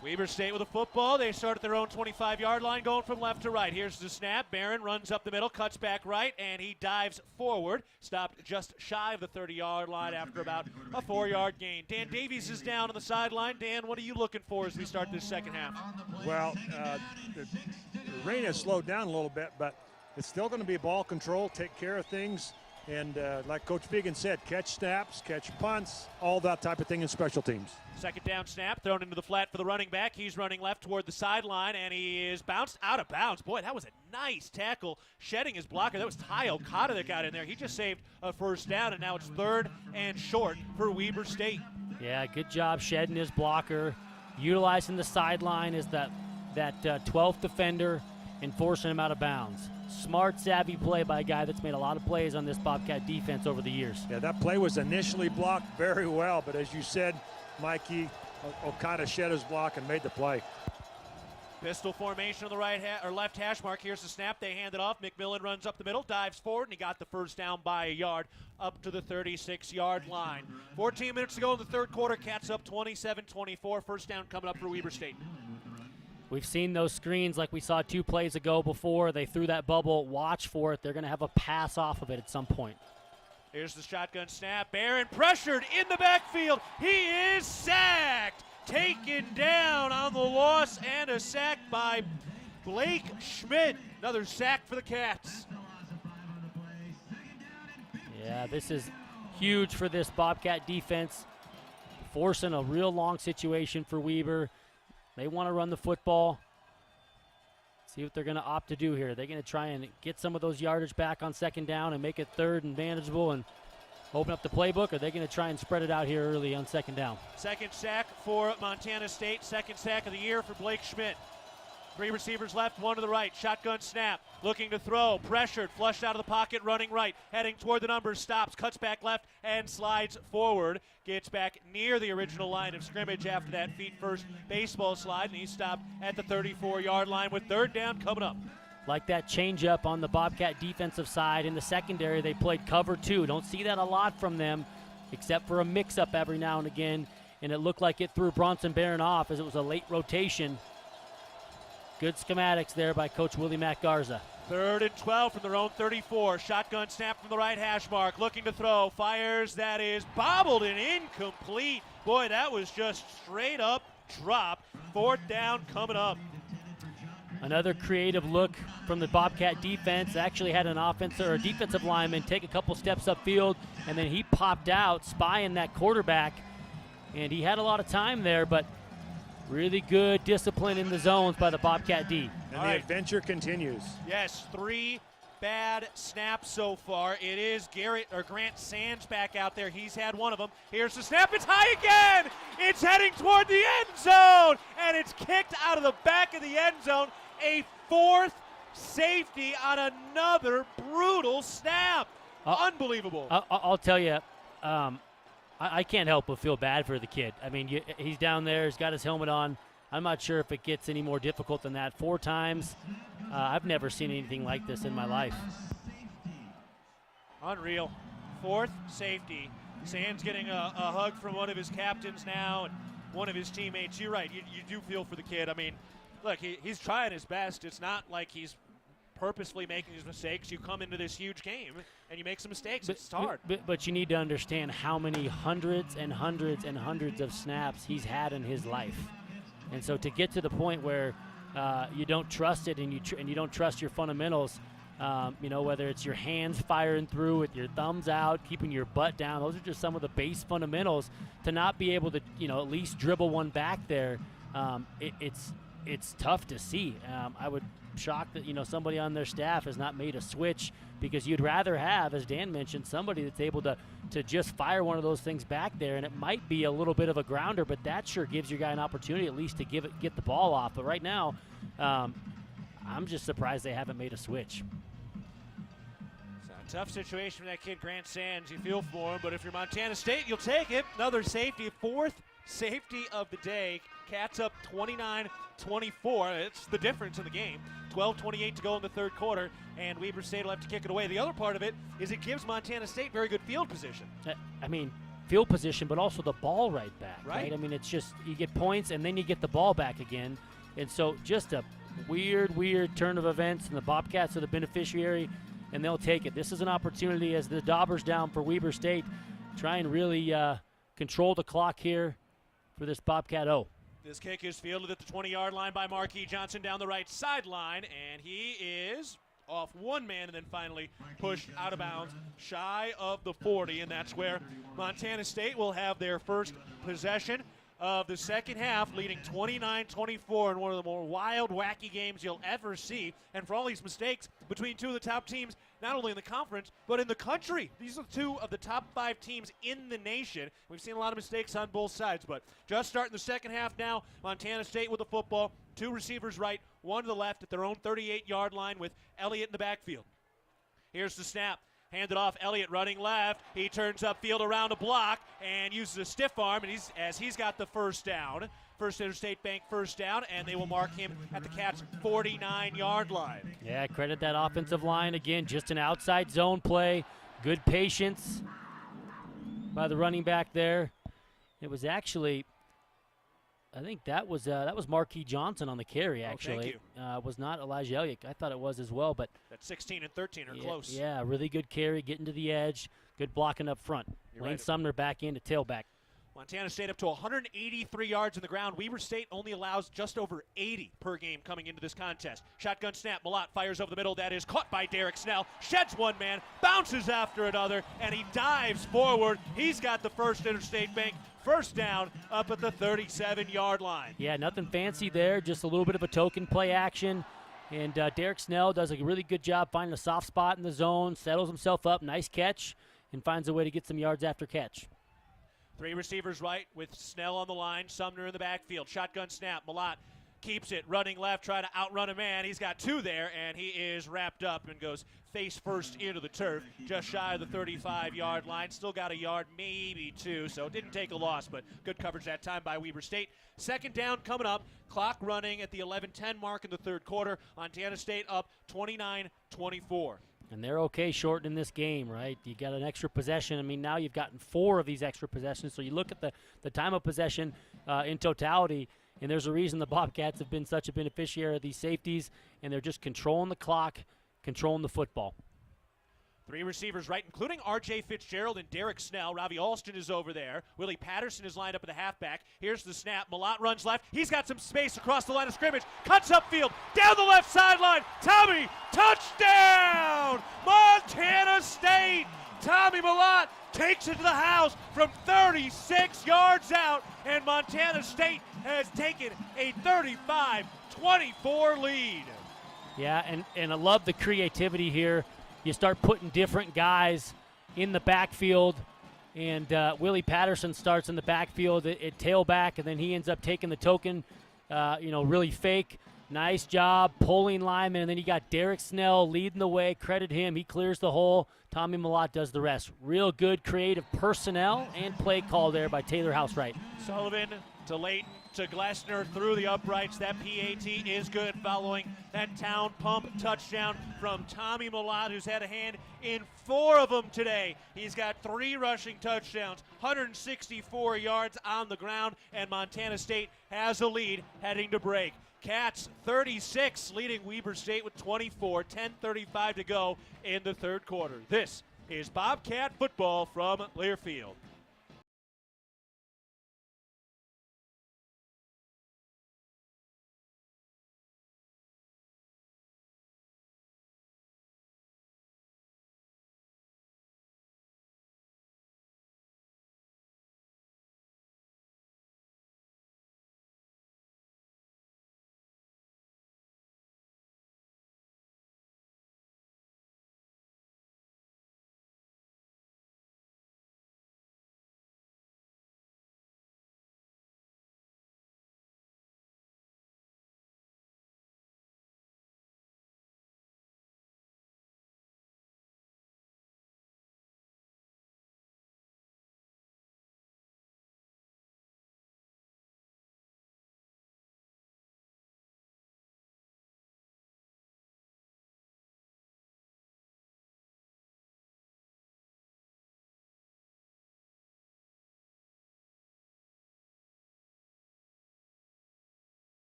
Weber State with a football. They start at their own 25-yard line, going from left to right. Here's the snap. Barron runs up the middle, cuts back right, and he dives forward. Stopped just shy of the 30-yard line after about a 4-yard gain. Dan Davies is down on the sideline. Dan, what are you looking for as we start this second half? Well, the rain has slowed down a little bit, but it's still going to be ball control, take care of things, And like Coach Fegan said, catch snaps, catch punts, all that type of thing in special teams. Second down snap, thrown into the flat for the running back. He's running left toward the sideline, and he is bounced out of bounds. Boy, that was a nice tackle, shedding his blocker. That was Ty Okada that got in there. He just saved a first down, and now it's 3rd and short for Weber State. Yeah, good job shedding his blocker, utilizing the sideline as that 12th defender and forcing him out of bounds. Smart, savvy play by a guy that's made a lot of plays on this Bobcat defense over the years. Yeah, that play was initially blocked very well, but as you said, Mikey, Okada shed his block and made the play. Pistol formation on the left hash mark. Here's the snap. They hand it off. McMillan runs up the middle, dives forward, and he got the first down by a yard up to the 36-yard line. 14 minutes to go in the third quarter. Cats up 27-24. First down coming up for Weber State. We've seen those screens like we saw 2 plays ago before. They threw that bubble. Watch for it. They're going to have a pass off of it at some point. Here's the shotgun snap. Barron pressured in the backfield. He is sacked. Taken down on the loss, and a sack by Blake Schmidt. Another sack for the Cats. Yeah, this is huge for this Bobcat defense. Forcing a real long situation for Weber. They want to run the football. See what they're going to opt to do here. They're going to try and get some of those yardage back on second down and make it 3rd and manageable and open up the playbook, or are they going to try and spread it out here early on second down? Second sack for Montana State. Second sack of the year for Blake Schmidt. 3 receivers left, 1 to the right. Shotgun snap. Looking to throw. Pressured. Flushed out of the pocket. Running right. Heading toward the numbers. Stops. Cuts back left and slides forward. Gets back near the original line of scrimmage after that feet-first baseball slide. And he stopped at the 34-yard line with 3rd down coming up. Like that changeup on the Bobcat defensive side. In the secondary, they played cover 2. Don't see that a lot from them, except for a mix-up every now and again. And it looked like it threw Bronson Barron off as it was a late rotation. Good schematics there by Coach Willie Matt Garza. 3rd and 12 from their own 34. Shotgun snap from the right hash mark. Looking to throw. Fires. That is bobbled and incomplete. Boy, that was just straight up drop. 4th down coming up. Another creative look from the Bobcat defense. Actually had an defensive lineman take a couple steps upfield, and then he popped out, spying that quarterback. And he had a lot of time there, but really good discipline in the zones by the Bobcat D. And the adventure continues. Yes, 3 bad snaps so far. It is Grant Sands back out there. He's had 1 of them. Here's the snap. It's high again. It's heading toward the end zone, and it's kicked out of the back of the end zone. A 4th safety on another brutal snap. Unbelievable. I'll tell you, I can't help but feel bad for the kid. I mean, he's down there. He's got his helmet on. I'm not sure if it gets any more difficult than that. 4 times. I've never seen anything like this in my life. Unreal. 4th safety. Sands getting a hug from one of his captains now and one of his teammates. You're right. You do feel for the kid. I mean, look, he's trying his best. It's not like he's purposefully making these mistakes. You come into this huge game and you make some mistakes. It's hard. But you need to understand how many hundreds and hundreds and hundreds of snaps he's had in his life. And so to get to the point where you don't trust it and you don't trust your fundamentals, whether it's your hands firing through with your thumbs out, keeping your butt down, those are just some of the base fundamentals. To not be able to, at least dribble one back there, it's tough to see. I would shocked that somebody on their staff has not made a switch, because you'd rather have, as Dan mentioned, somebody that's able to just fire one of those things back there, and it might be a little bit of a grounder, but that sure gives your guy an opportunity at least to get the ball off. But right now, I'm just surprised they haven't made a switch. It's a tough situation for that kid, Grant Sands. You feel for him, but if you're Montana State, you'll take it. Another safety, 4th safety of the day. Cats up 29-24. It's the difference in the game. 12:28 to go in the third quarter, and Weber State will have to kick it away. The other part of it is it gives Montana State very good field position. I mean, field position, but also the ball right back. Right? I mean, it's just you get points and then you get the ball back again. And so just a weird turn of events, and the Bobcats are the beneficiary, and they'll take it. This is an opportunity as the Daubers down for Weber State. Try and really control the clock here for this Bobcat O. This kick is fielded at the 20-yard line by Marquis Johnson down the right sideline, and he is off one man and then finally pushed out of bounds shy of the 40, and that's where Montana State will have their first possession of the second half, leading 29-24 in one of the more wild, wacky games you'll ever see. And for all these mistakes between two of the top teams, not only in the conference, but in the country. These are two of the top 5 teams in the nation. We've seen a lot of mistakes on both sides, but just starting the second half now, Montana State with the football, 2 receivers right, 1 to the left at their own 38-yard line with Elliott in the backfield. Here's the snap. Handed off, Elliott running left. He turns upfield around a block and uses a stiff arm, and he's got the first down. First Interstate Bank first down, and they will mark him at the Cats' 49-yard line. Yeah, credit that offensive line. Again, just an outside zone play. Good patience by the running back there. It was actually, I think that was Marquis Johnson on the carry, actually. Thank you. Was not Elijah Elliott. I thought it was as well, but That 16 and 13 are close. Yeah, really good carry, getting to the edge, good blocking up front. Lane right. Sumner back into tailback. Montana State up to 183 yards in the ground. Weber State only allows just over 80 per game coming into this contest. Shotgun snap. Malott fires over the middle. That is caught by Derek Snell. Sheds one man, bounces after another, and he dives forward. He's got the First Interstate Bank first down up at the 37-yard line. Yeah, nothing fancy there, just a little bit of a token play action. And Derek Snell does a really good job finding a soft spot in the zone, settles himself up, nice catch, and finds a way to get some yards after catch. 3 receivers right with Snell on the line, Sumner in the backfield. Shotgun snap. Malott keeps it, running left, trying to outrun a man. He's got 2 there, and he is wrapped up and goes face first into the turf, just shy of the 35-yard line. Still got a yard, maybe 2, so didn't take a loss, but good coverage that time by Weber State. Second down coming up, clock running at the 11:10 mark in the third quarter. Montana State up 29-24. And they're okay shortening this game, right? You got an extra possession. I mean, now you've gotten 4 of these extra possessions, so you look at the time of possession in totality, and there's a reason the Bobcats have been such a beneficiary of these safeties, and they're just controlling the clock, controlling the football. 3 receivers right, including R.J. Fitzgerald and Derek Snell. Robbie Alston is over there. Willie Patterson is lined up at the halfback. Here's the snap. Malott runs left. He's got some space across the line of scrimmage. Cuts upfield. Down the left sideline. Tommy, touchdown! Montana State! Tommy Malott takes it to the house from 36 yards out, and Montana State has taken a 35-24 lead. Yeah, and I love the creativity here. You start putting different guys in the backfield, and Willie Patterson starts in the backfield at tailback, and then he ends up taking the token, really fake. Nice job pulling lineman, and then you got Derek Snell leading the way. Credit him. He clears the hole. Tommy Malott does the rest. Real good creative personnel and play call there by Taylor Housewright. Sullivan to Layton to Glessner through the uprights. That PAT is good following that town pump touchdown from Tommy Malott, who's had a hand in 4 of them today. He's got 3 rushing touchdowns, 164 yards on the ground, and Montana State has a lead heading to break. Cats 36 leading Weber State with 24, 10:35 to go in the third quarter. This is Bobcat football from Learfield.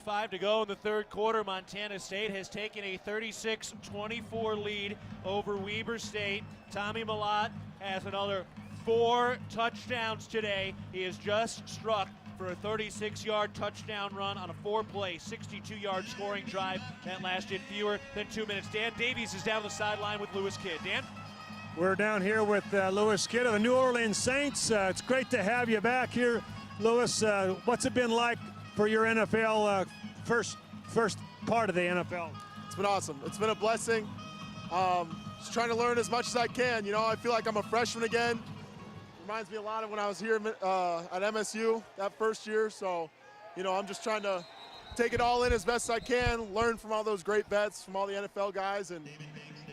10:35 to go in the third quarter. Montana State has taken a 36-24 lead over Weber State. Tommy Mellott has another 4 touchdowns today. He has just struck for a 36-yard touchdown run on a 4-play, 62-yard scoring drive that lasted fewer than 2 minutes. Dan Davies is down the sideline with Lewis Kidd. Dan? We're down here with Lewis Kidd of the New Orleans Saints. It's great to have you back here. Lewis, what's it been like for your NFL first part of the NFL? It's been awesome. It's been a blessing. Just trying to learn as much as I can. You know, I feel like I'm a freshman again. Reminds me a lot of when I was here at MSU that first year. So, you know, I'm just trying to take it all in as best I can, learn from all those great vets, from all the NFL guys, and,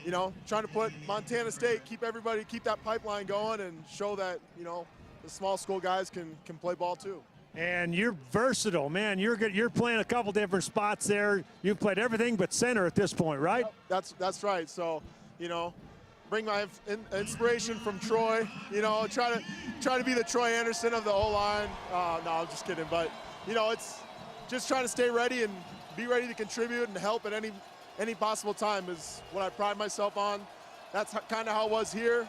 you know, trying to put Montana State, keep that pipeline going and show that, you know, the small school guys can play ball too. And you're versatile, man. You're good. You're playing a couple different spots there. You've played everything but center at this point, right? Yep, that's right. So, you know, bring my inspiration from Troy. You know, try to be the Troy Anderson of the O-line. No, I'm just kidding. But, you know, it's just trying to stay ready and be ready to contribute and help at any possible time is what I pride myself on. That's kind of how it was here.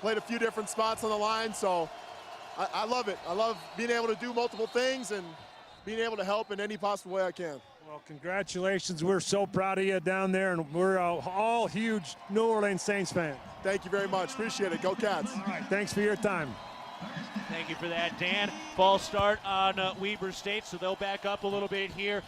Played a few different spots on the line, so I love it. I love being able to do multiple things and being able to help in any possible way I can. Well, congratulations. We're so proud of you down there, and we're all huge New Orleans Saints fans. Thank you very much. Appreciate it. Go Cats. All right, thanks for your time. Thank you for that, Dan. False start on Weber State, so they'll back up a little bit here.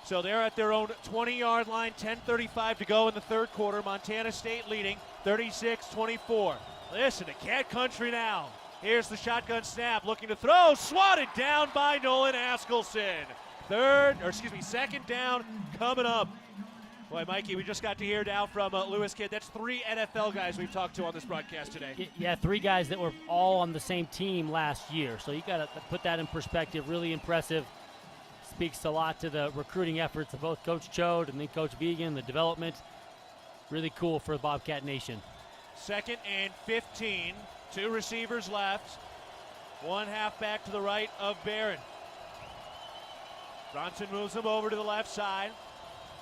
So they're at their own 20-yard line, 10:35 to go in the third quarter. Montana State leading 36-24. Listen to Cat Country now. Here's the shotgun snap, looking to throw, swatted down by Nolan Askelson. Second down coming up. Boy, Mikey, we just got to hear now from Lewis Kidd. That's 3 NFL guys we've talked to on this broadcast today. Yeah, 3 guys that were all on the same team last year. So you got to put that in perspective. Really impressive. Speaks a lot to the recruiting efforts of both Coach Chode and then Coach Vegan, the development. Really cool for Bobcat Nation. 2nd and 15. 2 receivers left. 1 halfback to the right of Barron. Bronson moves him over to the left side.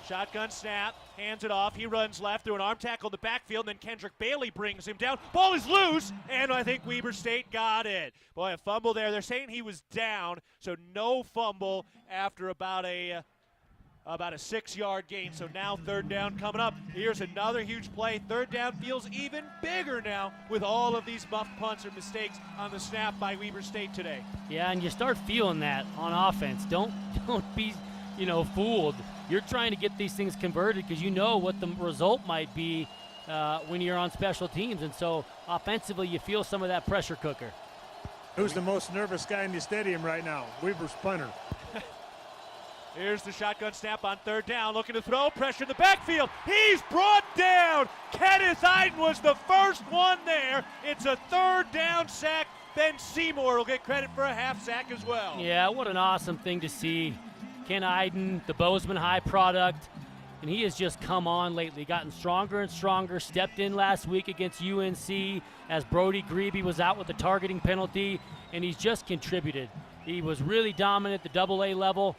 Shotgun snap, hands it off. He runs left through an arm tackle in the backfield, and then Kendrick Bailey brings him down. Ball is loose, and I think Weber State got it. Boy, a fumble there. They're saying he was down, so no fumble after about a 6-yard gain. So now 3rd down coming up. Here's another huge play. 3rd down feels even bigger now with all of these muffed punts or mistakes on the snap by Weber State today. Yeah, and you start feeling that on offense. Don't be, fooled. You're trying to get these things converted because you know what the result might be when you're on special teams. And so offensively, you feel some of that pressure cooker. Who's the most nervous guy in the stadium right now? Weber's punter. Here's the shotgun snap on 3rd down, looking to throw, pressure in the backfield. He's brought down. Kenneth Iden was the first one there. It's a 3rd down sack. Ben Seymour will get credit for a half sack as well. Yeah, what an awesome thing to see. Ken Iden, the Bozeman High product, and he has just come on lately, gotten stronger and stronger, stepped in last week against UNC as Brody Grebe was out with the targeting penalty, and he's just contributed. He was really dominant at the AA level,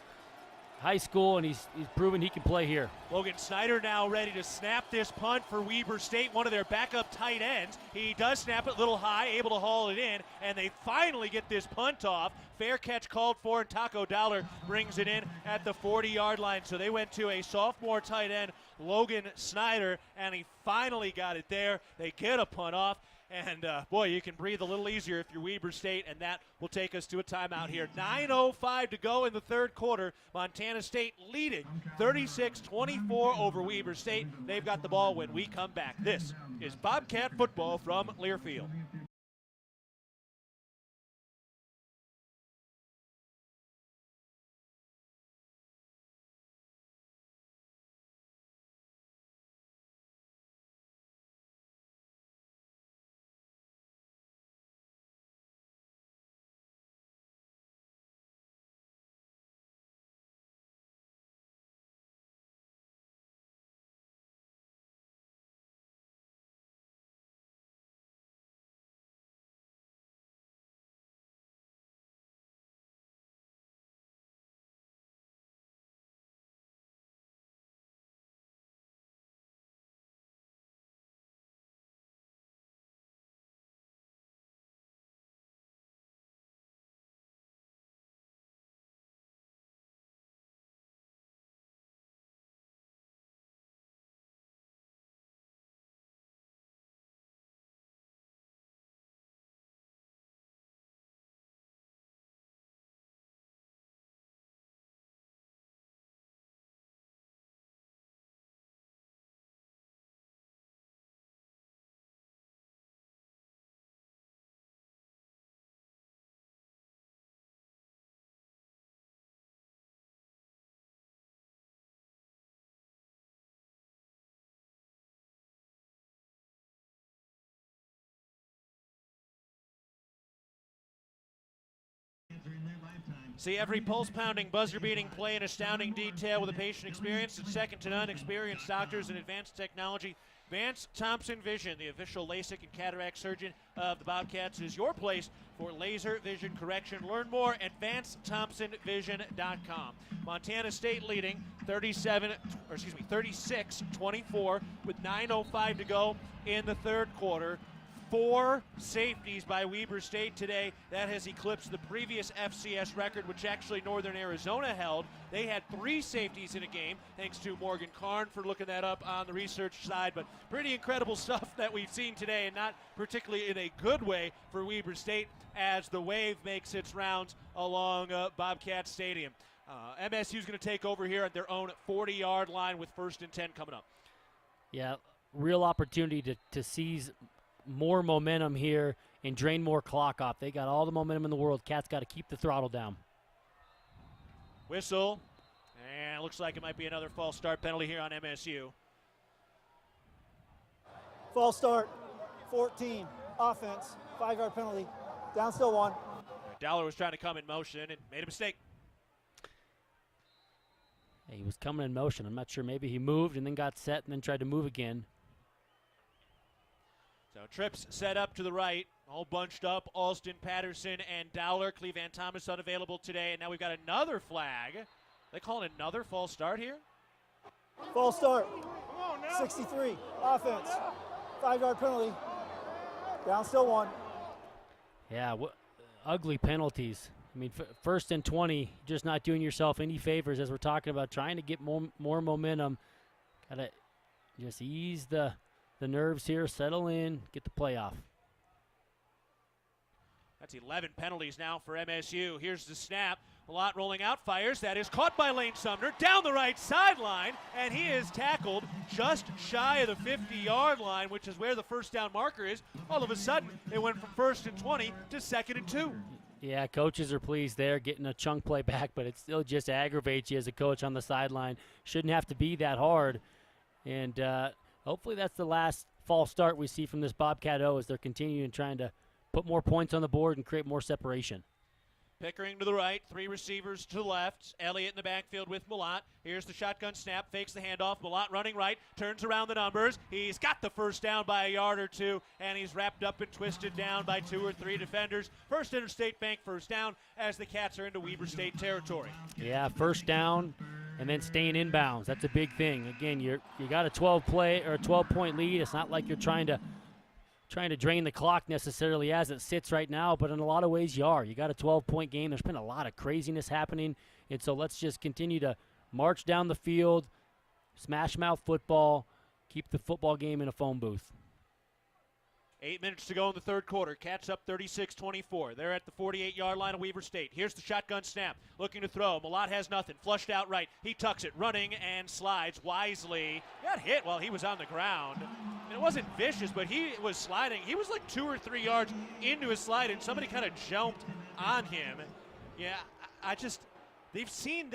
high school, and he's proven he can play here. Logan Snyder now ready to snap this punt for Weber State, one of their backup tight ends. He does snap it a little high, able to haul it in, and they finally get this punt off. Fair catch called for, and Taco Dollar brings it in at the 40-yard line. So they went to a sophomore tight end, Logan Snyder, and he finally got it there. They get a punt off. And, boy, you can breathe a little easier if you're Weber State, and that will take us to a timeout here. 9:05 to go in the third quarter. Montana State leading 36-24 over Weber State. They've got the ball when we come back. This is Bobcat football from Learfield. See every pulse-pounding, buzzer-beating play in astounding detail with a patient experience and second to none, experienced doctors and advanced technology. Vance Thompson Vision, the official LASIK and cataract surgeon of the Bobcats, is your place for laser vision correction. Learn more at VanceThompsonVision.com. Montana State leading 36-24 with 9:05 to go in the third quarter. 4 safeties by Weber State today. That has eclipsed the previous FCS record, which actually Northern Arizona held. They had 3 safeties in a game, thanks to Morgan Karn for looking that up on the research side. But pretty incredible stuff that we've seen today, and not particularly in a good way for Weber State as the wave makes its rounds along Bobcat Stadium. MSU's going to take over here at their own 40-yard line with 1st and 10 coming up. Yeah, real opportunity to seize more momentum here and drain more clock off. They got all the momentum in the world. Cats got to keep the throttle down. Whistle, and it looks like it might be another false start penalty here on MSU. False start, 14, offense, 5-yard penalty, down still 1. Dowler was trying to come in motion and made a mistake. He was coming in motion. I'm not sure. Maybe he moved and then got set and then tried to move again. So trips set up to the right, all bunched up. Alston, Patterson, and Dowler. Cleveland Thomas unavailable today, and now we've got another flag. They calling another false start here? False start, 63, offense, 5-yard penalty, down still 1. Yeah, ugly penalties. I mean, 1st and 20, just not doing yourself any favors as we're talking about trying to get more momentum. Got to just ease the nerves here, settle in, get the play off. That's 11 penalties now for MSU. Here's the snap. Malott rolling out, fires. That is caught by Lane Sumner down the right sideline, and he is tackled just shy of the 50-yard line, which is where the first down marker is. All of a sudden, it went from 1st and 20 to 2nd and 2. Yeah, coaches are pleased there, getting a chunk play back, but it still just aggravates you as a coach on the sideline. Shouldn't have to be that hard. And hopefully that's the last false start we see from this Bobcat O as they're continuing trying to put more points on the board and create more separation. Pickering to the right, 3 receivers to the left. Elliott in the backfield with Malott. Here's the shotgun snap, fakes the handoff. Malott running right, turns around the numbers. He's got the first down by a yard or 2, and he's wrapped up and twisted down by 2 or 3 defenders. First Interstate Bank first down as the Cats are into Weber State territory. Yeah, first down and then staying inbounds. That's a big thing. Again, you got a 12-point lead. It's not like you're trying to drain the clock necessarily as it sits right now, but in a lot of ways you are. You got a 12-point game. There's been a lot of craziness happening, and so let's just continue to march down the field, smash mouth football, keep the football game in a phone booth. 8 minutes to go in the third quarter. Cats up 36-24. They're at the 48-yard line of Weber State. Here's the shotgun snap. Looking to throw. Malott has nothing. Flushed out right. He tucks it. Running and slides wisely. Got hit while he was on the ground. And it wasn't vicious, but he was sliding. He was like 2 or 3 yards into his slide, and somebody kind of jumped on him. Yeah, they've seen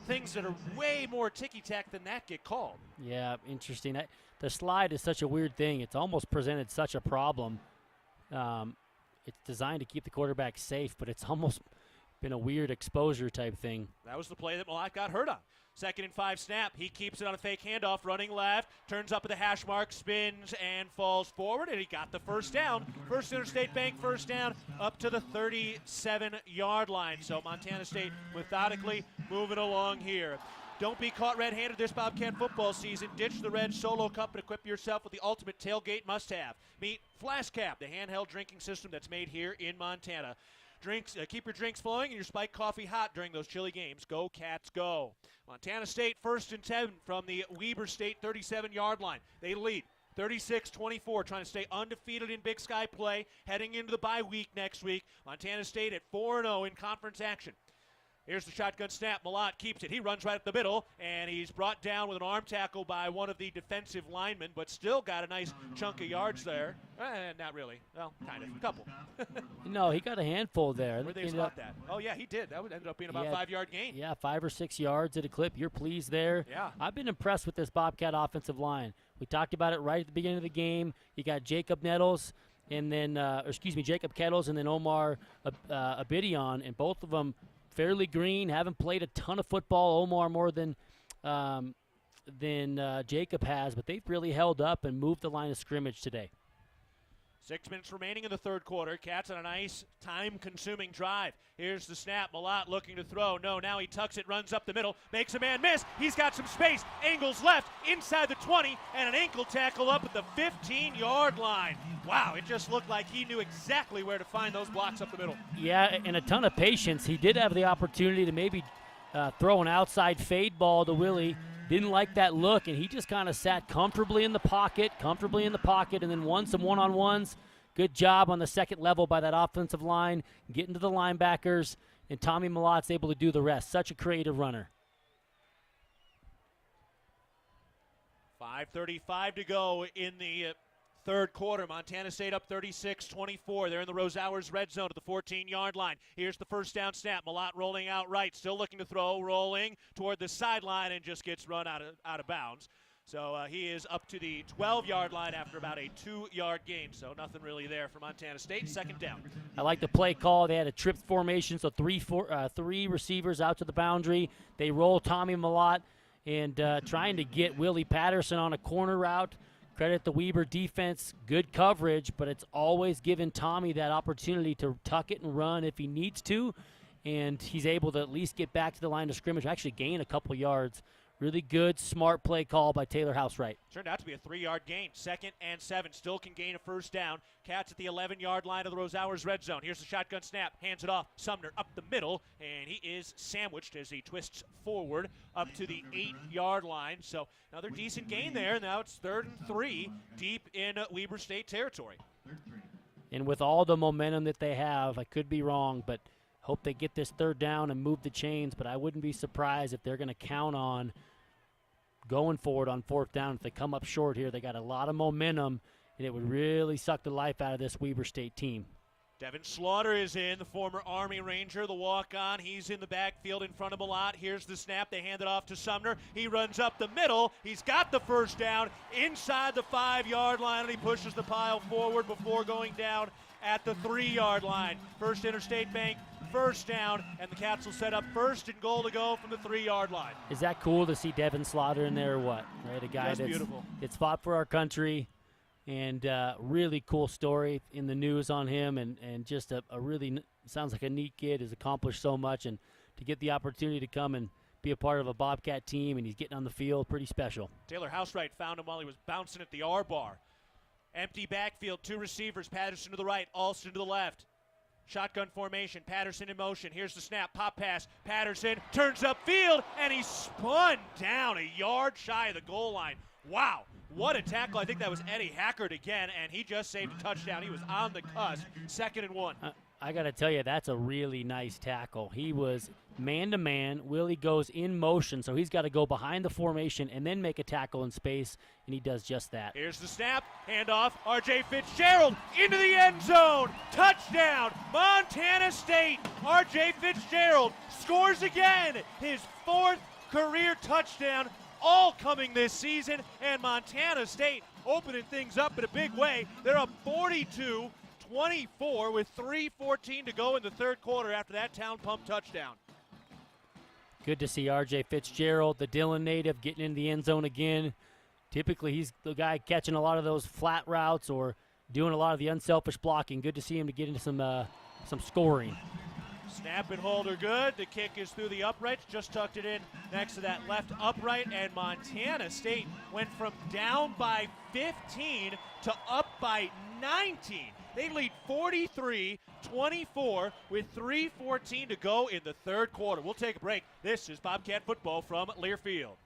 things that are way more ticky-tack than that get called. Yeah, interesting. The slide is such a weird thing. It's almost presented such a problem. It's designed to keep the quarterback safe, but it's almost been a weird exposure type thing. That was the play that Malott got hurt on. 2nd and 5 snap. He keeps it on a fake handoff, running left, turns up at the hash mark, spins, and falls forward, and he got the first down. First Interstate Bank first down up to the 37-yard line. So Montana State methodically moving along here. Don't be caught red-handed this Bobcat football season. Ditch the red Solo Cup and equip yourself with the ultimate tailgate must-have. Meet Flask Cap, the handheld drinking system that's made here in Montana. Keep your drinks flowing and your spiked coffee hot during those chilly games. Go Cats, go. Montana State 1st and 10 from the Weber State 37-yard line. They lead 36-24, trying to stay undefeated in Big Sky play, heading into the bye week next week. Montana State at 4-0 in conference action. Here's the shotgun snap. Malott keeps it. He runs right up the middle, and he's brought down with an arm tackle by one of the defensive linemen, but still got a nice chunk of yards there. Not really. Well, kind of. A couple. No, he got a handful there. Where'd they spot that? Oh, yeah, he did. That would end up being about a 5-yard gain. Yeah, 5 or 6 yards at a clip. You're pleased there. Yeah. I've been impressed with this Bobcat offensive line. We talked about it right at the beginning of the game. You got Jacob Kettles and then Omar Abidion, and both of them fairly green, haven't played a ton of football. Omar more than Jacob has, but they've really held up and moved the line of scrimmage today. 6 minutes remaining in the third quarter. Cats on a nice time-consuming drive. Here's the snap. Malott looking to throw. No, now he tucks it, runs up the middle, makes a man miss. He's got some space. Angles left, inside the 20, and an ankle tackle up at the 15-yard line. Wow, it just looked like he knew exactly where to find those blocks up the middle. Yeah, and a ton of patience. He did have the opportunity to maybe throw an outside fade ball to Willie. Didn't like that look, and he just kind of sat comfortably in the pocket, and then won some one-on-ones. Good job on the second level by that offensive line, getting to the linebackers, and Tommy Malott's able to do the rest. Such a creative runner. 5:35 to go in the third quarter. Montana State up 36-24. They're in the Rosauers red zone at the 14-yard line. Here's the first down snap. Malott rolling out right, still looking to throw, rolling toward the sideline, and just gets run out of bounds. So he is up to the 12-yard line after about a 2-yard gain. So nothing really there for Montana State. Second down. I like the play call. They had a tripped formation, so three receivers out to the boundary. They roll Tommy Malott and trying to get Willie Patterson on a corner route. Credit the Weber defense, good coverage, but it's always given Tommy that opportunity to tuck it and run if he needs to, and he's able to at least get back to the line of scrimmage, actually gain a couple yards. Really good, smart play call by Taylor Housewright. Turned out to be a 3-yard gain. 2nd and 7. Still can gain a first down. Cats at the 11-yard line of the Rosauers red zone. Here's the shotgun snap. Hands it off. Sumner up the middle, and he is sandwiched as he twists forward up to the 8-yard line. So another decent gain there. Now it's 3rd and 3 deep in Weber State territory. And with all the momentum that they have, I could be wrong, but hope they get this 3rd down and move the chains. But I wouldn't be surprised if they're going to count on going forward on 4th down. If they come up short here, they got a lot of momentum, and it would really suck the life out of this Weber State team. Devin Slaughter is in, the former Army Ranger, the walk-on. He's in the backfield in front of Malott. Here's the snap. They hand it off to Sumner. He runs up the middle. He's got the first down inside the 5-yard line, and he pushes the pile forward before going down at the 3-yard line. First Interstate Bank, first down, and the Cats will set up 1st and goal to go from the 3-yard line. Is that cool to see Devin Slaughter in there or what? Right, a guy that's fought for our country, and really cool story in the news on him, and just a really sounds like a neat kid, has accomplished so much, and to get the opportunity to come and be a part of a Bobcat team, and he's getting on the field, pretty special. Taylor Housewright found him while he was bouncing at the R-bar. Empty backfield, 2 receivers, Patterson to the right, Alston to the left. Shotgun formation, Patterson in motion. Here's the snap, pop pass. Patterson turns upfield, and he's spun down a yard shy of the goal line. Wow, what a tackle. I think that was Eddie Hackert again, and he just saved a touchdown. He was on the cusp, 2nd and 1. I got to tell you, that's a really nice tackle. He was man-to-man. Willie goes in motion, so he's got to go behind the formation and then make a tackle in space, and he does just that. Here's the snap, handoff, R.J. Fitzgerald into the end zone. Touchdown, Montana State. R.J. Fitzgerald scores again, his 4th career touchdown, all coming this season, and Montana State opening things up in a big way. They're up 42-24 with 3:14 to go in the third quarter after that town pump touchdown. Good to see R.J. Fitzgerald, the Dillon native, getting in the end zone again. Typically, he's the guy catching a lot of those flat routes or doing a lot of the unselfish blocking. Good to see him to get into some scoring. Snap and hold are good. The kick is through the uprights, just tucked it in next to that left upright, and Montana State went from down by 15 to up by 19. They lead 43-24 with 3:14 to go in the third quarter. We'll take a break. This is Bobcat football from Learfield.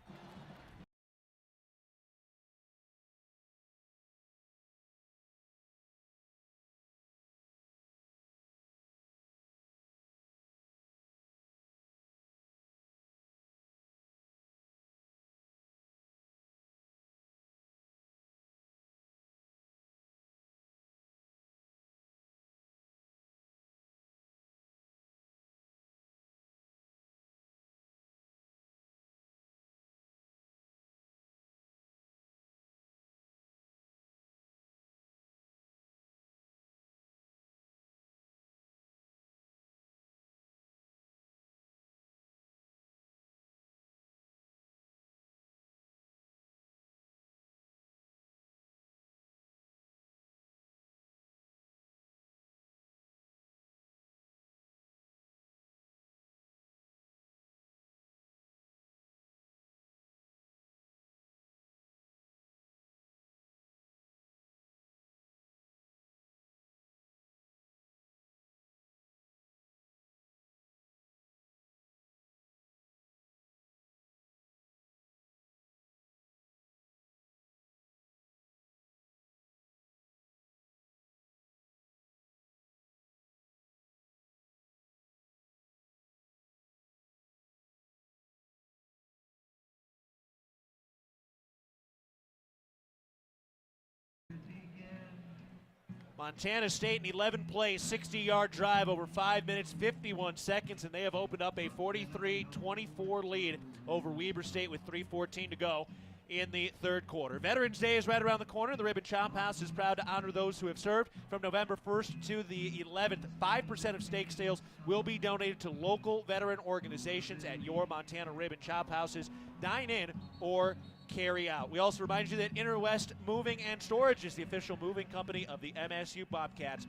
Montana State an 11-play, 60-yard drive over 5 minutes, 51 seconds, and they have opened up a 43-24 lead over Weber State with 3:14 to go in the third quarter. Veterans Day is right around the corner. The Ribbon Chop House is proud to honor those who have served. From November 1st to the 11th, 5% of steak sales will be donated to local veteran organizations at your Montana Ribbon Chop Houses. Dine in or carry out. We also remind you that Interwest Moving and Storage is the official moving company of the MSU Bobcats.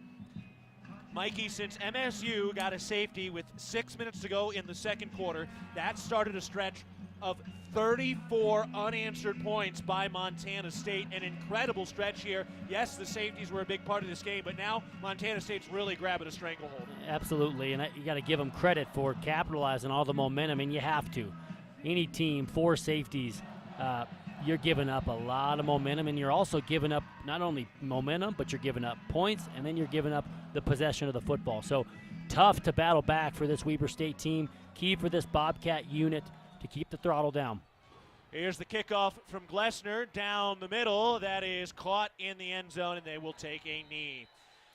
Mikey, since MSU got a safety with 6 minutes to go in the second quarter, that started a stretch of 34 unanswered points by Montana State. An incredible stretch here. Yes, the safeties were a big part of this game, but now Montana State's really grabbing a stranglehold. Absolutely, and you got to give them credit for capitalizing all the momentum, and you have to. Any team, 4 safeties, you're giving up a lot of momentum, and you're also giving up not only momentum, but you're giving up points, and then you're giving up the possession of the football. So tough to battle back for this Weber State team. Key for this Bobcat unit to keep the throttle down. Here's the kickoff from Glessner down the middle. That is caught in the end zone, and they will take a knee.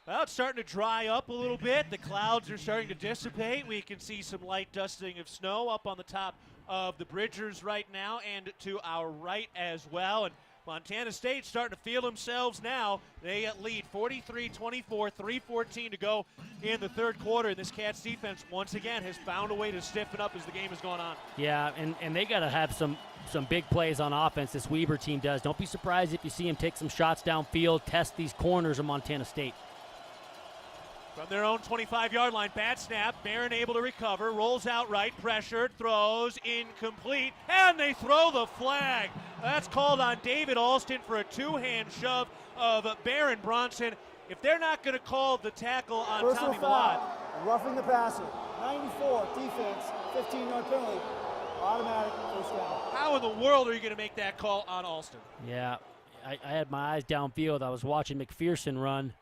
Well, it's starting to dry up a little bit. The clouds are starting to dissipate. We can see some light dusting of snow up on the top of the Bridgers right now and to our right as well. And Montana State starting to feel themselves now. They lead 43-24, 3:14 to go in the third quarter. And this Cats defense once again has found a way to stiffen up as the game has gone on. Yeah, and they got to have some big plays on offense, this Weber team does. Don't be surprised if you see them take some shots downfield, test these corners of Montana State. From their own 25-yard line, bad snap. Barron able to recover, rolls out right, pressured, throws, incomplete, and they throw the flag. That's called on David Alston for a two-hand shove of Barron Bronson. If they're not going to call the tackle on Personal Tommy foul, Malott. roughing the passer, 94, defense, 15-yard penalty, automatic first down. How in the world are you going to make that call on Alston? Yeah, I had my eyes downfield. I was watching McPherson run.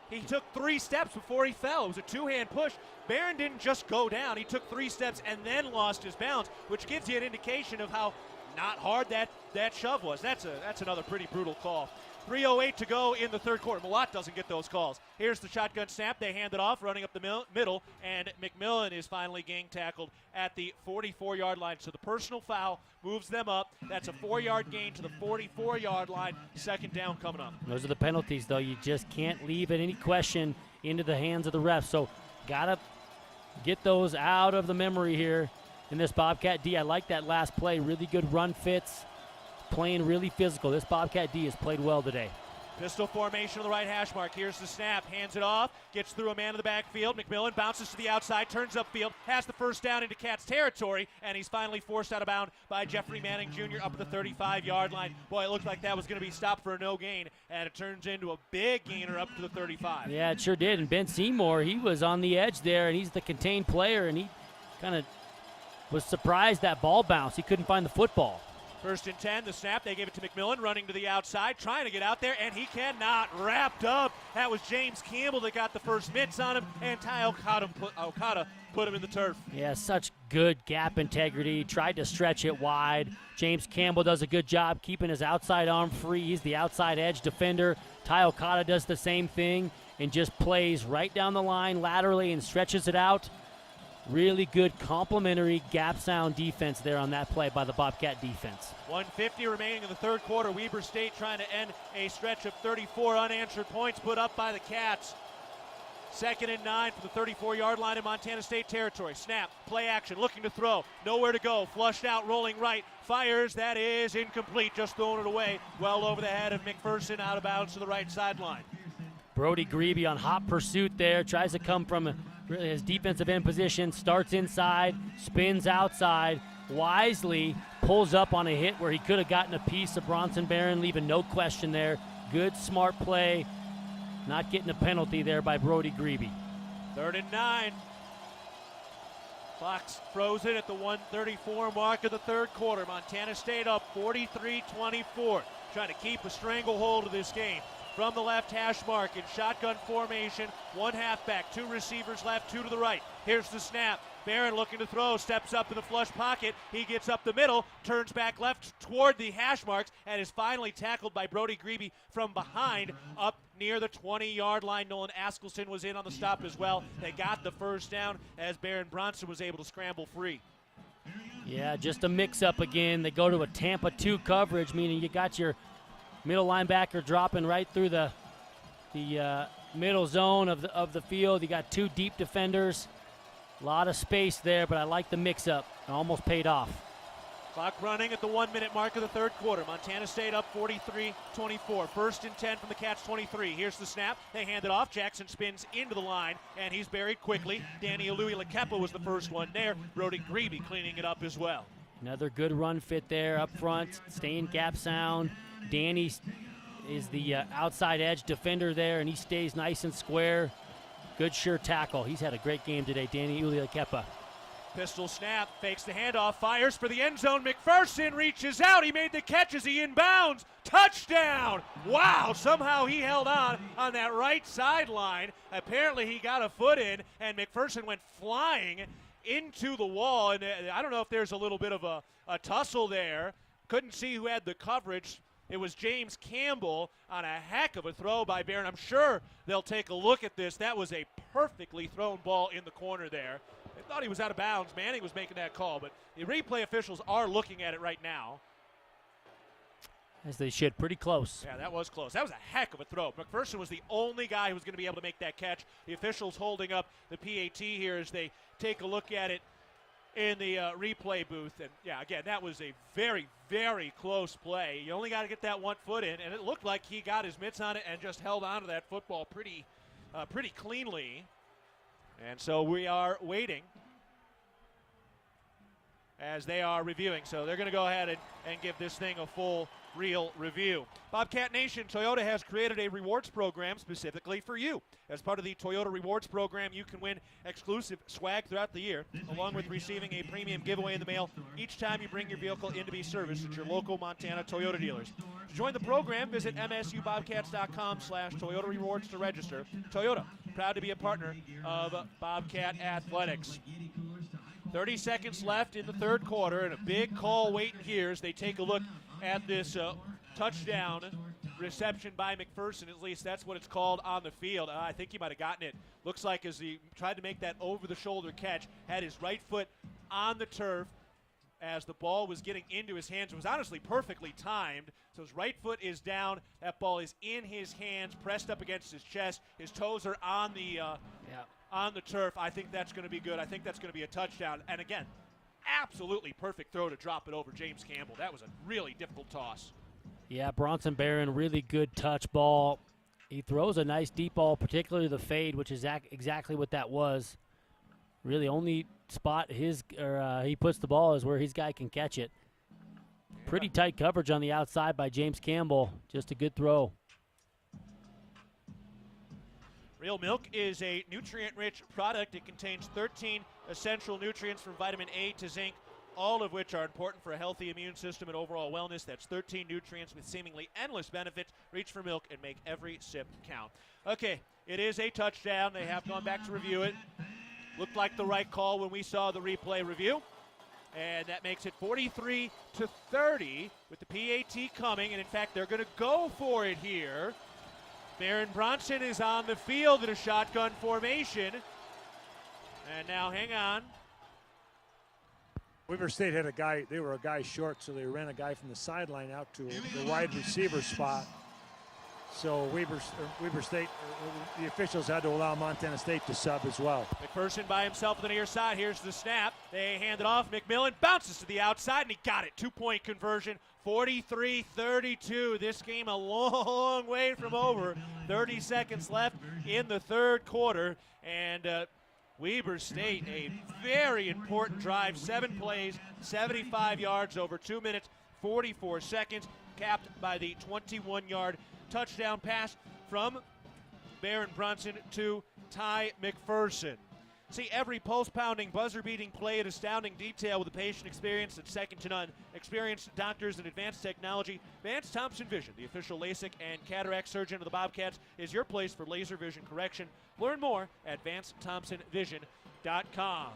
He took 3 steps before he fell. It was a two-hand push. Barron didn't just go down. He took 3 steps and then lost his balance, which gives you an indication of how not hard that shove was. That's another pretty brutal call. 3:08 to go in the third quarter. Malott doesn't get those calls. Here's the shotgun snap. They hand it off, running up the middle, and McMillan is finally gang tackled at the 44-yard line. So the personal foul moves them up. That's a 4-yard gain to the 44-yard line. Second down coming up. Those are the penalties, though. You just can't leave it any question into the hands of the refs. So got to get those out of the memory here in this Bobcat D. I like that last play. Really good run fits. Playing really physical. This Bobcat D has played well today. Pistol formation on the right hash mark. Here's the snap. Hands it off. Gets through a man in the backfield. McMillan bounces to the outside. Turns upfield. Has the first down into Cats territory. And he's finally forced out of bounds by Jeffrey Manning Jr. up at the 35-yard line. Boy, it looked like that was going to be stopped for a no gain. And it turns into a big gainer up to the 35. Yeah, it sure did. And Ben Seymour, he was on the edge there. And he's the contained player. And he kind of was surprised that ball bounced. He couldn't find the football. First and 10, the snap, they gave it to McMillan, running to the outside, trying to get out there, and he cannot. Wrapped up. That was James Campbell that got the first mitts on him, and Ty Okada put him in the turf. Yeah, such good gap integrity. Tried to stretch it wide. James Campbell does a good job keeping his outside arm free. He's the outside edge defender. Ty Okada does the same thing and just plays right down the line laterally and stretches it out. Really good complementary gap sound defense there on that play by the Bobcat defense. 1:50 remaining in the third quarter. Weber State trying to end a stretch of 34 unanswered points put up by the Cats. 2nd and 9 from the 34-yard line in Montana State territory. Snap, play action, looking to throw. Nowhere to go. Flushed out, rolling right. Fires, that is incomplete. Just throwing it away. Well over the head of McPherson, out of bounds to the right sideline. Brody Grebe on hot pursuit there. Tries to come from his defensive end position. Starts inside, spins outside. Wisely pulls up on a hit where he could have gotten a piece of Bronson Barron, leaving no question there. Good, smart play. Not getting a penalty there by Brody Grebe. 3rd and 9. Clock's frozen at the 1:34 mark of the third quarter. Montana State up 43-24. Trying to keep a stranglehold of this game. From the left hash mark in shotgun formation, 1 halfback, 2 receivers left, 2 to the right. Here's the snap. Barron looking to throw, steps up in the flush pocket. He gets up the middle, turns back left toward the hash marks, and is finally tackled by Brody Grebe from behind up near the 20-yard line. Nolan Askelson was in on the stop as well. They got the first down as Baron Bronson was able to scramble free. Yeah, just a mix-up again. They go to a Tampa 2 coverage, meaning you got your middle linebacker dropping right through the middle zone of the field. You got 2 deep defenders. A lot of space there, but I like the mix-up. It almost paid off. Clock running at the 1-minute mark of the third quarter. Montana State up 43-24. 1st and 10 from the Cats 23. Here's the snap. They hand it off. Jackson spins into the line, and he's buried quickly. Danny Alui-Lakepa was the first one there. Brody Grebe cleaning it up as well. Another good run fit there up front, staying gap sound. Danny is the outside edge defender there, and he stays nice and square. Good sure tackle. He's had a great game today, Danny Alui-Lakepa. Pistol snap, fakes the handoff, fires for the end zone. McPherson reaches out. He made the catch as he inbounds. Touchdown! Wow, somehow he held on that right sideline. Apparently he got a foot in, and McPherson went flying into the wall. And I don't know if there's a little bit of a tussle there. Couldn't see who had the coverage. It was James Campbell on a heck of a throw by Barron. I'm sure they'll take a look at this. That was a perfectly thrown ball in the corner there. They thought he was out of bounds. Manning was making that call, but the replay officials are looking at it right now. As they should, pretty close. Yeah, that was close. That was a heck of a throw. McPherson was the only guy who was going to be able to make that catch. The officials holding up the PAT here as they take a look at it in the replay booth. And, yeah, again, that was a very, very close play. You only got to get that 1 foot in, and it looked like he got his mitts on it and just held on to that football pretty cleanly. And so we are waiting as they are reviewing. So they're going to go ahead and give this thing a full, real review. Bobcat Nation, Toyota has created a rewards program specifically for you. As part of the Toyota Rewards program, you can win exclusive swag throughout the year, along with receiving a premium giveaway in the mail each time you bring your vehicle in to be serviced at your local Montana Toyota dealers. To join the program, visit msubobcats.com/Toyota Rewards to register. Toyota, proud to be a partner of Bobcat Athletics. 30 seconds left in the third quarter, and a big call waiting here as they take a look at this touchdown reception by McPherson. At least that's what it's called on the field. I think he might have gotten it. Looks like as he tried to make that over-the-shoulder catch, had his right foot on the turf as the ball was getting into his hands. It was honestly perfectly timed. So his right foot is down. That ball is in his hands, pressed up against his chest. His toes are on the turf. I think that's going to be good. I think that's going to be a touchdown. And again, absolutely perfect throw to drop it over James Campbell. That was a really difficult toss. Yeah, Bronson Barron, really good touch ball. He throws a nice deep ball, particularly the fade, which is exactly what that was. Really only spot he puts the ball is where his guy can catch it. Pretty tight coverage on the outside by James Campbell. Just a good throw. Real Milk is a nutrient-rich product. It contains 13 essential nutrients from vitamin A to zinc, all of which are important for a healthy immune system and overall wellness. That's 13 nutrients with seemingly endless benefits. Reach for milk and make every sip count. Okay, it is a touchdown. They have gone back to review it. Looked like the right call when we saw the replay review. And that makes it 43-30 with the PAT coming. And, in fact, they're going to go for it here. Baron Bronson is on the field in a shotgun formation. And now, hang on. Weber State had a guy, they were a guy short, so they ran a guy from the sideline out to the wide receiver spot. So Weber State, the officials had to allow Montana State to sub as well. McPherson by himself on the near side. Here's the snap. They hand it off. McMillan bounces to the outside, and he got it. 2-point conversion, 43-32. This game a long way from over. 30 seconds left in the third quarter. And Weber State, a very important drive. 7 plays, 75 yards over 2 minutes, 44 seconds, capped by the 21-yard touchdown pass from Baron Bronson to Ty McPherson. See every pulse-pounding, buzzer-beating play in astounding detail with a patient experience that's second to none. Experienced doctors and advanced technology. Vance Thompson Vision, the official LASIK and cataract surgeon of the Bobcats, is your place for laser vision correction. Learn more at VanceThompsonVision.com.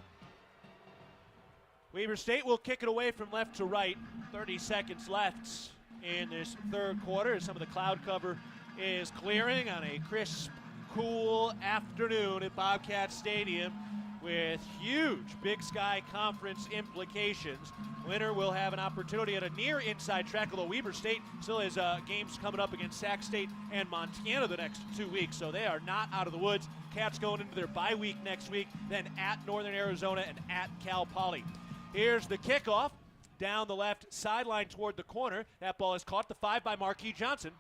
Weber State will kick it away from left to right. 30 seconds left in this third quarter as some of the cloud cover is clearing on a crisp, cool afternoon at Bobcat Stadium with huge Big Sky Conference implications. Winner will have an opportunity at a near inside track, although Weber State still has games coming up against Sac State and Montana the next 2 weeks, so they are not out of the woods. Cats going into their bye week next week, then at Northern Arizona and at Cal Poly. Here's the kickoff down the left sideline toward the corner. That ball is caught, the 5 by Marquis Johnson.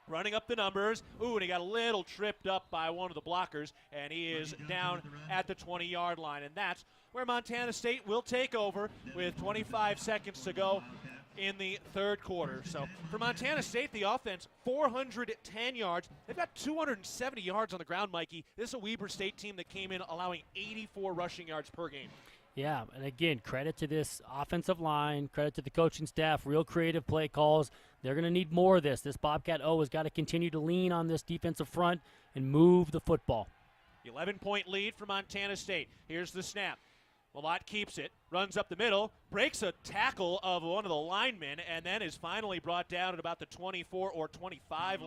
Running up the numbers. Ooh, and he got a little tripped up by one of the blockers, and he is down at the 20-yard line. And that's where Montana State will take over with 25 seconds to go in the third quarter. So for Montana State, the offense, 410 yards. They've got 270 yards on the ground, Mikey. This is a Weber State team that came in allowing 84 rushing yards per game. Yeah, and again, credit to this offensive line, credit to the coaching staff, real creative play calls. They're going to need more of this. This Bobcat O has got to continue to lean on this defensive front and move the football. 11-point lead for Montana State. Here's the snap. Malott keeps it, runs up the middle, breaks a tackle of one of the linemen, and then is finally brought down at about the 24 or 25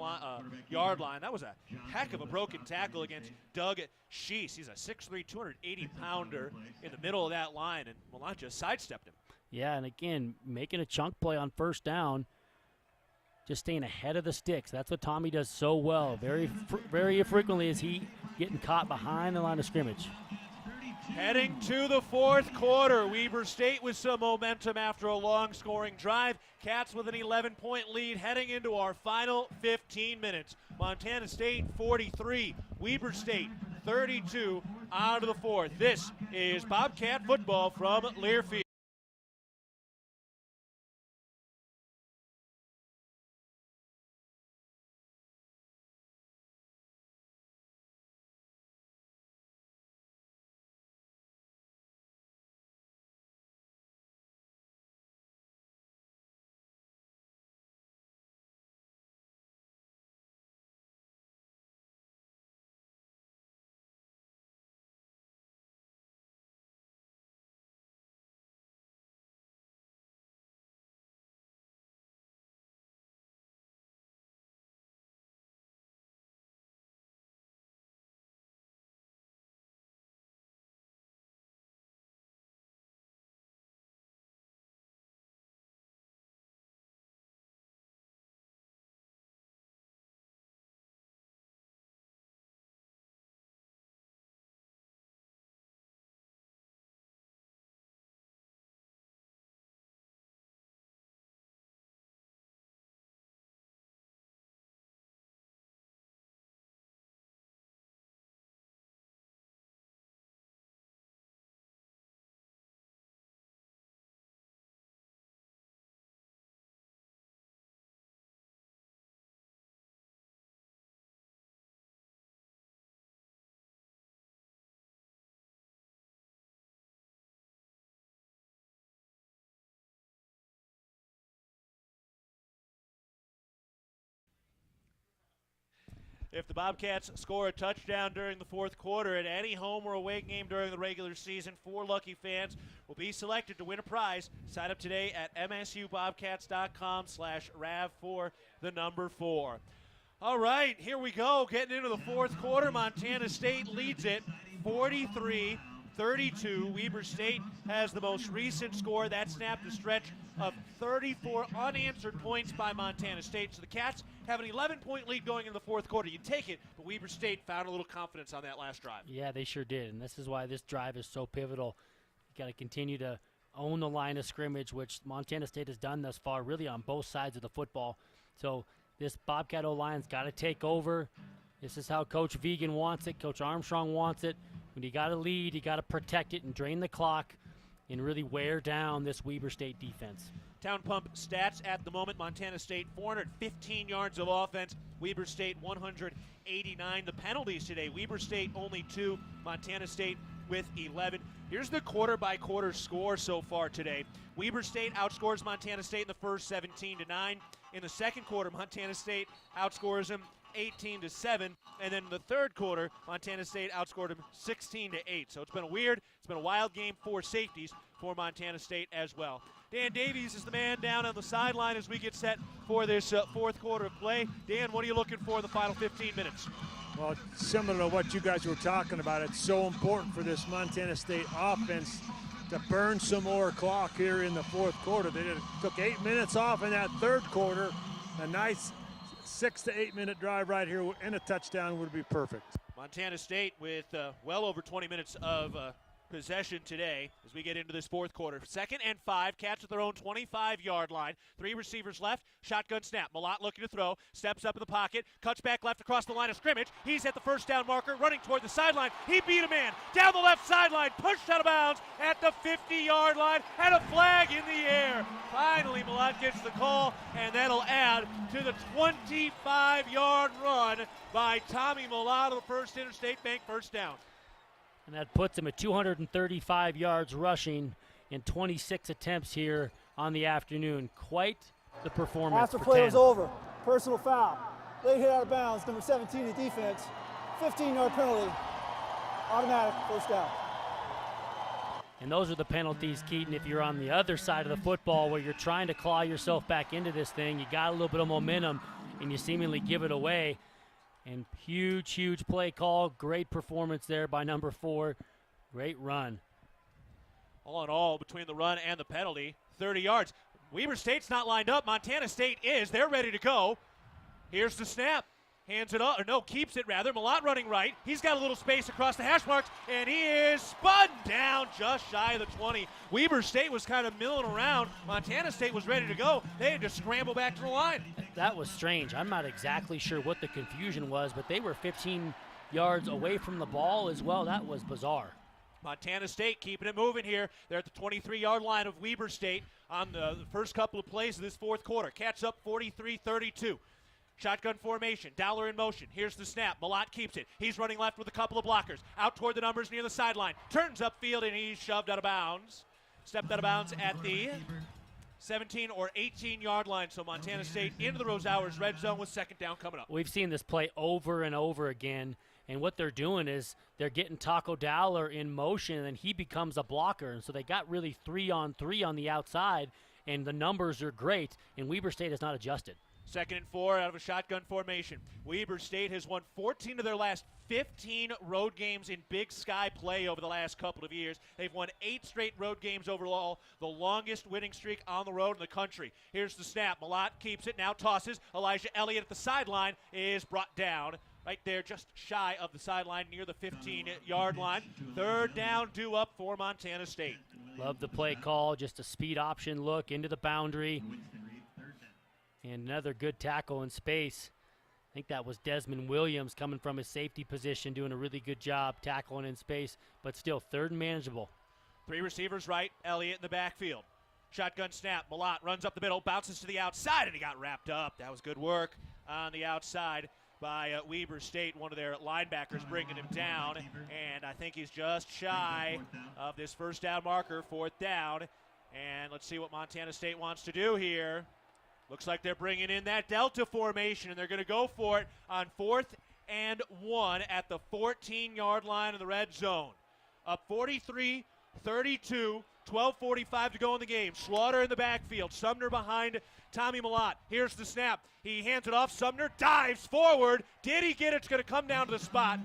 yard line. That was a heck of a broken tackle against Doug Sheese. He's a 6'3", 280-pounder in the middle of that line, and Malott just sidestepped him. Yeah, and again, making a chunk play on first down, just staying ahead of the sticks. That's what Tommy does so well. Very frequently is he getting caught behind the line of scrimmage. Heading to the fourth quarter, Weber State with some momentum after a long scoring drive. Cats with an 11-point lead heading into our final 15 minutes. Montana State 43, Weber State 32 out of the fourth. This is Bobcat football from Learfield. If the Bobcats score a touchdown during the fourth quarter at any home or away game during the regular season, 4 lucky fans will be selected to win a prize. Sign up today at msubobcats.com/RAV4, the number 4. All right, here we go. Getting into the fourth quarter, Montana State leads it 43-32. Weber State has the most recent score. That snapped a stretch of 34 unanswered points by Montana State. So the Cats have an 11-point lead going into the fourth quarter. You take it, but Weber State found a little confidence on that last drive. Yeah, they sure did, and this is why this drive is so pivotal. You got to continue to own the line of scrimmage, which Montana State has done thus far, really on both sides of the football. So this Bobcat O-line's got to take over. This is how Coach Vegan wants it. Coach Armstrong wants it. When you got to lead, you got to protect it and drain the clock and really wear down this Weber State defense. Town Pump stats at the moment: Montana State 415 yards of offense, Weber State 189. The penalties today: Weber State only 2, Montana State with 11. Here's the quarter-by-quarter score so far today. Weber State outscores Montana State in the first 17-9. In the second quarter, Montana State outscores them 18-7, and then in the third quarter, Montana State outscored them 16-8. So it's been a wild game for safeties for Montana State as well. Dan Davies is the man down on the sideline as we get set for this fourth quarter of play. Dan, what are you looking for in the final 15 minutes? Well, similar to what you guys were talking about, it's so important for this Montana State offense to burn some more clock here in the fourth quarter. They took 8 minutes off in that third quarter. A nice 6 to 8 minute drive right here and a touchdown would be perfect. Montana State with well over 20 minutes of possession today as we get into this fourth quarter. 2nd and 5, catch at their own 25-yard line. 3 receivers left, shotgun snap. Malott looking to throw, steps up in the pocket, cuts back left across the line of scrimmage. He's at the first down marker, running toward the sideline. He beat a man down the left sideline, pushed out of bounds at the 50-yard line, and a flag in the air. Finally, Malott gets the call, and that'll add to the 25-yard run by Tommy Malott of the First Interstate Bank first down. And that puts him at 235 yards rushing in 26 attempts here on the afternoon. Quite the performance After for play 10. was over. Personal foul. Late hit out of bounds. Number 17 in defense. 15-yard penalty. Automatic first down. And those are the penalties, Keaton, if you're on the other side of the football where you're trying to claw yourself back into this thing. You got a little bit of momentum, and you seemingly give it away. And huge play call. Great performance there by number 4. Great run. All in all, between the run and the penalty, 30 yards. Weber State's not lined up. Montana State is. They're ready to go. Here's the snap. Hands it up, or no, keeps it rather. Malott running right. He's got a little space across the hash marks, and he is spun down just shy of the 20. Weber State was kind of milling around. Montana State was ready to go. They had to scramble back to the line. That was strange. I'm not exactly sure what the confusion was, but they were 15 yards away from the ball as well. That was bizarre. Montana State keeping it moving here. They're at the 23-yard line of Weber State on the first couple of plays of this fourth quarter. Catch up 43-32. Shotgun formation, Dowler in motion. Here's the snap. Malott keeps it. He's running left with a couple of blockers. Out toward the numbers near the sideline. Turns upfield, and he's shoved out of bounds. Stepped out of bounds at the 17 or 18-yard line. So Montana State into the Rose Hours red zone with second down coming up. We've seen this play over and over again, and what they're doing is they're getting Taco Dowler in motion, and he becomes a blocker. And so they got really 3-on-3 on the outside, and the numbers are great, and Weber State has not adjusted. 2nd and 4 out of a shotgun formation. Weber State has won 14 of their last 15 road games in Big Sky play over the last couple of years. They've won 8 straight road games overall, the longest winning streak on the road in the country. Here's the snap. Malott keeps it, now tosses. Elijah Elliott at the sideline is brought down right there just shy of the sideline near the 15-yard line. Third down due up for Montana State. Love the play call, just a speed option look into the boundary. And another good tackle in space. I think that was Desmond Williams coming from his safety position, doing a really good job tackling in space, but still third and manageable. 3 receivers right, Elliott in the backfield. Shotgun snap, Malott runs up the middle, bounces to the outside, and he got wrapped up. That was good work on the outside by Weber State, one of their linebackers bringing him down, and I think he's just shy of this first down marker, 4th down. And let's see what Montana State wants to do here. Looks like they're bringing in that Delta formation, and they're going to go for it on 4th and 1 at the 14-yard line of the red zone. Up 43-32, 12:45 to go in the game. Slaughter in the backfield. Sumner behind Tommy Malott. Here's the snap. He hands it off. Sumner dives forward. Did he get it? It's going to come down to the spot.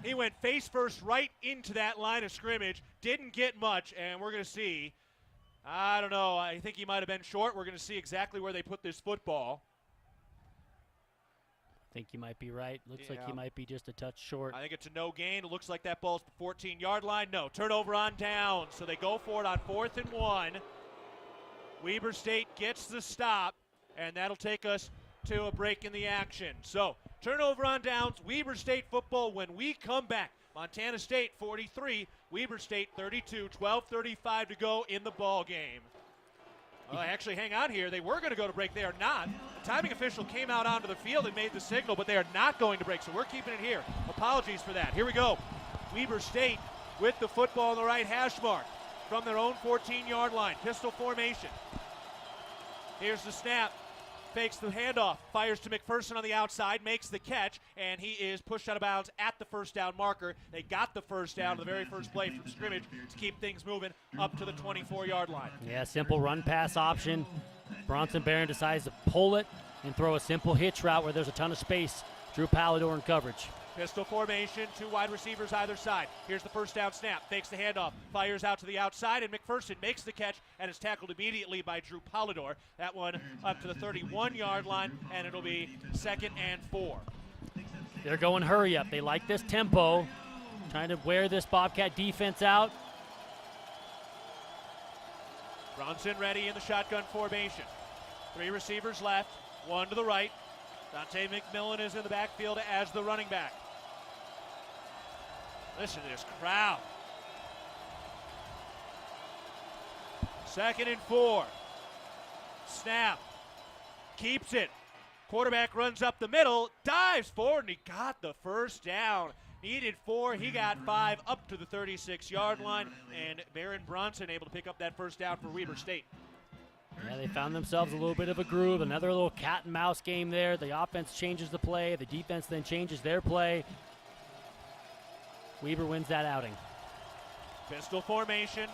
He went face first right into that line of scrimmage. Didn't get much, and we're going to see. I don't know. I think he might have been short. We're going to see exactly where they put this football. I think you might be right. Looks like he might be just a touch short. I think it's a no gain. It looks like that ball's the 14-yard line. No, turnover on down. So they go for it on 4th and 1. Weber State gets the stop, and that'll take us to a break in the action. So turnover on downs, Weber State football when we come back. Montana State 43, Weber State 32, 12:35 to go in the ball game. Actually, hang on here. They were going to go to break. They are not. The timing official came out onto the field and made the signal, but they are not going to break, so we're keeping it here. Apologies for that. Here we go. Weber State with the football on the right hash mark from their own 14-yard line. Pistol formation. Here's the snap. fakes the handoff, fires to McPherson on the outside, makes the catch, and he is pushed out of bounds at the first down marker. They got the first down, the very first play from scrimmage, to keep things moving up to the 24-yard line. Yeah, simple run pass option. Bronson Barron decides to pull it and throw a simple hitch route where there's a ton of space. Drew Pallador in coverage. Pistol formation, 2 wide receivers either side. Here's the first down snap, fakes the handoff, fires out to the outside, and McPherson makes the catch and is tackled immediately by Drew Pallador. That one up to the 31-yard line, and it'll be 2nd and 4. They're going hurry up. They like this tempo, trying to wear this Bobcat defense out. Bronson ready in the shotgun formation. 3 receivers left, 1 to the right. Dante McMillan is in the backfield as the running back. Listen to this crowd. 2nd and 4. Snap. Keeps it. Quarterback runs up the middle, dives forward, and he got the first down. Needed 4, he got 5 up to the 36-yard line, and Baron Bronson able to pick up that first down for Weber State. Yeah, they found themselves a little bit of a groove, another little cat and mouse game there. The offense changes the play, the defense then changes their play. Weber wins that outing. Pistol formation.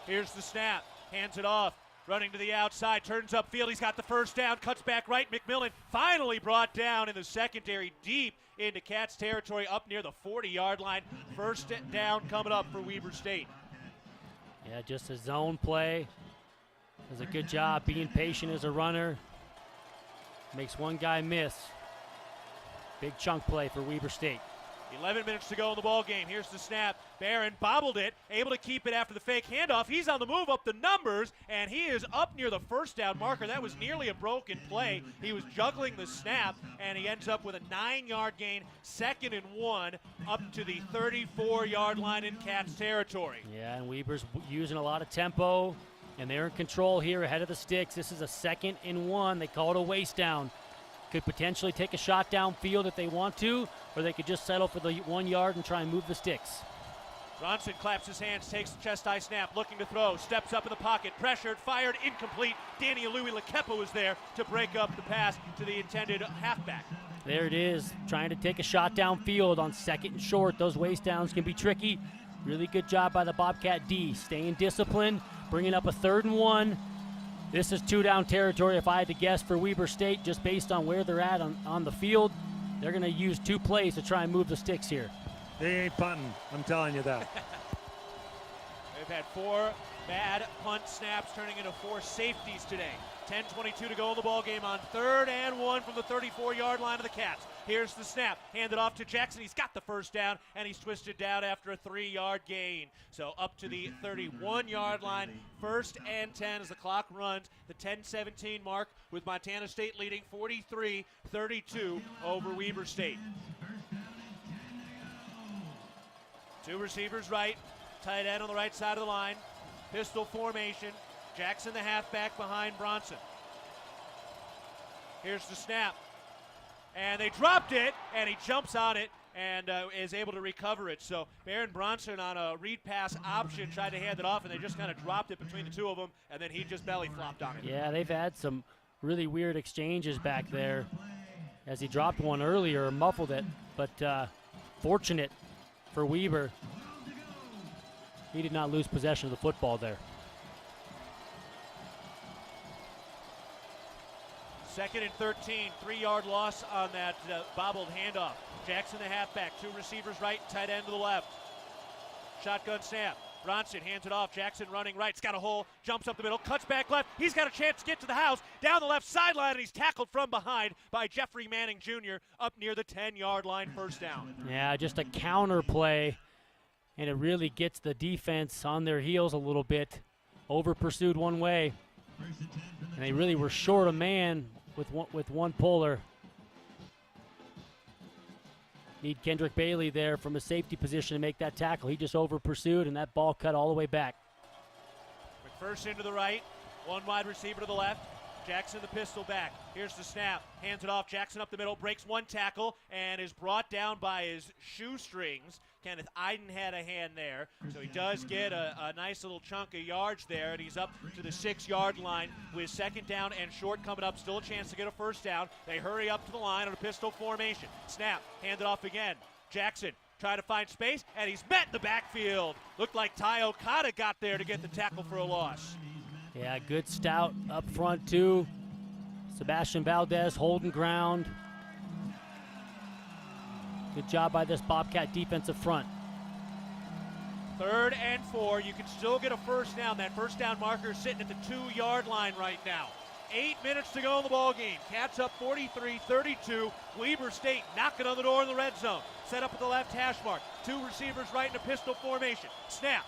Here's the snap. Hands it off. Running to the outside. Turns upfield. He's got the first down. Cuts back right. McMillan finally brought down in the secondary deep into Cats territory up near the 40-yard line. First down coming up for Weber State. Yeah, just a zone play. Does a good job being patient as a runner. Makes one guy miss. Big chunk play for Weber State. 11 minutes to go in the ball game. Here's the snap. Barron bobbled it, able to keep it after the fake handoff. He's on the move up the numbers, and he is up near the first down marker. That was nearly a broken play. He was juggling the snap, and he ends up with a 9-yard gain, 2nd and 1, up to the 34-yard line in Cats territory. Yeah, and Weber's using a lot of tempo, and they're in control here ahead of the sticks. This is a 2nd and 1. They call it a waste down. Could potentially take a shot downfield if they want to, or they could just settle for the 1 yard and try and move the sticks. Bronson claps his hands, takes the chest-high snap, looking to throw, steps up in the pocket, pressured, fired, incomplete. Danny Louis-Lekepa was there to break up the pass to the intended halfback. There it is, trying to take a shot downfield on 2nd and short. Those waste downs can be tricky. Really good job by the Bobcat D, staying disciplined, bringing up a 3rd and 1. This is 2-down territory if I had to guess for Weber State, just based on where they're at on the field. They're going to use 2 plays to try and move the sticks here. They ain't punting, I'm telling you that. They've had 4 bad punt snaps turning into 4 safeties today. 10:22 to go in the ball game on 3rd and 1 from the 34-yard line of the Cats. Here's the snap, handed off to Jackson. He's got the first down, and he's twisted down after a 3-yard gain. So up to the 31-yard line, 1st and 10 as the clock runs the 10:17 mark, with Montana State leading 43-32 over Weber State. 2 receivers right, tight end on the right side of the line, pistol formation. Jackson the halfback behind Bronson. Here's the snap. And they dropped it, and he jumps on it and is able to recover it. So Baron Bronson on a read pass option tried to hand it off, and they just kind of dropped it between the 2 of them, and then he just belly flopped on it. Yeah, they've had some really weird exchanges back there as he dropped one earlier, muffled it, but fortunate for Weber. He did not lose possession of the football there. 2nd and 13, 3-yard loss on that bobbled handoff. Jackson the halfback, 2 receivers right, tight end to the left. Shotgun snap. Bronson hands it off. Jackson running right. He's got a hole. Jumps up the middle. Cuts back left. He's got a chance to get to the house. Down the left sideline, and he's tackled from behind by Jeffrey Manning Jr. up near the 10-yard line. First down. Yeah, just a counter play, and it really gets the defense on their heels a little bit. Over pursued one way, and they really were short a man with one puller. Need Kendrick Bailey there from a safety position to make that tackle. He just over pursued, and that ball cut all the way back. McPherson to the right, 1 wide receiver to the left. Jackson the pistol back. Here's the snap. Hands it off. Jackson up the middle. Breaks one tackle and is brought down by his shoestrings. Kenneth Iden had a hand there. So he does get a nice little chunk of yards there. And he's up to the 6-yard line with second down and short coming up. Still a chance to get a first down. They hurry up to the line on a pistol formation. Snap. Handed off again. Jackson trying to find space, and he's met in the backfield. Looked like Ty Okada got there to get the tackle for a loss. Yeah, good stout up front, too. Sebastian Valdez holding ground. Good job by this Bobcat defensive front. 3rd and 4. You can still get a first down. That first down marker is sitting at the 2-yard line right now. 8 minutes to go in the ball game. Cats up 43-32. Weber State knocking on the door in the red zone. Set up at the left hash mark. 2 receivers right in a pistol formation. Snap.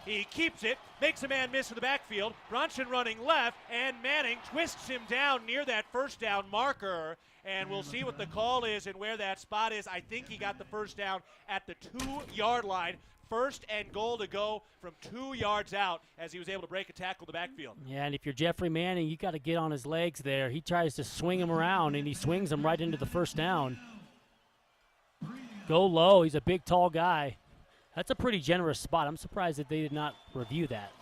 He keeps it, makes a man miss in the backfield. Bronson running left, and Manning twists him down near that first down marker. And we'll see what the call is and where that spot is. I think he got the first down at the 2-yard line. 1st and goal to go from 2 yards out as he was able to break a tackle in the backfield. Yeah, and if you're Jeffrey Manning, you got to get on his legs there. He tries to swing him around, and he swings him right into the first down. Go low. He's a big, tall guy. That's a pretty generous spot. I'm surprised that they did not review that.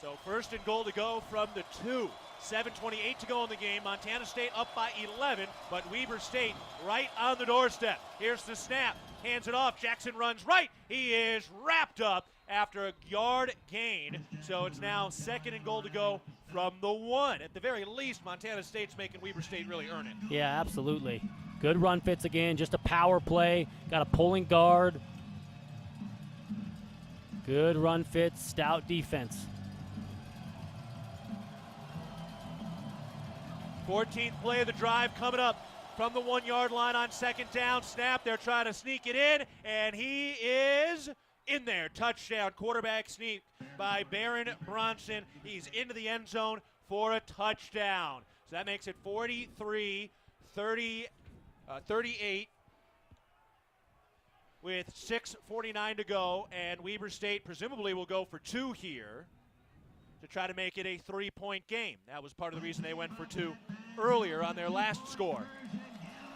So 1st and goal to go from the 2. 7:28 to go in the game. Montana State up by 11, but Weber State right on the doorstep. Here's the snap. Hands it off. Jackson runs right. He is wrapped up after a yard gain. So it's now 2nd and goal to go from the 1. At the very least, Montana State's making Weber State really earn it. Yeah, absolutely. Good run fits again. Just a power play. Got a pulling guard. Good run fits. Stout defense. 14th play of the drive coming up from the 1-yard line on 2nd down. Snap, they're trying to sneak it in, and he is in there. Touchdown, quarterback sneak by Baron Bronson. He's into the end zone for a touchdown. So that makes it 43-38 with 6:49 to go, and Weber State presumably will go for 2 here to try to make it a 3-point game. That was part of the reason they went for 2 earlier on their last score.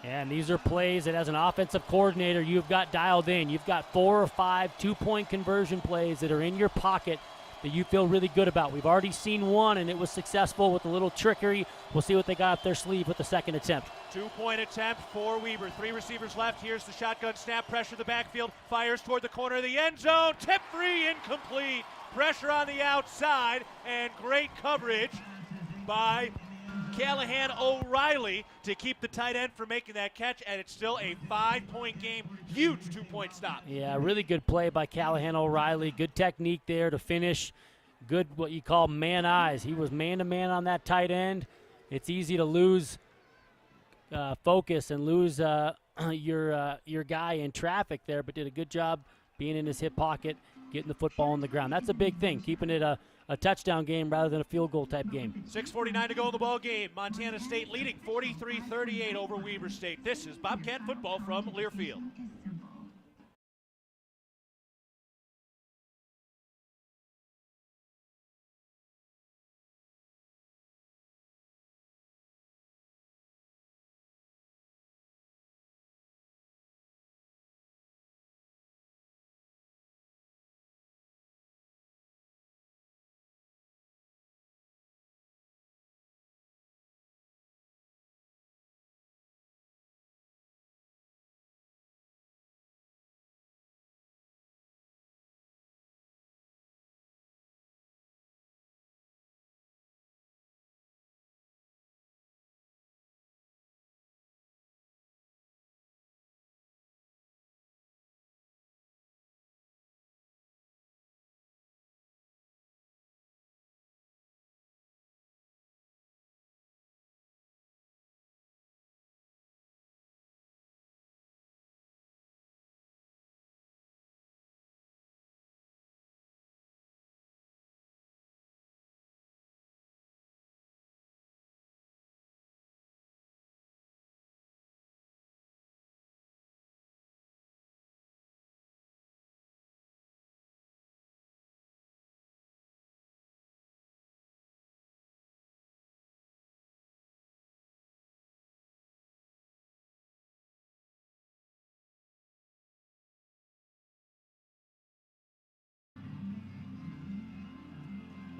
And these are plays that as an offensive coordinator you've got dialed in. You've got 4 or 5 2-point conversion plays that are in your pocket that you feel really good about. We've already seen one, and it was successful with a little trickery. We'll see what they got up their sleeve with the 2nd attempt. 2-point attempt for Weber. 3 receivers left. Here's the shotgun snap. Pressure the backfield. Fires toward the corner of the end zone. Tip free, incomplete. Pressure on the outside, and great coverage by Callahan O'Reilly to keep the tight end from making that catch, and it's still a 5-point game. Huge 2-point stop. Yeah, really good play by Callahan O'Reilly. Good technique there to finish. Good what you call man eyes. He was man-to-man on that tight end. It's easy to lose focus and lose your guy in traffic there, but did a good job being in his hip pocket, getting the football on the ground. That's a big thing, keeping it a touchdown game rather than a field goal type game. 6:49 to go in the ball game. Montana State leading 43-38 over Weber State. This is Bobcat football from Learfield.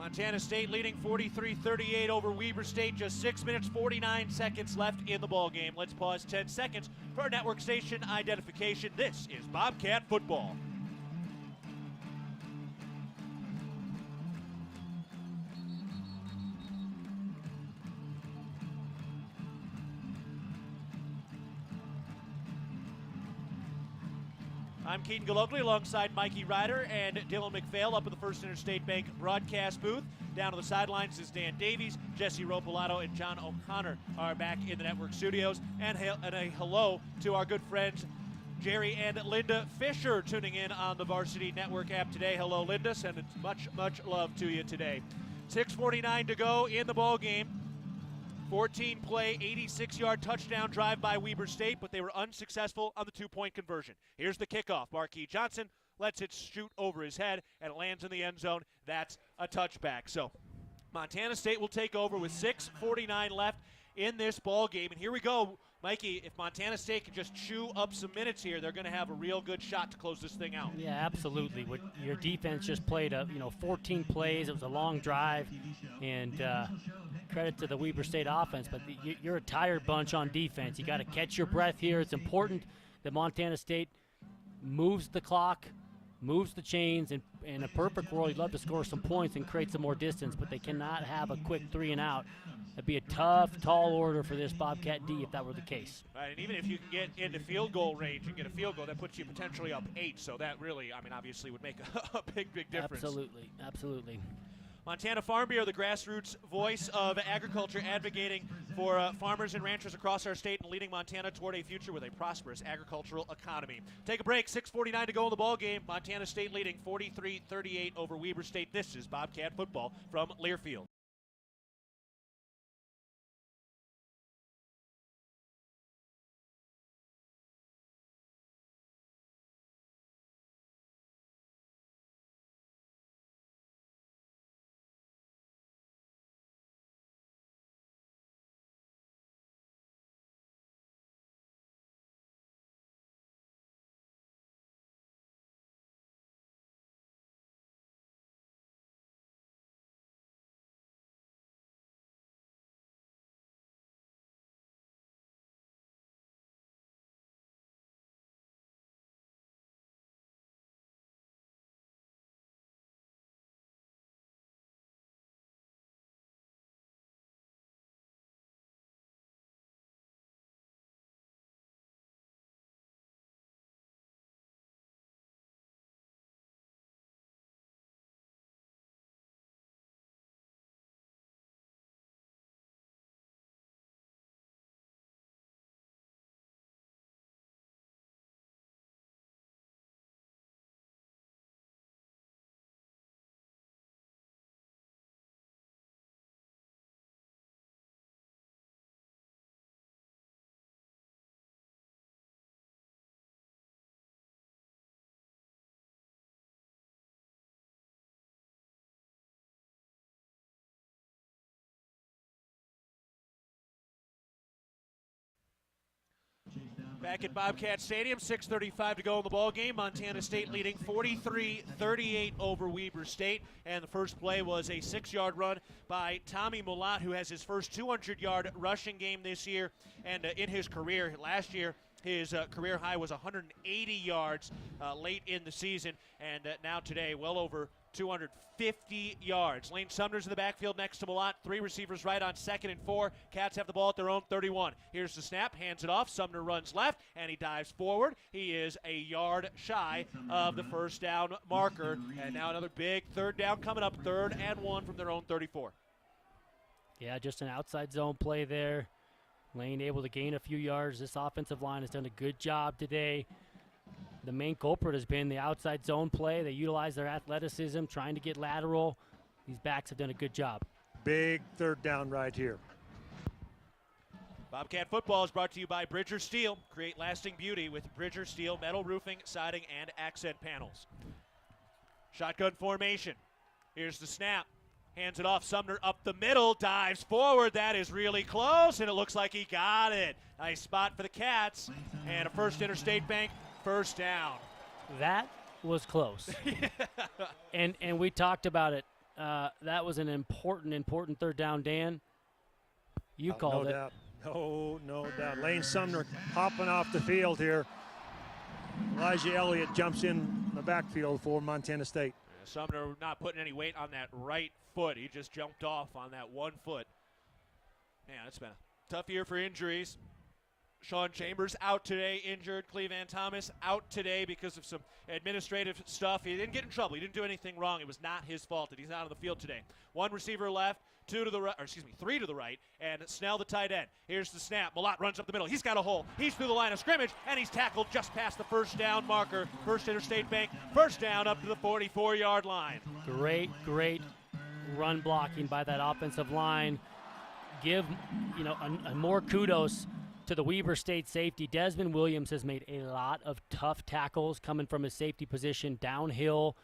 Montana State leading 43-38 over Weber State. Just 6 minutes, 49 seconds left in the ball game. Let's pause 10 seconds for our network station identification. This is Bobcat football. I'm Keaton Galogly alongside Mikey Ryder and Dylan McPhail up in the First Interstate Bank broadcast booth. Down on the sidelines is Dan Davies, Jesse Ropolato, and John O'Connor are back in the network studios. And a hello to our good friends Jerry and Linda Fisher tuning in on the Varsity Network app today. Hello, Linda. Sending much love to you today. 6:49 to go in the ball game. 14-play, 86-yard touchdown drive by Weber State, but they were unsuccessful on the two-point conversion. Here's the kickoff. Marquis Johnson lets it shoot over his head, and it lands in the end zone. That's a touchback. So Montana State will take over with 6:49 left in this ball game. And here we go. Mikey, if Montana State can just chew up some minutes here, they're going to have a real good shot to close this thing out. Yeah, absolutely. Your defense just played 14 plays. It was a long drive, and credit to the Weber State offense, but you're a tired bunch on defense. You got to catch your breath here. It's important that Montana State moves the clock, moves the chains, and in a perfect world, you'd love to score some points and create some more distance, but they cannot have a quick 3 and out. That'd be a tough, tall order for this Bobcat D if that were the case. Right, and even if you can get into field goal range and get a field goal, that puts you potentially up 8. So that really, obviously would make a big difference. Absolutely. Montana Farm Bureau, the grassroots voice of agriculture, advocating for farmers and ranchers across our state and leading Montana toward a future with a prosperous agricultural economy. Take a break. 6:49 to go in the ball game. Montana State leading 43-38 over Weber State. This is Bobcat football from Learfield. Back at Bobcat Stadium, 6:35 to go in the ball game. Montana State leading 43-38 over Weber State. And the first play was a 6-yard run by Tommy Mulat, who has his first 200-yard rushing game this year. And in his career, last year, his career high was 180 yards late in the season. And now today, well over 250 yards. Lane Sumner's in the backfield next to Mulat. 3 receivers right on 2nd and 4. Cats have the ball at their own 31. Here's the snap, hands it off. Sumner runs left, and he dives forward. He is a yard shy of the first down marker. And now another big third down coming up, 3rd and 1 from their own 34. Yeah, just an outside zone play there. Lane able to gain a few yards. This offensive line has done a good job today. The main culprit has been the outside zone play. They utilize their athleticism, trying to get lateral. These backs have done a good job. Big third down right here. Bobcat football is brought to you by Bridger Steel. Create lasting beauty with Bridger Steel metal roofing, siding, and accent panels. Shotgun formation. Here's the snap. Hands it off. Sumner up the middle, dives forward. That is really close, and it looks like he got it. Nice spot for the Cats, and a First Interstate Bank first down. That was close. And we talked about it that was an important third down, Dan. You called no it. Doubt. No doubt. Lane Sumner hopping off the field here. Elijah Elliott jumps in the backfield for Montana State. Sumner not putting any weight on that right foot. He just jumped off on that 1 foot. Man, it's been a tough year for injuries. Sean Chambers out today, injured. Cleveland Thomas out today because of some administrative stuff. He didn't get in trouble. He didn't do anything wrong. It was not his fault that he's out on the field today. 1 receiver left, 3 to the right, and Snell the tight end. Here's the snap. Malott runs up the middle. He's got a hole. He's through the line of scrimmage, and he's tackled just past the first down marker. First Interstate Bank, first down up to the 44-yard line. Great run blocking by that offensive line. Give more kudos to the Weber State safety. Desmond Williams has made a lot of tough tackles coming from his safety position downhill.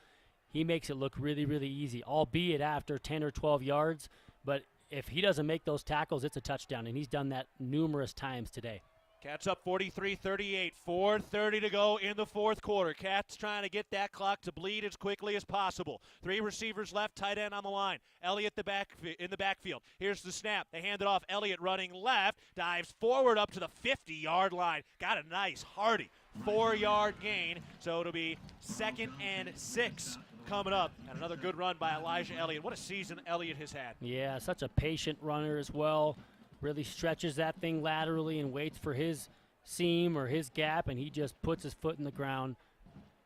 He makes it look really, really easy, albeit after 10 or 12 yards. But if he doesn't make those tackles, it's a touchdown, and he's done that numerous times today. Cats up 43-38, 4:30 to go in the fourth quarter. Cats trying to get that clock to bleed as quickly as possible. 3 receivers left, tight end on the line. Elliott in the backfield. Here's the snap. They hand it off. Elliott running left, dives forward up to the 50-yard line. Got a nice, hearty 4-yard gain, so it'll be 2nd and 6 coming up. And another good run by Elijah Elliott. What a season Elliott has had. Yeah, such a patient runner as well. Really stretches that thing laterally and waits for his seam or his gap, and he just puts his foot in the ground.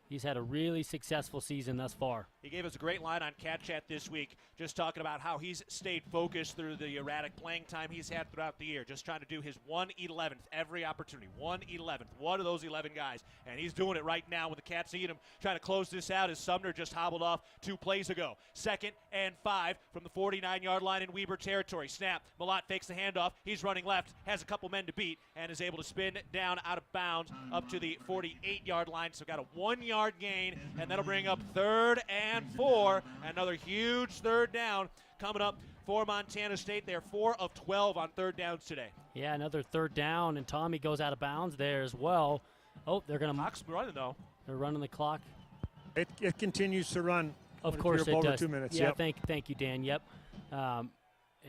He's had a really successful season thus far. He gave us a great line on Cat Chat this week, just talking about how he's stayed focused through the erratic playing time he's had throughout the year, just trying to do his 1/11th every opportunity. 1/11th, one of those 11 guys, and he's doing it right now when the Cats need him, trying to close this out as Sumner just hobbled off 2 plays ago. 2nd and 5 from the 49-yard line in Weber territory. Snap, Malott fakes the handoff. He's running left, has a couple men to beat, and is able to spin down out of bounds up to the 48-yard line, so got a 1-yard gain, and that'll bring up 3rd and 4. Another huge third down coming up for Montana State. They're 4 of 12 on third downs today. Yeah, another third down, and Tommy goes out of bounds there as well. Oh, they're going to... Clock's running, though. They're running the clock. It continues to run. Of course it over does. 2 minutes. Yeah, Yep. thank you, Dan. Yep. And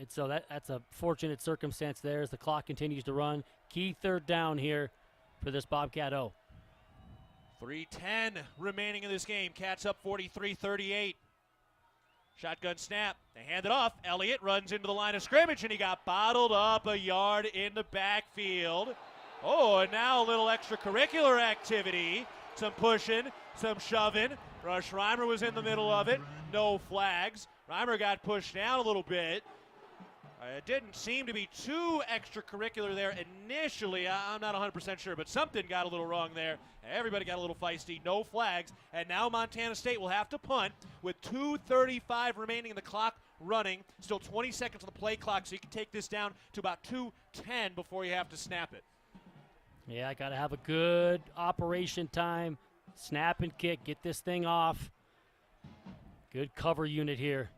so that's a fortunate circumstance there as the clock continues to run. Key third down here for this Bobcat O. 3:10 remaining in this game. Cats up 43-38. Shotgun snap. They hand it off. Elliott runs into the line of scrimmage, and he got bottled up a yard in the backfield. Oh, and now a little extracurricular activity. Some pushing, some shoving. Rush Reimer was in the middle of it. No flags. Reimer got pushed down a little bit. It didn't seem to be too extracurricular there initially. I'm not 100% sure, but something got a little wrong there. Everybody got a little feisty. No flags. And now Montana State will have to punt with 2:35 remaining in the clock running. Still 20 seconds on the play clock, so you can take this down to about 2:10 before you have to snap it. Yeah, I got to have a good operation time. Snap and kick. Get this thing off. Good cover unit here.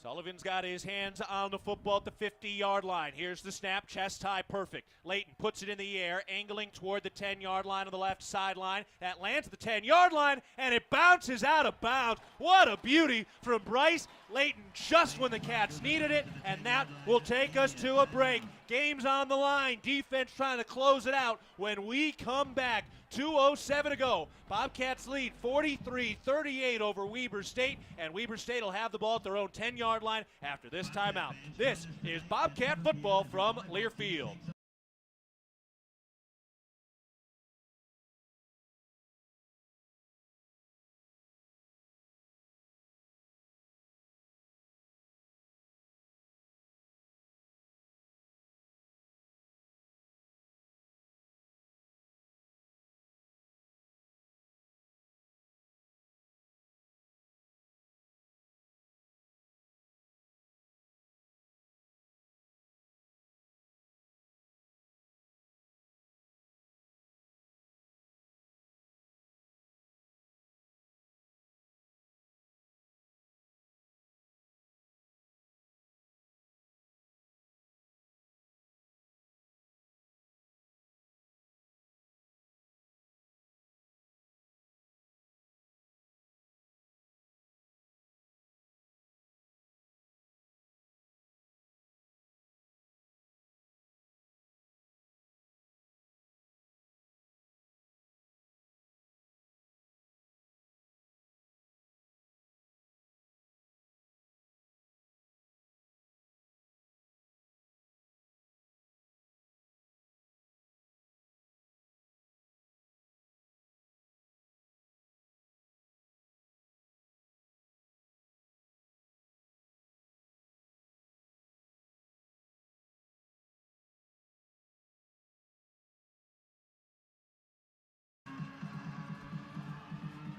Sullivan's got his hands on the football at the 50-yard line. Here's the snap, chest high, perfect. Layton puts it in the air, angling toward the 10-yard line on the left sideline. That lands at the 10-yard line, and it bounces out of bounds. What a beauty from Bryce Layton just when the Cats needed it, and that will take us to a break. Game's on the line. Defense trying to close it out when we come back. 2:07 to go. Bobcats lead 43-38 over Weber State, and Weber State will have the ball at their own 10-yard line after this timeout. This is Bobcat football from Learfield.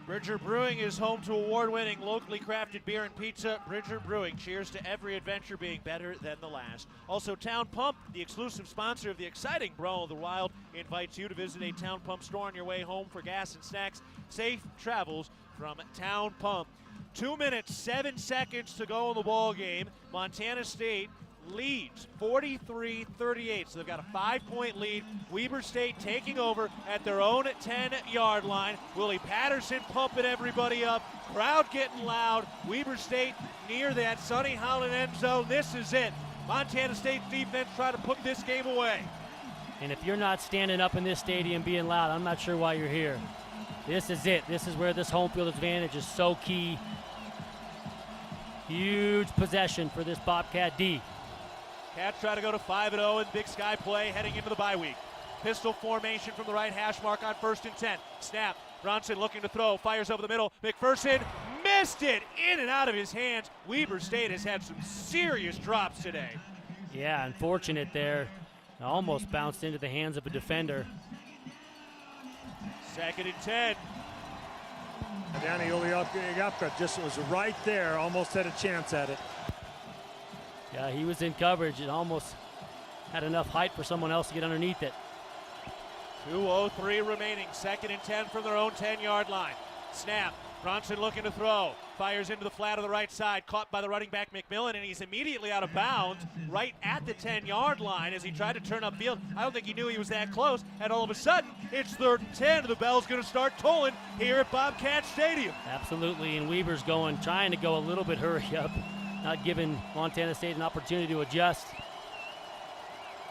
Bridger Brewing is home to award-winning locally crafted beer and pizza. Bridger Brewing, cheers to every adventure being better than the last. Also, Town Pump, the exclusive sponsor of the exciting Brawl of the Wild, invites you to visit a Town Pump store on your way home for gas and snacks. Safe travels from Town Pump. 2 minutes, 7 seconds to go in the ball game. Montana State leads 43-38, so they've got a 5-point lead. Weber State taking over at their own 10-yard line. Willie Patterson pumping everybody up, crowd getting loud. Weber State near that Sonny Holland end zone. This is it. Montana State's defense trying to put this game away. And if you're not standing up in this stadium being loud, I'm not sure why you're here. This is it. This is where this home field advantage is so key. Huge possession for this Bobcat D. Cats try to go to 5-0 in Big Sky play heading into the bye week. Pistol formation from the right hash mark on 1st and 10. Snap. Bronson looking to throw. Fires over the middle. McPherson missed it. In and out of his hands. Weber State has had some serious drops today. Yeah, unfortunate there. Almost bounced into the hands of a defender. 2nd and 10. Danny Uliopka just was right there. Almost had a chance at it. Yeah, he was in coverage. It almost had enough height for someone else to get underneath it. 2:03 remaining. 2nd and 10 from their own 10-yard line. Snap. Bronson looking to throw. Fires into the flat of the right side. Caught by the running back McMillan, and he's immediately out of bounds right at the 10-yard line as he tried to turn upfield. I don't think he knew he was that close, and all of a sudden, it's 3rd and 10. The bell's going to start tolling here at Bobcat Stadium. Absolutely, and Weber's trying to go a little bit hurry up, not giving Montana State an opportunity to adjust.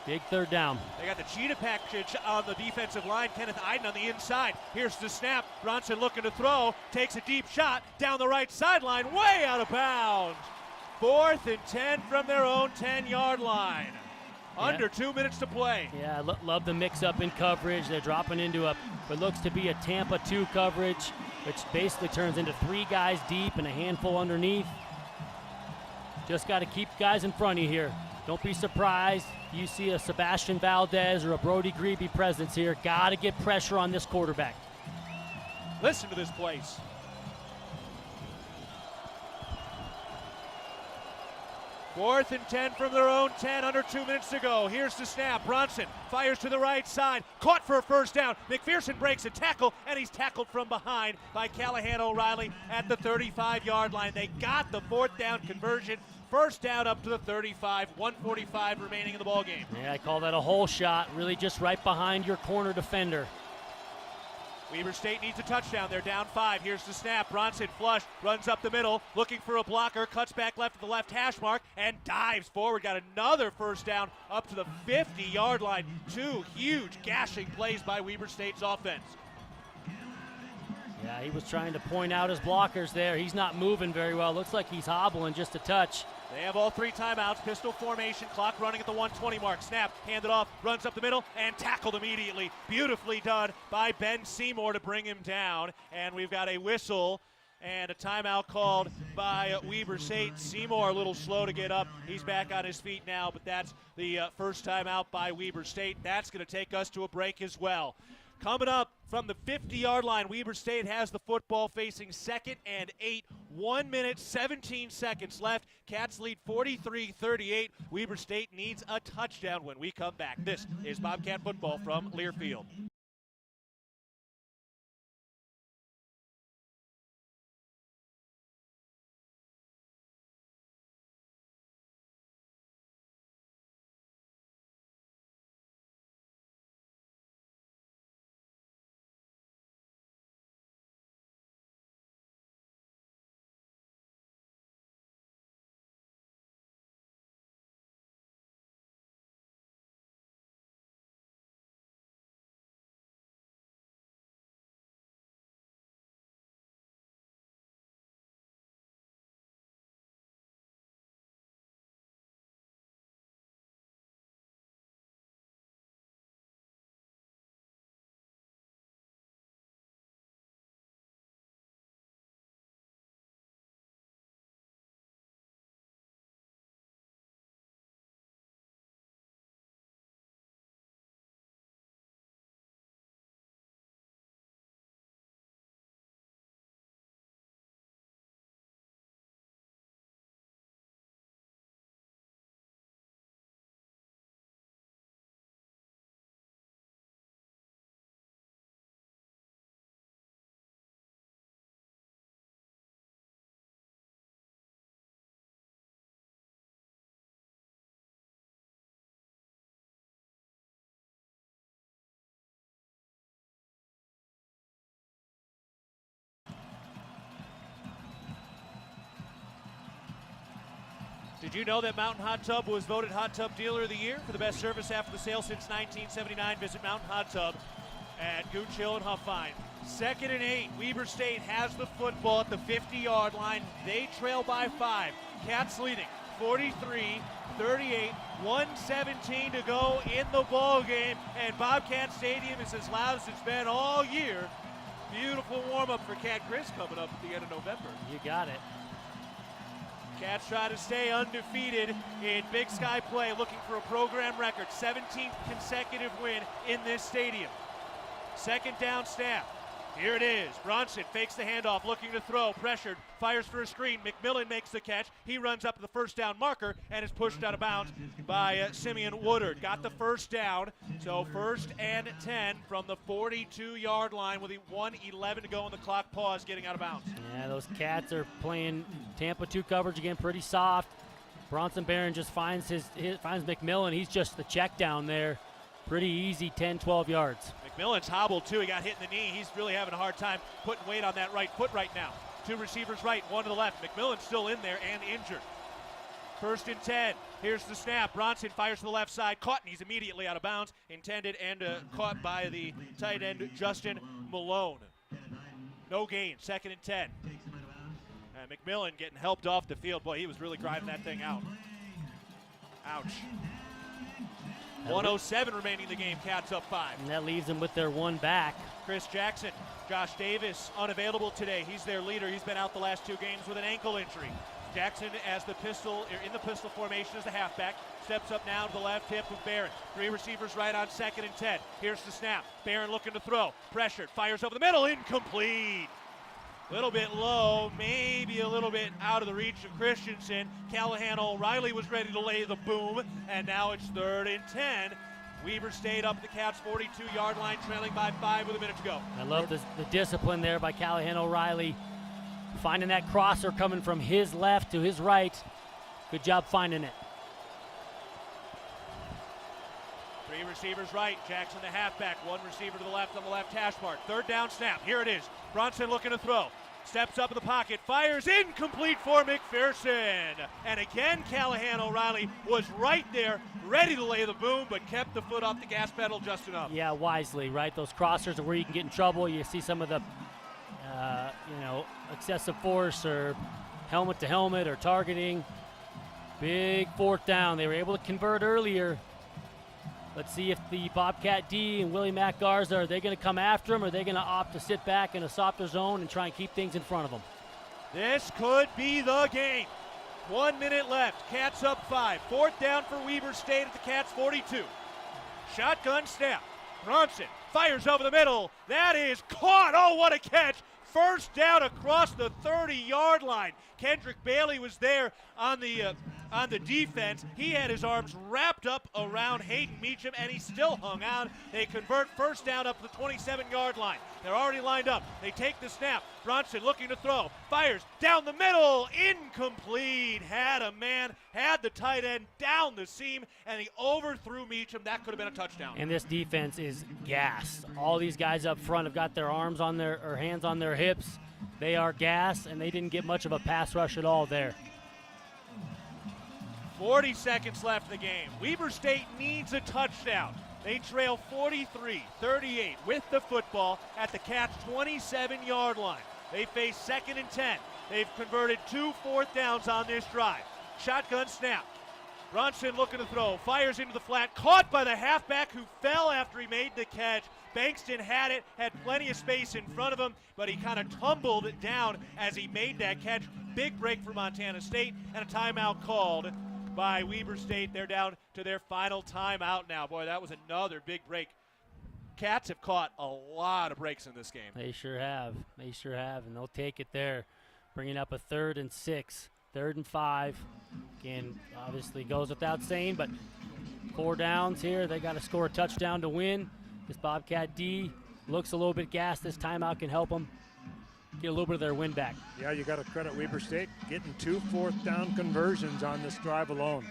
Big 3rd down. They got the cheetah package on the defensive line. Kenneth Iden on the inside. Here's the snap. Bronson looking to throw. Takes a deep shot down the right sideline. Way out of bounds. 4th and 10 from their own 10-yard line. Under 2 minutes to play. Yeah, love the mix-up in coverage. They're dropping into what looks to be a Tampa 2 coverage, which basically turns into 3 guys deep and a handful underneath. Just got to keep guys in front of you here. Don't be surprised. You see a Sebastian Valdez or a Brody Grebe presence here. Got to get pressure on this quarterback. Listen to this place. Fourth and 10 from their own 10, under 2 minutes to go. Here's the snap. Bronson fires to the right side. Caught for a first down. McPherson breaks a tackle, and he's tackled from behind by Callahan O'Reilly at the 35-yard line. They got the 4th down conversion. First down up to the 35, 1:45 remaining in the ball game. Yeah, I call that a hole shot, really just right behind your corner defender. Weber State needs a touchdown. They're down 5. Here's the snap. Bronson flush, runs up the middle, looking for a blocker, cuts back left at the left hash mark, and dives forward. Got another first down up to the 50-yard line. 2 huge gashing plays by Weber State's offense. Yeah, he was trying to point out his blockers there. He's not moving very well. Looks like he's hobbling just a touch. They have all 3 timeouts. Pistol formation, clock running at the 1:20 mark. Snap, handed off, runs up the middle, and tackled immediately. Beautifully done by Ben Seymour to bring him down. And we've got a whistle and a timeout called by Weber State. Seymour a little slow to get up. He's back on his feet now, but that's the first timeout by Weber State. That's going to take us to a break as well. Coming up from the 50-yard line, Weber State has the football facing 2nd and 8. 1 minute, 17 seconds left. Cats lead 43-38. Weber State needs a touchdown when we come back. This is Bobcat football from Learfield. Did you know that Mountain Hot Tub was voted Hot Tub Dealer of the Year for the best service after the sale since 1979? Visit Mountain Hot Tub at Gooch Hill and Huffine. 2nd and 8. Weber State has the football at the 50-yard line. They trail by 5. Cats leading 43-38, 1:17 to go in the ball game, and Bobcat Stadium is as loud as it's been all year. Beautiful warm-up for Cat Chris coming up at the end of November. You got it. Cats try to stay undefeated in Big Sky play, looking for a program record, 17th consecutive win in this stadium. 2nd down snap. Here it is. Bronson fakes the handoff, looking to throw, pressured, fires for a screen. McMillan makes the catch. He runs up to the first down marker and is pushed out of bounds by Simeon Woodard. Got the first down, so 1st and 10 from the 42-yard line with 1:11 to go on the clock. Pause, getting out of bounds. Yeah, those Cats are playing Tampa 2 coverage again, pretty soft. Bronson Barron just finds finds McMillan. He's just the check down there. Pretty easy, 10, 12 yards. McMillan's hobbled too. He got hit in the knee. He's really having a hard time putting weight on that right foot right now. 2 receivers right, 1 to the left. McMillan's still in there and injured. 1st and 10. Here's the snap. Bronson fires to the left side. Caught, and he's immediately out of bounds. Intended and caught by the tight end, Justin Malone. No gain. 2nd and 10. And McMillan getting helped off the field. Boy, he was really grinding that thing out. Ouch. 1:07 remaining in the game. Cats up 5. And that leaves them with their 1 back. Chris Jackson. Josh Davis unavailable today. He's their leader. He's been out the last 2 games with an ankle injury. Jackson as the pistol, in the pistol formation as the halfback. Steps up now to the left hip of Barron. 3 receivers right on 2nd and 10. Here's the snap. Barron looking to throw. Pressured. Fires over the middle. Incomplete. Little bit low, maybe a little bit out of the reach of Christensen. Callahan O'Reilly was ready to lay the boom, and now it's 3rd and 10. Weber State up at the Cats' 42-yard line, trailing by 5 with a minute to go. I love the discipline there by Callahan O'Reilly. Finding that crosser coming from his left to his right. Good job finding it. 3 receivers right. Jackson the halfback. 1 receiver to the left on the left hash mark. 3rd down snap. Here it is. Bronson looking to throw. Steps up in the pocket. Fires incomplete for McPherson. And again, Callahan O'Reilly was right there, ready to lay the boom, but kept the foot off the gas pedal just enough. Yeah, wisely, right? Those crossers are where you can get in trouble. You see some of the, excessive force or helmet to helmet or targeting. Big 4th down. They were able to convert earlier. Let's see if the Bobcat D and Willie Mack Garza, are they going to come after him, or are they going to opt to sit back in a softer zone and try and keep things in front of them? This could be the game. 1 minute left. Cats up 5. 4th down for Weber State at the Cats' 42. Shotgun snap. Bronson fires over the middle. That is caught. Oh, what a catch. 1st down across the 30-yard line. Kendrick Bailey was there on the defense. He had his arms wrapped up around Hayden Meacham, and he still hung on. They convert 1st down up to the 27-yard line. They're already lined up. They take the snap. Bronson looking to throw. Fires down the middle. Incomplete. Had a man, had the tight end down the seam, and he overthrew Meacham. That could have been a touchdown. And this defense is gassed. All these guys up front have got their arms on their, or hands on their hips. They are gassed, and they didn't get much of a pass rush at all there. 40 seconds left in the game. Weber State needs a touchdown. They trail 43-38 with the football at the Cats' 27-yard line. They face 2nd and 10. They've converted 2 4th downs on this drive. Shotgun snap. Bronson looking to throw. Fires into the flat. Caught by the halfback who fell after he made the catch. Bankston had it, had plenty of space in front of him, but he kind of tumbled it down as he made that catch. Big break for Montana State, and a timeout called by Weber State. They're down to their final timeout now. Boy, that was another big break. Cats have caught a lot of breaks in this game. They sure have. They sure have, and they'll take it there. Bringing up a 3rd and 6, 3rd and 5. Again, obviously goes without saying, but 4 downs here. They got to score a touchdown to win. This Bobcat D looks a little bit gassed. This timeout can help them get a little bit of their win back. Yeah, you got to credit Weber State getting 2 4th down conversions on this drive alone.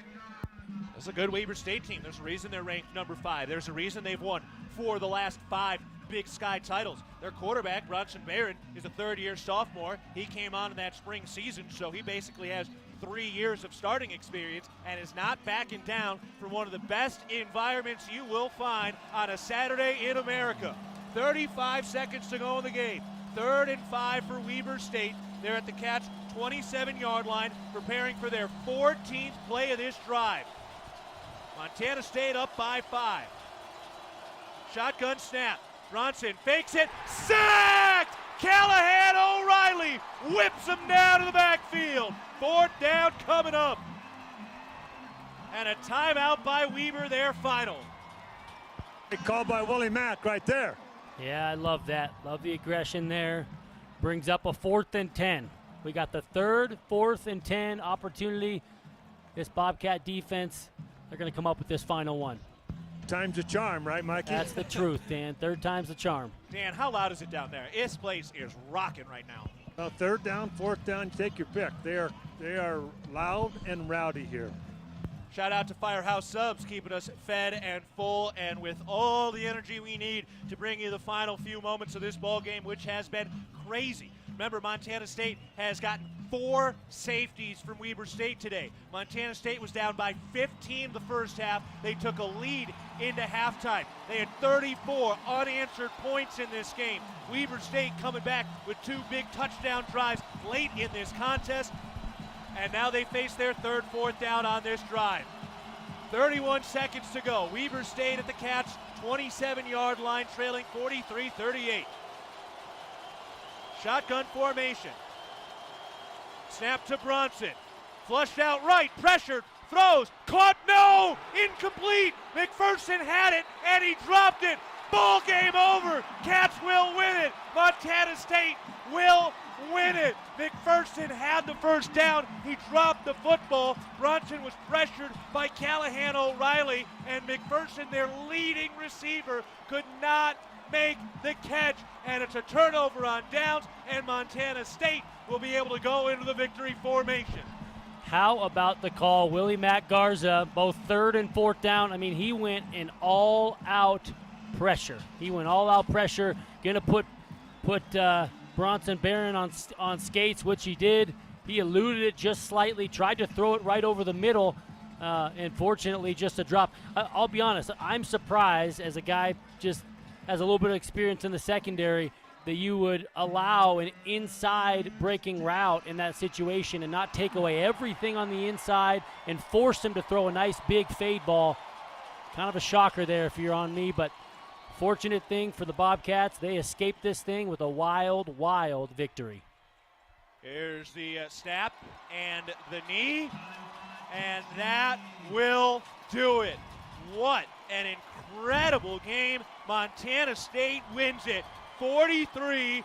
That's a good Weber State team. There's a reason they're ranked number 5. There's a reason they've won 4 of the last 5 Big Sky titles. Their quarterback, Bronson Barron, is a 3rd-year sophomore. He came on in that spring season, so he basically has 3 years of starting experience and is not backing down from one of the best environments you will find on a Saturday in America. 35 seconds to go in the game. 3rd and 5 for Weber State. They're at the Cats' 27-yard line, preparing for their 14th play of this drive. Montana State up by 5. Shotgun snap. Bronson fakes it. Sacked! Callahan O'Reilly whips him down to the backfield. 4th down coming up. And a timeout by Weber, their final. Called by Willie Mack right there. Yeah, I love that. Love the aggression there. Brings up a 4th and 10. We got the 3rd, 4th, and 10 opportunity. This Bobcat defense, they're going to come up with this final one. Time's a charm, right, Mikey? That's the truth, Dan. 3rd time's the charm. Dan, how loud is it down there? This place is rocking right now. Well, 3rd down, 4th down, take your pick. They are loud and rowdy here. Shout out to Firehouse Subs, keeping us fed and full and with all the energy we need to bring you the final few moments of this ball game, which has been crazy. Remember, Montana State has gotten 4 safeties from Weber State today. Montana State was down by 15 the first half. They took a lead into halftime. They had 34 unanswered points in this game. Weber State coming back with 2 big touchdown drives late in this contest. And now they face their 3rd, 4th down on this drive. 31 seconds to go. Weber State at the Cats' 27-yard line, trailing 43-38. Shotgun formation. Snap to Bronson. Flushed out right, pressured, throws, caught, no! Incomplete! McPherson had it, and he dropped it. Ball game over. Cats will win it. Montana State will win it. McPherson had the first down. He dropped the football. Bronson was pressured by Callahan O'Reilly, and McPherson, their leading receiver, could not make the catch. And it's a turnover on downs, and Montana State will be able to go into the victory formation. How about the call? Willie Mack Garza, both 3rd and 4th down. I mean, he went in all-out pressure. He went all-out pressure. Going to put Bronson Barron on skates, which he did. He eluded it just slightly, tried to throw it right over the middle, and fortunately just a drop. I'll be honest, I'm surprised as a guy just has a little bit of experience in the secondary that you would allow an inside breaking route in that situation and not take away everything on the inside and force him to throw a nice big fade ball. Kind of a shocker there if you're on me, but fortunate thing for the Bobcats, they escaped this thing with a wild, wild victory. Here's the snap and the knee, and that will do it. What an incredible game. Montana State wins it 43-38.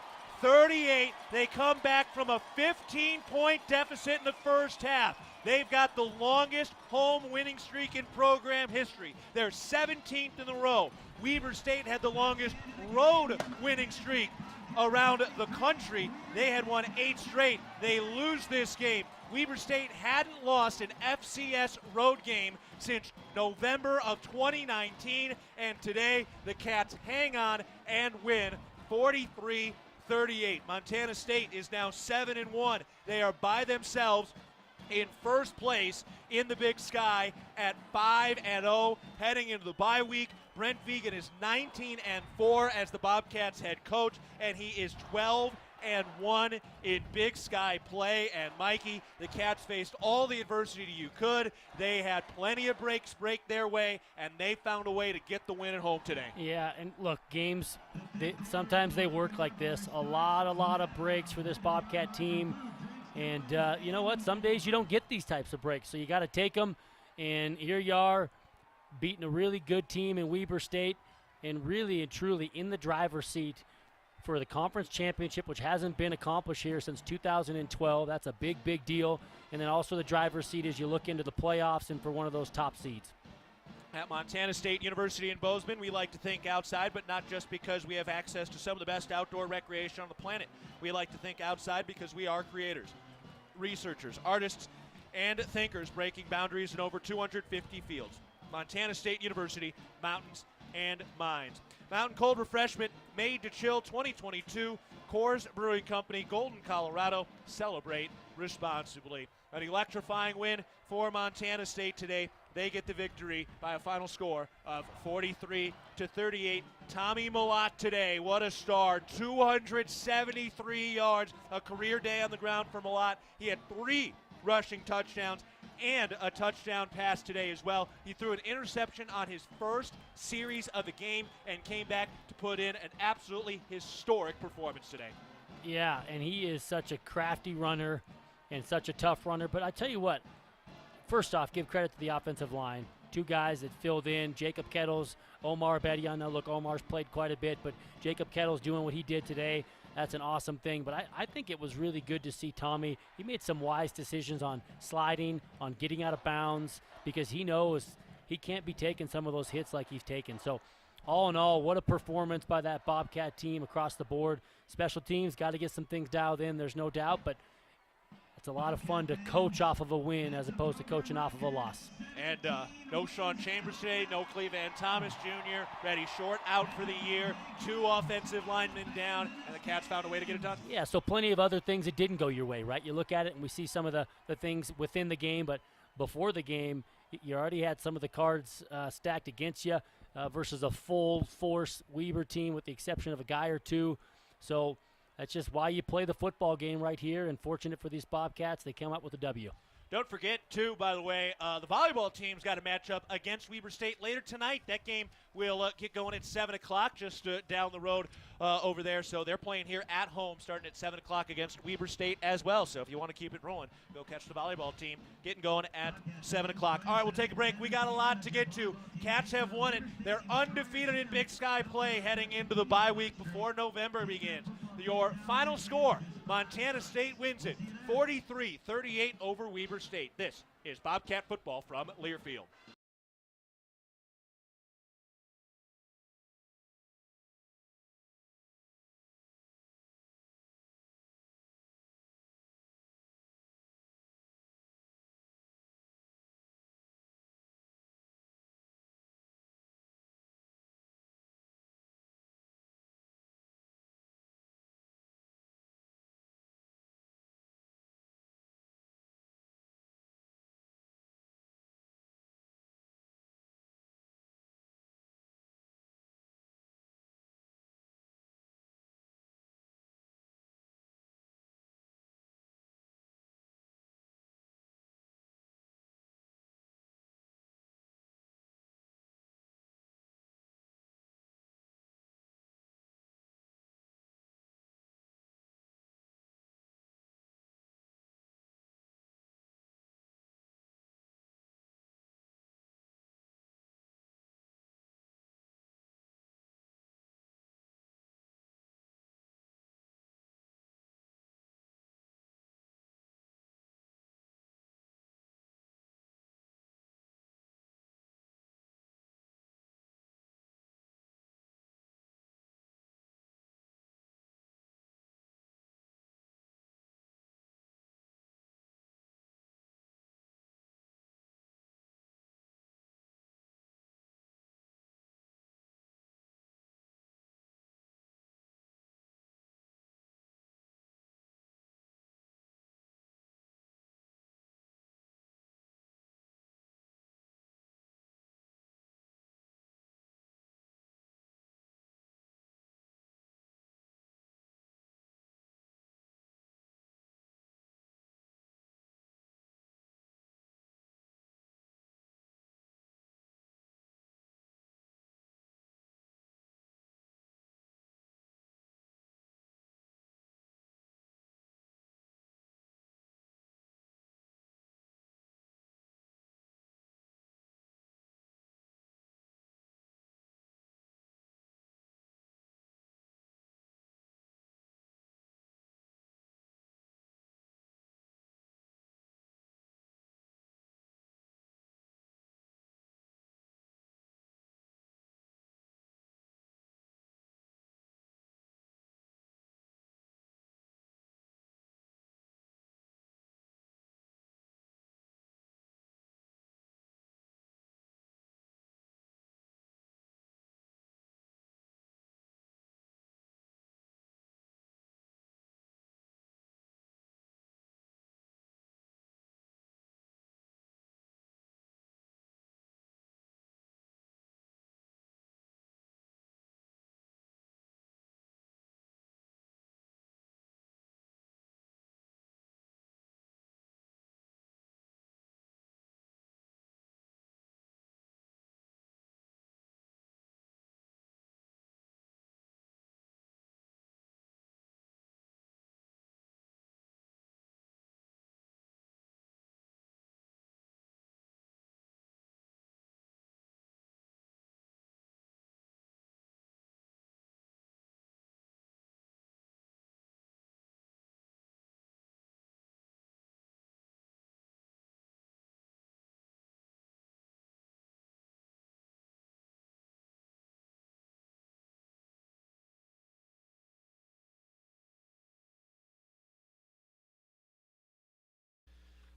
They come back from a 15-point deficit in the first half. They've got the longest home winning streak in program history. They're 17th in a row. Weber State had the longest road winning streak around the country. They had won 8 straight. They lose this game. Weber State hadn't lost an FCS road game since November of 2019, and today the Cats hang on and win 43-38. Montana State is now 7-1. They are by themselves in first place in the Big Sky at 5-0 heading into the bye week. Brent Vigen is 19-4 as the Bobcats head coach, and he is 12-1 in Big Sky play. And Mikey, the Cats faced all the adversity you could. They had plenty of breaks break their way, and they found a way to get the win at home today. Yeah, and look, games, sometimes they work like this. A lot of breaks for this Bobcat team. And you know what? Some days you don't get these types of breaks, so you got to take them. And here you are, beating a really good team in Weber State, and really and truly in the driver's seat for the conference championship, which hasn't been accomplished here since 2012. That's a big, big deal. And then also the driver's seat as you look into the playoffs and for one of those top seeds. At Montana State University in Bozeman, we like to think outside, but not just because we have access to some of the best outdoor recreation on the planet. We like to think outside because we are creators, researchers, artists, and thinkers breaking boundaries in over 250 fields. Montana State University, Mountains and Minds. Mountain Cold Refreshment, made to chill 2022. Coors Brewing Company, Golden, Colorado. Celebrate responsibly. An electrifying win for Montana State today. They get the victory by a final score of 43-38. Tommy Mellott today, what a start. 273 yards, a career day on the ground for Mellott. He had 3 rushing touchdowns and a touchdown pass today as well. He threw an interception on his first series of the game and came back to put in an absolutely historic performance today. Yeah, and he is such a crafty runner and such a tough runner. But I tell you what, first off, give credit to the offensive line. 2 guys that filled in, Jacob Kettles, Omar Bedian. Now, look, Omar's played quite a bit, but Jacob Kettles doing what he did today, that's an awesome thing. But I think it was really good to see Tommy. He made some wise decisions on sliding, on getting out of bounds, because he knows he can't be taking some of those hits like he's taken. So, all in all, what a performance by that Bobcat team across the board. Special teams got to get some things dialed in, there's no doubt, but it's a lot of fun to coach off of a win as opposed to coaching off of a loss. And no Sean Chambers today, no Cleveland Thomas Jr., Reddy Short out for the year, 2 offensive linemen down, and the Cats found a way to get it done. Yeah, so plenty of other things that didn't go your way, right? You look at it and we see some of the things within the game, but before the game, you already had some of the cards stacked against you versus a full-force Weber team with the exception of a guy or 2. So that's just why you play the football game right here, and fortunate for these Bobcats, they come up with a W. Don't forget, too, by the way, the volleyball team's got a matchup against Weber State later tonight. That game will get going at 7 o'clock just down the road over there. So they're playing here at home starting at 7 o'clock against Weber State as well. So if you want to keep it rolling, go catch the volleyball team getting going at 7 o'clock. All right, we'll take a break. We got a lot to get to. Cats have won it. They're undefeated in Big Sky play heading into the bye week before November begins. Your final score, Montana State wins it 43-38 over Weber State. This is Bobcat football from Learfield.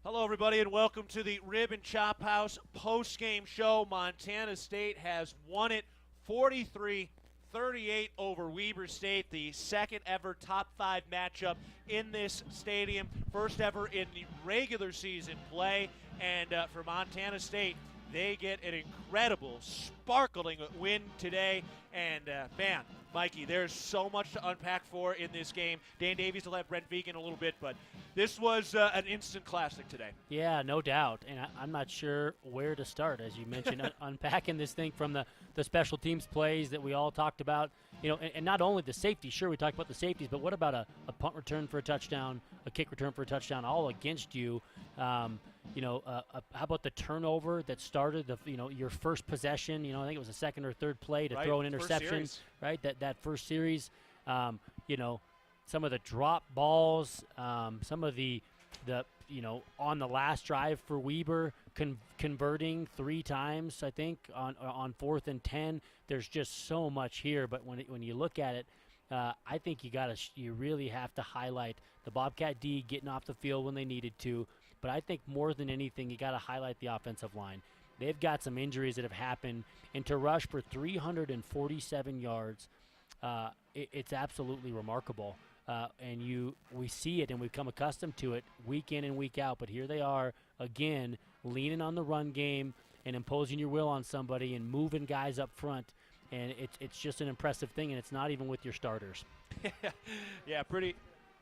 Hello, everybody, and welcome to the Rib and Chop House post-game show. Montana State has won it 43-38 over Weber State, the second ever top 5 matchup in this stadium, first ever in the regular season play. And for Montana State, they get an incredible, sparkling win today. And, man, Mikey, there's so much to unpack for in this game. Dan Davies will have Brent Vegan a little bit, but this was an instant classic today. Yeah, no doubt. And I'm not sure where to start, as you mentioned, unpacking this thing from the special teams plays that we all talked about. You know, and not only the safety. Sure, we talked about the safeties, but what about a punt return for a touchdown, a kick return for a touchdown, all against you? How about the turnover that started your first possession? I think it was the second or third play to throw an interception, right? That first series. Some of the drop balls, some of the on the last drive for Weber, converting 3 times, I think, on 4th and 10. There's just so much here, but when you look at it, I think you really have to highlight the Bobcat D getting off the field when they needed to. But I think more than anything, you got to highlight the offensive line. They've got some injuries that have happened, and to rush for 347 yards, it's absolutely remarkable. We see it, and we've come accustomed to it week in and week out. But here they are again, leaning on the run game and imposing your will on somebody and moving guys up front. And it's just an impressive thing, and it's not even with your starters. Yeah, pretty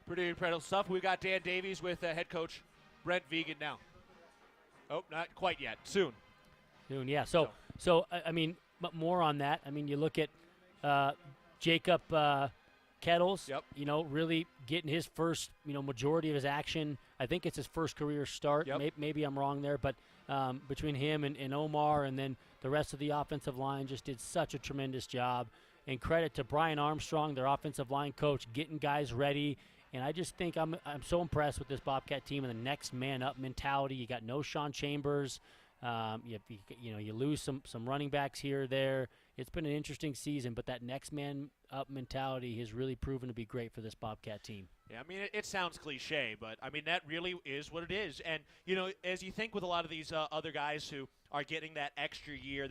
incredible stuff. We got Dan Davies with head coach Brent Vegan now. Oh, not quite yet. Soon, yeah. So I mean, more on that. I mean, you look at Jacob Kettles. Yep. Really getting his first, majority of his action. I think it's his first career start. Yep. Maybe I'm wrong there, but between him and Omar, and then the rest of the offensive line just did such a tremendous job. And credit to Brian Armstrong, their offensive line coach, getting guys ready. And I just think I'm so impressed with this Bobcat team and the next man up mentality. You got no Sean Chambers. You lose some running backs here or there. It's been an interesting season, but that next man up mentality has really proven to be great for this Bobcat team. Yeah, I mean, it sounds cliche, but, I mean, that really is what it is. And, as you think with a lot of these other guys who are getting that extra year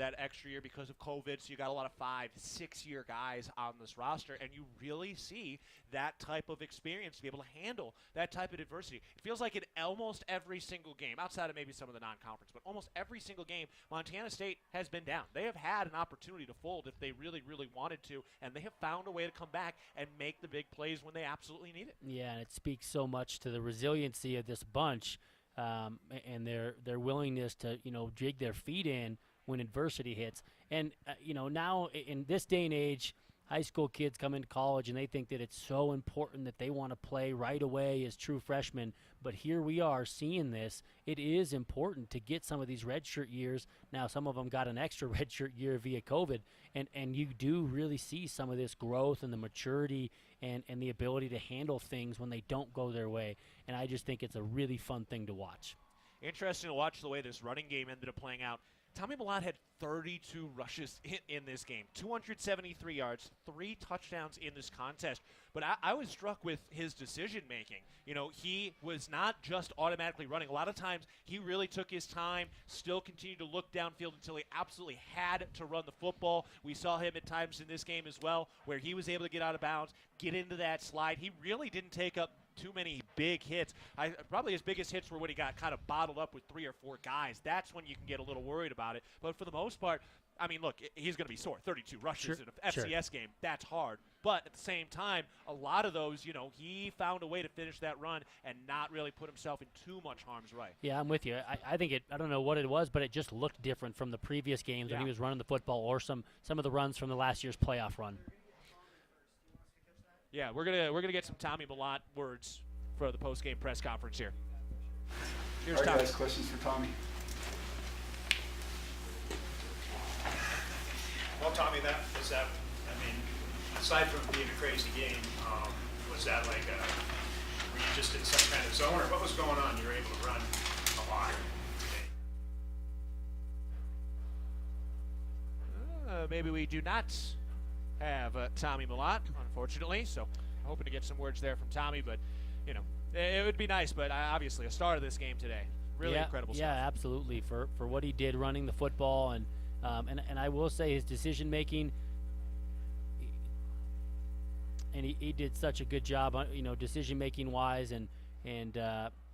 because of COVID, so you got a lot of 5-6-year guys on this roster, and you really see that type of experience to be able to handle that type of adversity. It feels like in almost every single game, outside of maybe some of the non-conference, but almost every single game, Montana State has been down. They have had an opportunity to fold if they really, really wanted to, and they have found a way to come back and make the big plays when they absolutely need it. Yeah, and it speaks so much to the resiliency of this bunch and their willingness to, dig their feet in when adversity hits. And, now in this day and age, high school kids come into college and they think that it's so important that they want to play right away as true freshmen. But here we are seeing this. It is important to get some of these redshirt years. Now, some of them got an extra redshirt year via COVID. And you do really see some of this growth and the maturity and the ability to handle things when they don't go their way. And I just think it's a really fun thing to watch. Interesting to watch the way this running game ended up playing out. Tommy Millott had 32 rushes in this game, 273 yards, 3 touchdowns in this contest. But I was struck with his decision-making. He was not just automatically running. A lot of times he really took his time, still continued to look downfield until he absolutely had to run the football. We saw him at times in this game as well where he was able to get out of bounds, get into that slide. He really didn't take up too many big hits. Probably his biggest hits were when he got kind of bottled up with 3 or 4 guys. That's when you can get a little worried about it. But for the most part, I mean, look, he's going to be sore. 32 rushes in an FCS game, that's hard. But at the same time, a lot of those, he found a way to finish that run and not really put himself in too much harm's way. Yeah, I'm with you. I think I don't know what it was, but it just looked different from the previous games when he was running the football or some of the runs from the last year's playoff run. Yeah, we're gonna get some Tommy Millott words for the post-game press conference here. Here's All right, Tommy. guys, questions for Tommy. Well, Tommy, aside from being a crazy game, was that like were you just in some kind of zone, or what was going on? You were able to run a lot. Maybe we do not have Tommy Millott, unfortunately, so hoping to get some words there from Tommy, but it would be nice. But obviously a star of this game today, Really incredible stuff. Yeah, absolutely. For what he did running the football, and I will say his decision making, and he did such a good job, decision making wise, and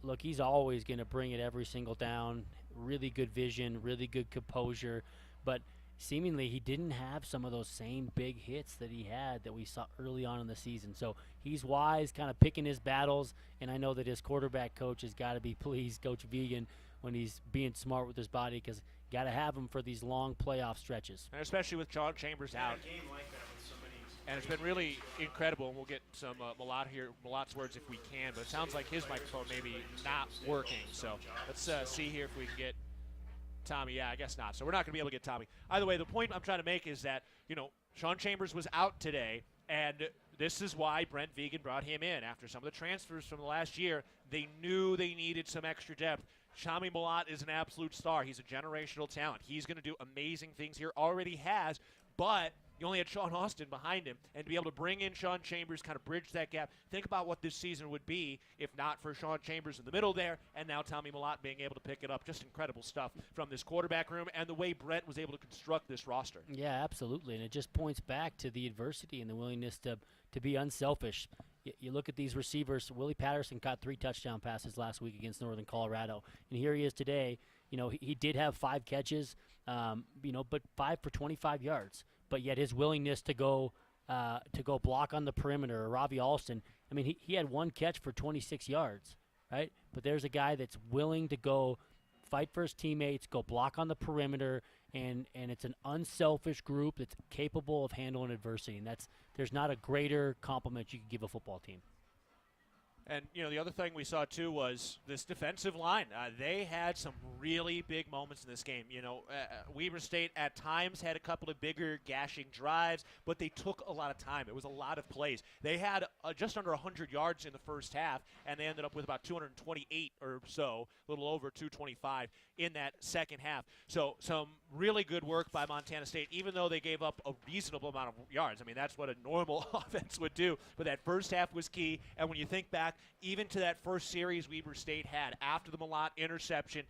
look, he's always going to bring it every single down. Really good vision, really good composure, but seemingly he didn't have some of those same big hits that he had that we saw early on in the season. So he's wise, kind of picking his battles, and I know that his quarterback coach has got to be pleased, Coach Vegan, when he's being smart with his body, because got to have him for these long playoff stretches. And especially with Sean Chambers out. A game like that with so many. And it's been really incredible, and we'll get some Malot's words if we can, but it sounds like his microphone maybe not working. So let's see here if we can get Tommy. Yeah, I guess not. So we're not going to be able to get Tommy. Either way, the point I'm trying to make is that, Sean Chambers was out today, and this is why Brent Vegan brought him in. After some of the transfers from the last year, they knew they needed some extra depth. Tommy Malott is an absolute star. He's a generational talent. He's going to do amazing things here, already has, but you only had Sean Austin behind him, and to be able to bring in Sean Chambers, kind of bridge that gap. Think about what this season would be if not for Sean Chambers in the middle there, and now Tommy Malott being able to pick it up. Just incredible stuff from this quarterback room and the way Brent was able to construct this roster. Yeah, absolutely, and it just points back to the adversity and the willingness to be unselfish. You look at these receivers. Willie Patterson caught 3 touchdown passes last week against Northern Colorado, and here he is today. He did have 5 catches, but 5 for 25 yards. But yet his willingness to go block on the perimeter. Ravi Alston, he had 1 catch for 26 yards, right? But there's a guy that's willing to go fight for his teammates, go block on the perimeter, and it's an unselfish group that's capable of handling adversity. And there's not a greater compliment you could give a football team. And, the other thing we saw, too, was this defensive line. They had some really big moments in this game. Weber State at times had a couple of bigger gashing drives, but they took a lot of time. It was a lot of plays. They had just under 100 yards in the first half, and they ended up with about 228 or so, a little over 225 in that second half. So some really good work by Montana State, even though they gave up a reasonable amount of yards. That's what a normal offense would do. But that first half was key, and when you think back, even to that first series Weber State had after the Malott interception,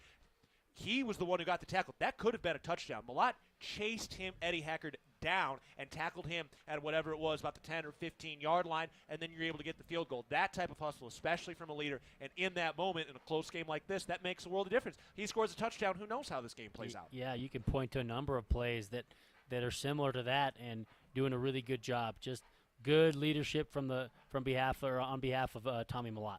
he was the one who got the tackle. That could have been a touchdown. Malott chased him, Eddie Hackard, down and tackled him at whatever it was, about the 10 or 15-yard line, and then you're able to get the field goal. That type of hustle, especially from a leader, and in that moment, in a close game like this, that makes a world of difference. He scores a touchdown. Who knows how this game plays out? Yeah, you can point to a number of plays that are similar to that and doing a really good job. Just good leadership on behalf of Tommy Malott.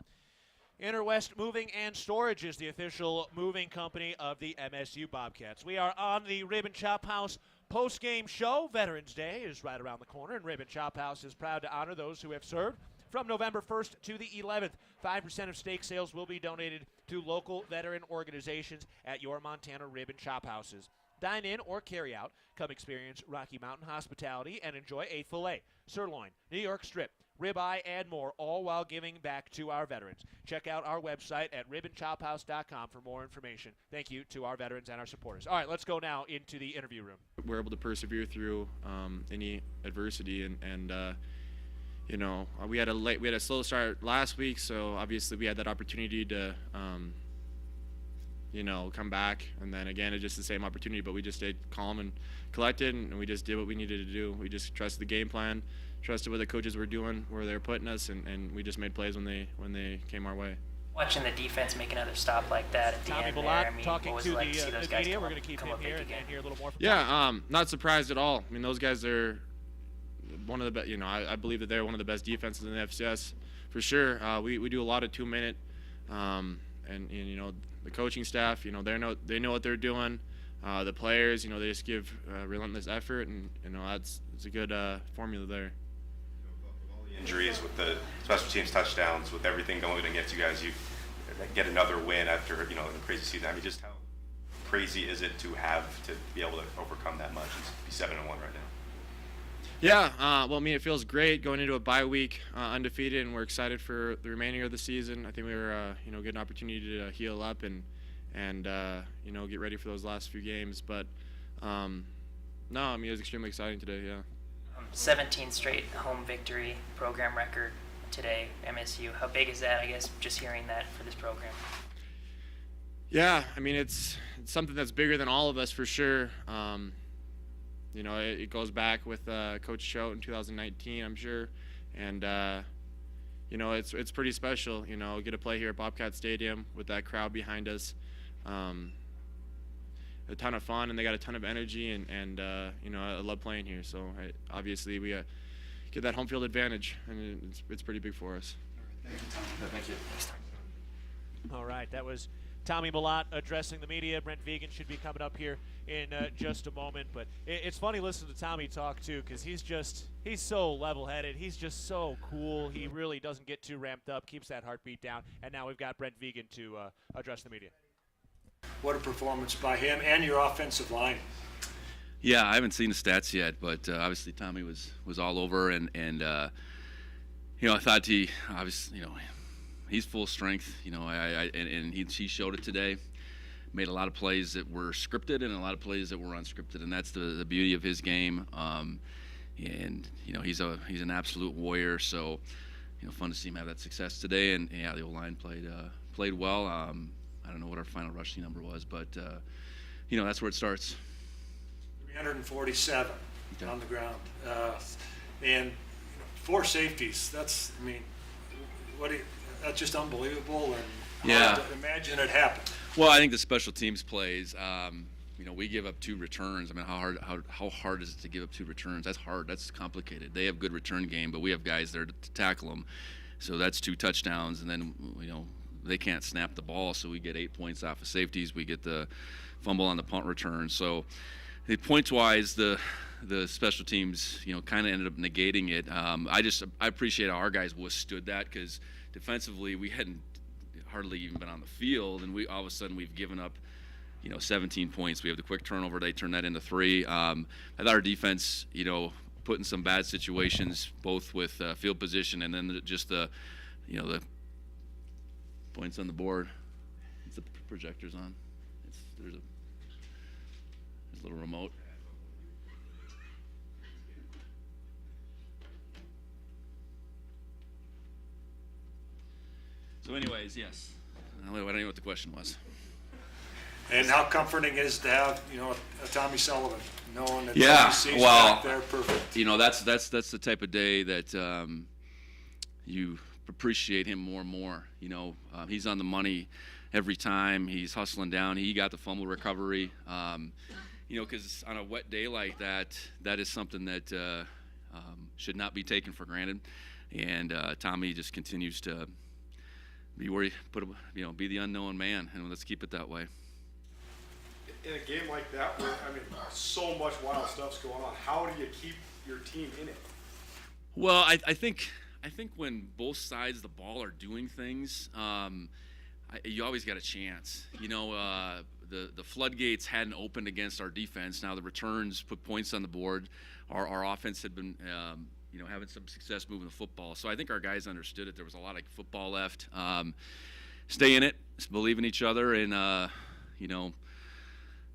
Interwest Moving and Storage is the official moving company of the MSU Bobcats. We are on the Rib and Chop House post-game show. Veterans Day is right around the corner, and Rib and Chop House is proud to honor those who have served. From November 1st to the 11th, 5% of steak sales will be donated to local veteran organizations at your Montana Rib and Chop Houses. Dine in or carry out. Come experience Rocky Mountain hospitality and enjoy a filet, sirloin, New York strip, ribeye, and more, all while giving back to our veterans. Check out our website at ribandchophouse.com for more information. Thank you to our veterans and our supporters. All right, let's go now into the interview room. We're able to persevere through any adversity, and we had a slow start last week, so obviously we had that opportunity to come back, and then again it's just the same opportunity, but we just stayed calm and collected, and we just did what we needed to do. We just trusted the game plan, trusted what the coaches were doing, where they were putting us, and we just made plays when they came our way. Watching the defense make another stop like that at the Tommy end Malott talking what was to it like to see those the guys media. come We're up- going to keep come him up here big and again? hear a little more from Yeah, not surprised at all. those guys are one of the best. I believe that they're one of the best defenses in the FCS for sure. We do a lot of 2-minute, and the coaching staff, they know what they're doing. The players, they just give relentless effort, and it's a good formula there. With all the injuries, with the special teams touchdowns, with everything going against you guys, you get another win after a crazy season. Just how crazy is it to have to be able to overcome that much and be 7-1 right now? Yeah, it feels great going into a bye week undefeated, and we're excited for the remaining of the season. I think we were, get an opportunity to heal up and get ready for those last few games. But it was extremely exciting today. Yeah. 17 straight home victory, program record today, MSU. How big is that? I guess just hearing that for this program. Yeah, I mean, it's something that's bigger than all of us for sure. You know, it goes back with Coach Choate in 2019, I'm sure, and you know, it's pretty special. You know, get to play here at Bobcat Stadium with that crowd behind us. A ton of fun, and they got a ton of energy, and you know, I love playing here. So obviously we get that home field advantage, and it's pretty big for us. Thank you. All right, that was Tommy Malott addressing the media. Brent Vegan should be coming up here in just a moment. But it's funny listening to Tommy talk, too, because he's so level-headed. He's just so cool. He really doesn't get too ramped up, keeps that heartbeat down. And now we've got Brent Vegan to address the media. What a performance by him and your offensive line. Yeah, I haven't seen the stats yet, but obviously Tommy was all over, and you know, I thought he obviously, you know, he's full strength, you know, and he showed it today. Made a lot of plays that were scripted and a lot of plays that were unscripted, and that's the beauty of his game. And you know, he's an absolute warrior. So, you know, fun to see him have that success today. And yeah, the O-line played well. I don't know what our final rushing number was, but you know, that's where it starts. 347 on the ground, and you know, 4 safeties. That's, I mean, that's just unbelievable, and yeah, hard to imagine it happened. Well, I think the special teams plays. You know, we give up 2 returns. I mean, how hard is it to give up 2 returns? That's hard. That's complicated. They have good return game, but we have guys there to tackle them. So that's 2 touchdowns, and then, you know, they can't snap the ball, so we get 8 points off of safeties. We get the fumble on the punt return. So, points-wise, the special teams, you know, kind of ended up negating it. I appreciate how our guys withstood that, because defensively we hadn't hardly even been on the field, and all of a sudden we've given up, you know, 17 points. We have the quick turnover. They turned that into 3. I thought our defense, you know, put in some bad situations, both with field position and then just the, you know, the points on the board. It's the projectors on. There's a little remote. So anyways, yes. I don't know what the question was. And how comforting it is to have, you know, a Tommy Sullivan, knowing that Yeah, well, back there perfect. You know, that's the type of day that you appreciate him more and more. You know, he's on the money every time. He's hustling down. He got the fumble recovery. You know, because on a wet day like that, that is something that should not be taken for granted. And Tommy just continues to be where he be the unknown man, and let's keep it that way. In a game like that, where I mean, so much wild stuff's going on, how do you keep your team in it? Well, I think when both sides of the ball are doing things, you always got a chance. You know, the floodgates hadn't opened against our defense. Now the returns put points on the board. Our offense had been, you know, having some success moving the football. So I think our guys understood it. There was a lot of football left. Stay in it, believe in each other, and you know,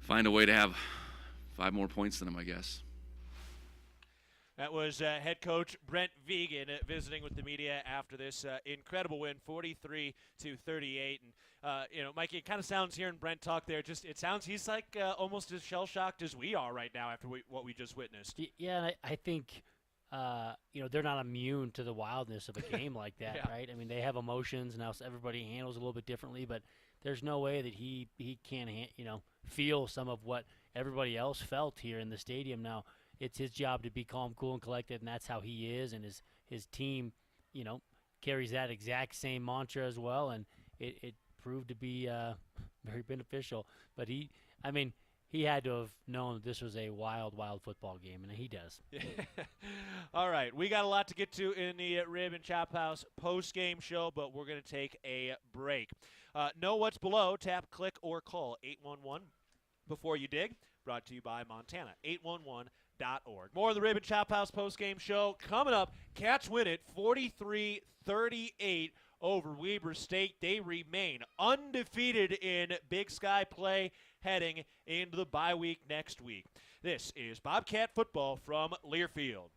find a way to have 5 more points than them, I guess. That was head coach Brent Vegan visiting with the media after this incredible win, 43-38. And you know, Mikey, it kind of sounds hearing Brent talk there. It sounds he's like almost as shell shocked as we are right now after what we just witnessed. Yeah, and I think you know, they're not immune to the wildness of a game like that, Yeah. right? I mean, they have emotions, and how everybody handles a little bit differently, but there's no way that he can't you know, feel some of what everybody else felt here in the stadium. Now, it's his job to be calm, cool, and collected, and that's how he is, and his team, you know, carries that exact same mantra as well, and it proved to be very beneficial. But he had to have known that this was a wild, wild football game, and he does. All right, we got a lot to get to in the Rib and Chop House post-game show, but we're going to take a break. Know what's below, tap, click, or call 811 before you dig. Brought to you by Montana, 811.org. More of the Rib and Chop House post-game show coming up. Cats win it 43-38 over Weber State. They remain undefeated in Big Sky play heading into the bye week next week. This is Bobcat football from Learfield.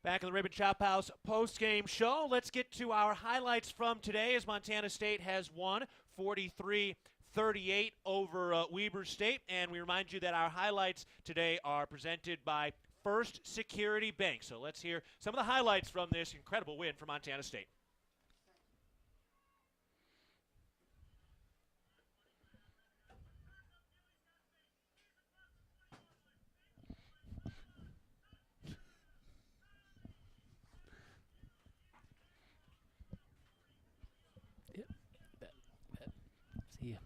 Back in the Ribbon Chop House post-game show. Let's get to our highlights from today as Montana State has won 43-38 over Weber State. And we remind you that our highlights today are presented by First Security Bank. So let's hear some of the highlights from this incredible win for Montana State. See ya.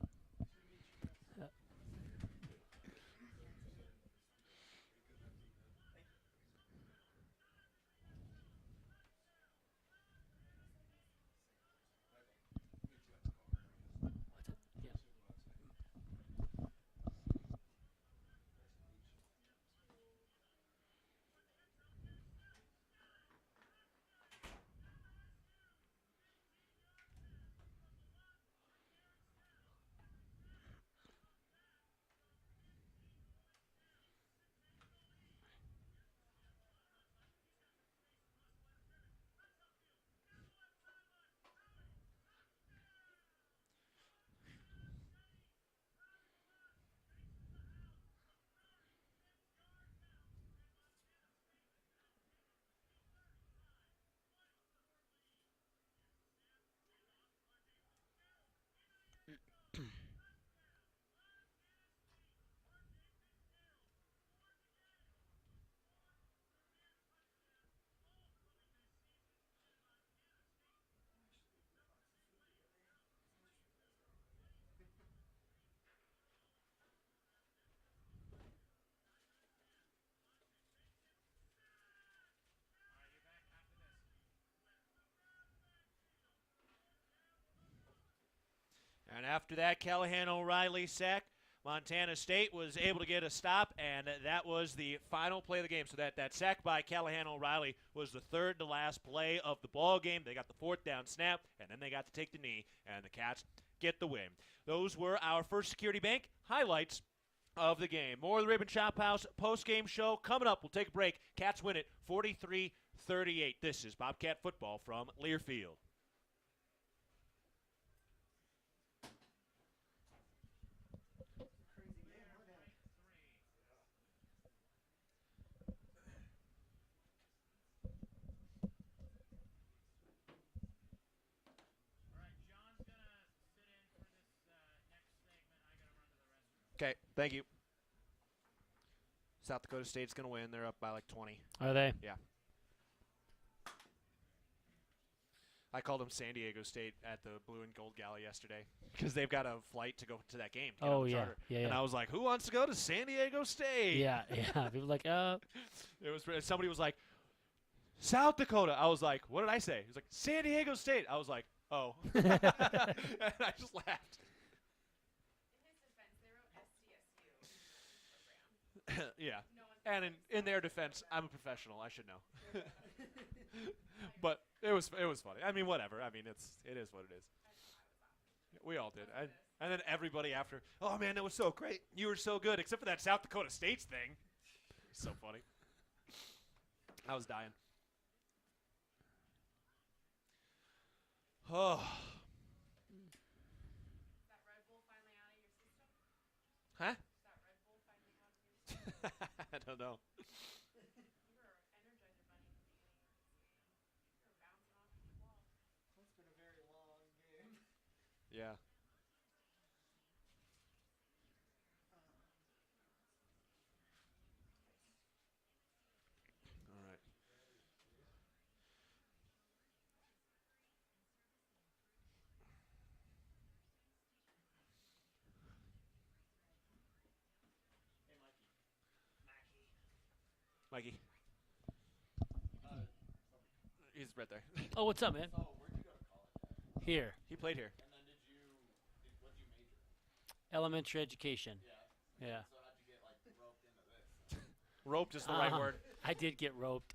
And after that Callahan O'Reilly sack, Montana State was able to get a stop, and that was the final play of the game. So that sack by Callahan O'Reilly was the third to last play of the ball game. They got the fourth down snap, and then they got to take the knee, and the Cats get the win. Those were our First Security Bank highlights of the game. More of the Ribbon Chop House post-game show coming up. We'll take a break. Cats win it 43-38. This is Bobcat football from Learfield. Okay, thank you. South Dakota State's going to win. They're up by like 20. Are they? Yeah. I called them San Diego State at the Blue and Gold Gala yesterday because they've got a flight to go to that game. To Oh, yeah. charter. Yeah. And I was like, who wants to go to San Diego State? Yeah. People were like, It was somebody was like, South Dakota. I was like, what did I say? He was like, San Diego State. I was like, oh. And I just laughed. Yeah. And in their defense, I'm a professional. I should know. But it was funny. I mean, whatever. I mean, it is what it is. We all did. And then everybody after, oh, man, that was so great. You were so good, except for that South Dakota State's thing. So funny. I was dying. Oh. Is that Red Bull finally out of your system? Huh? Is that Red Bull finally out of your system? I don't know. You were Energizer Bunny at the beginning of this game. You were bouncing off the wall. It's been a very long game. Yeah. All right. Mikey. He's right there. oh, what's up, man? Oh, where'd you go to college at? Here. He played here. And then what did you major in? Elementary education. Yeah. So how'd you get roped into this? Roped is the right word. I did get roped.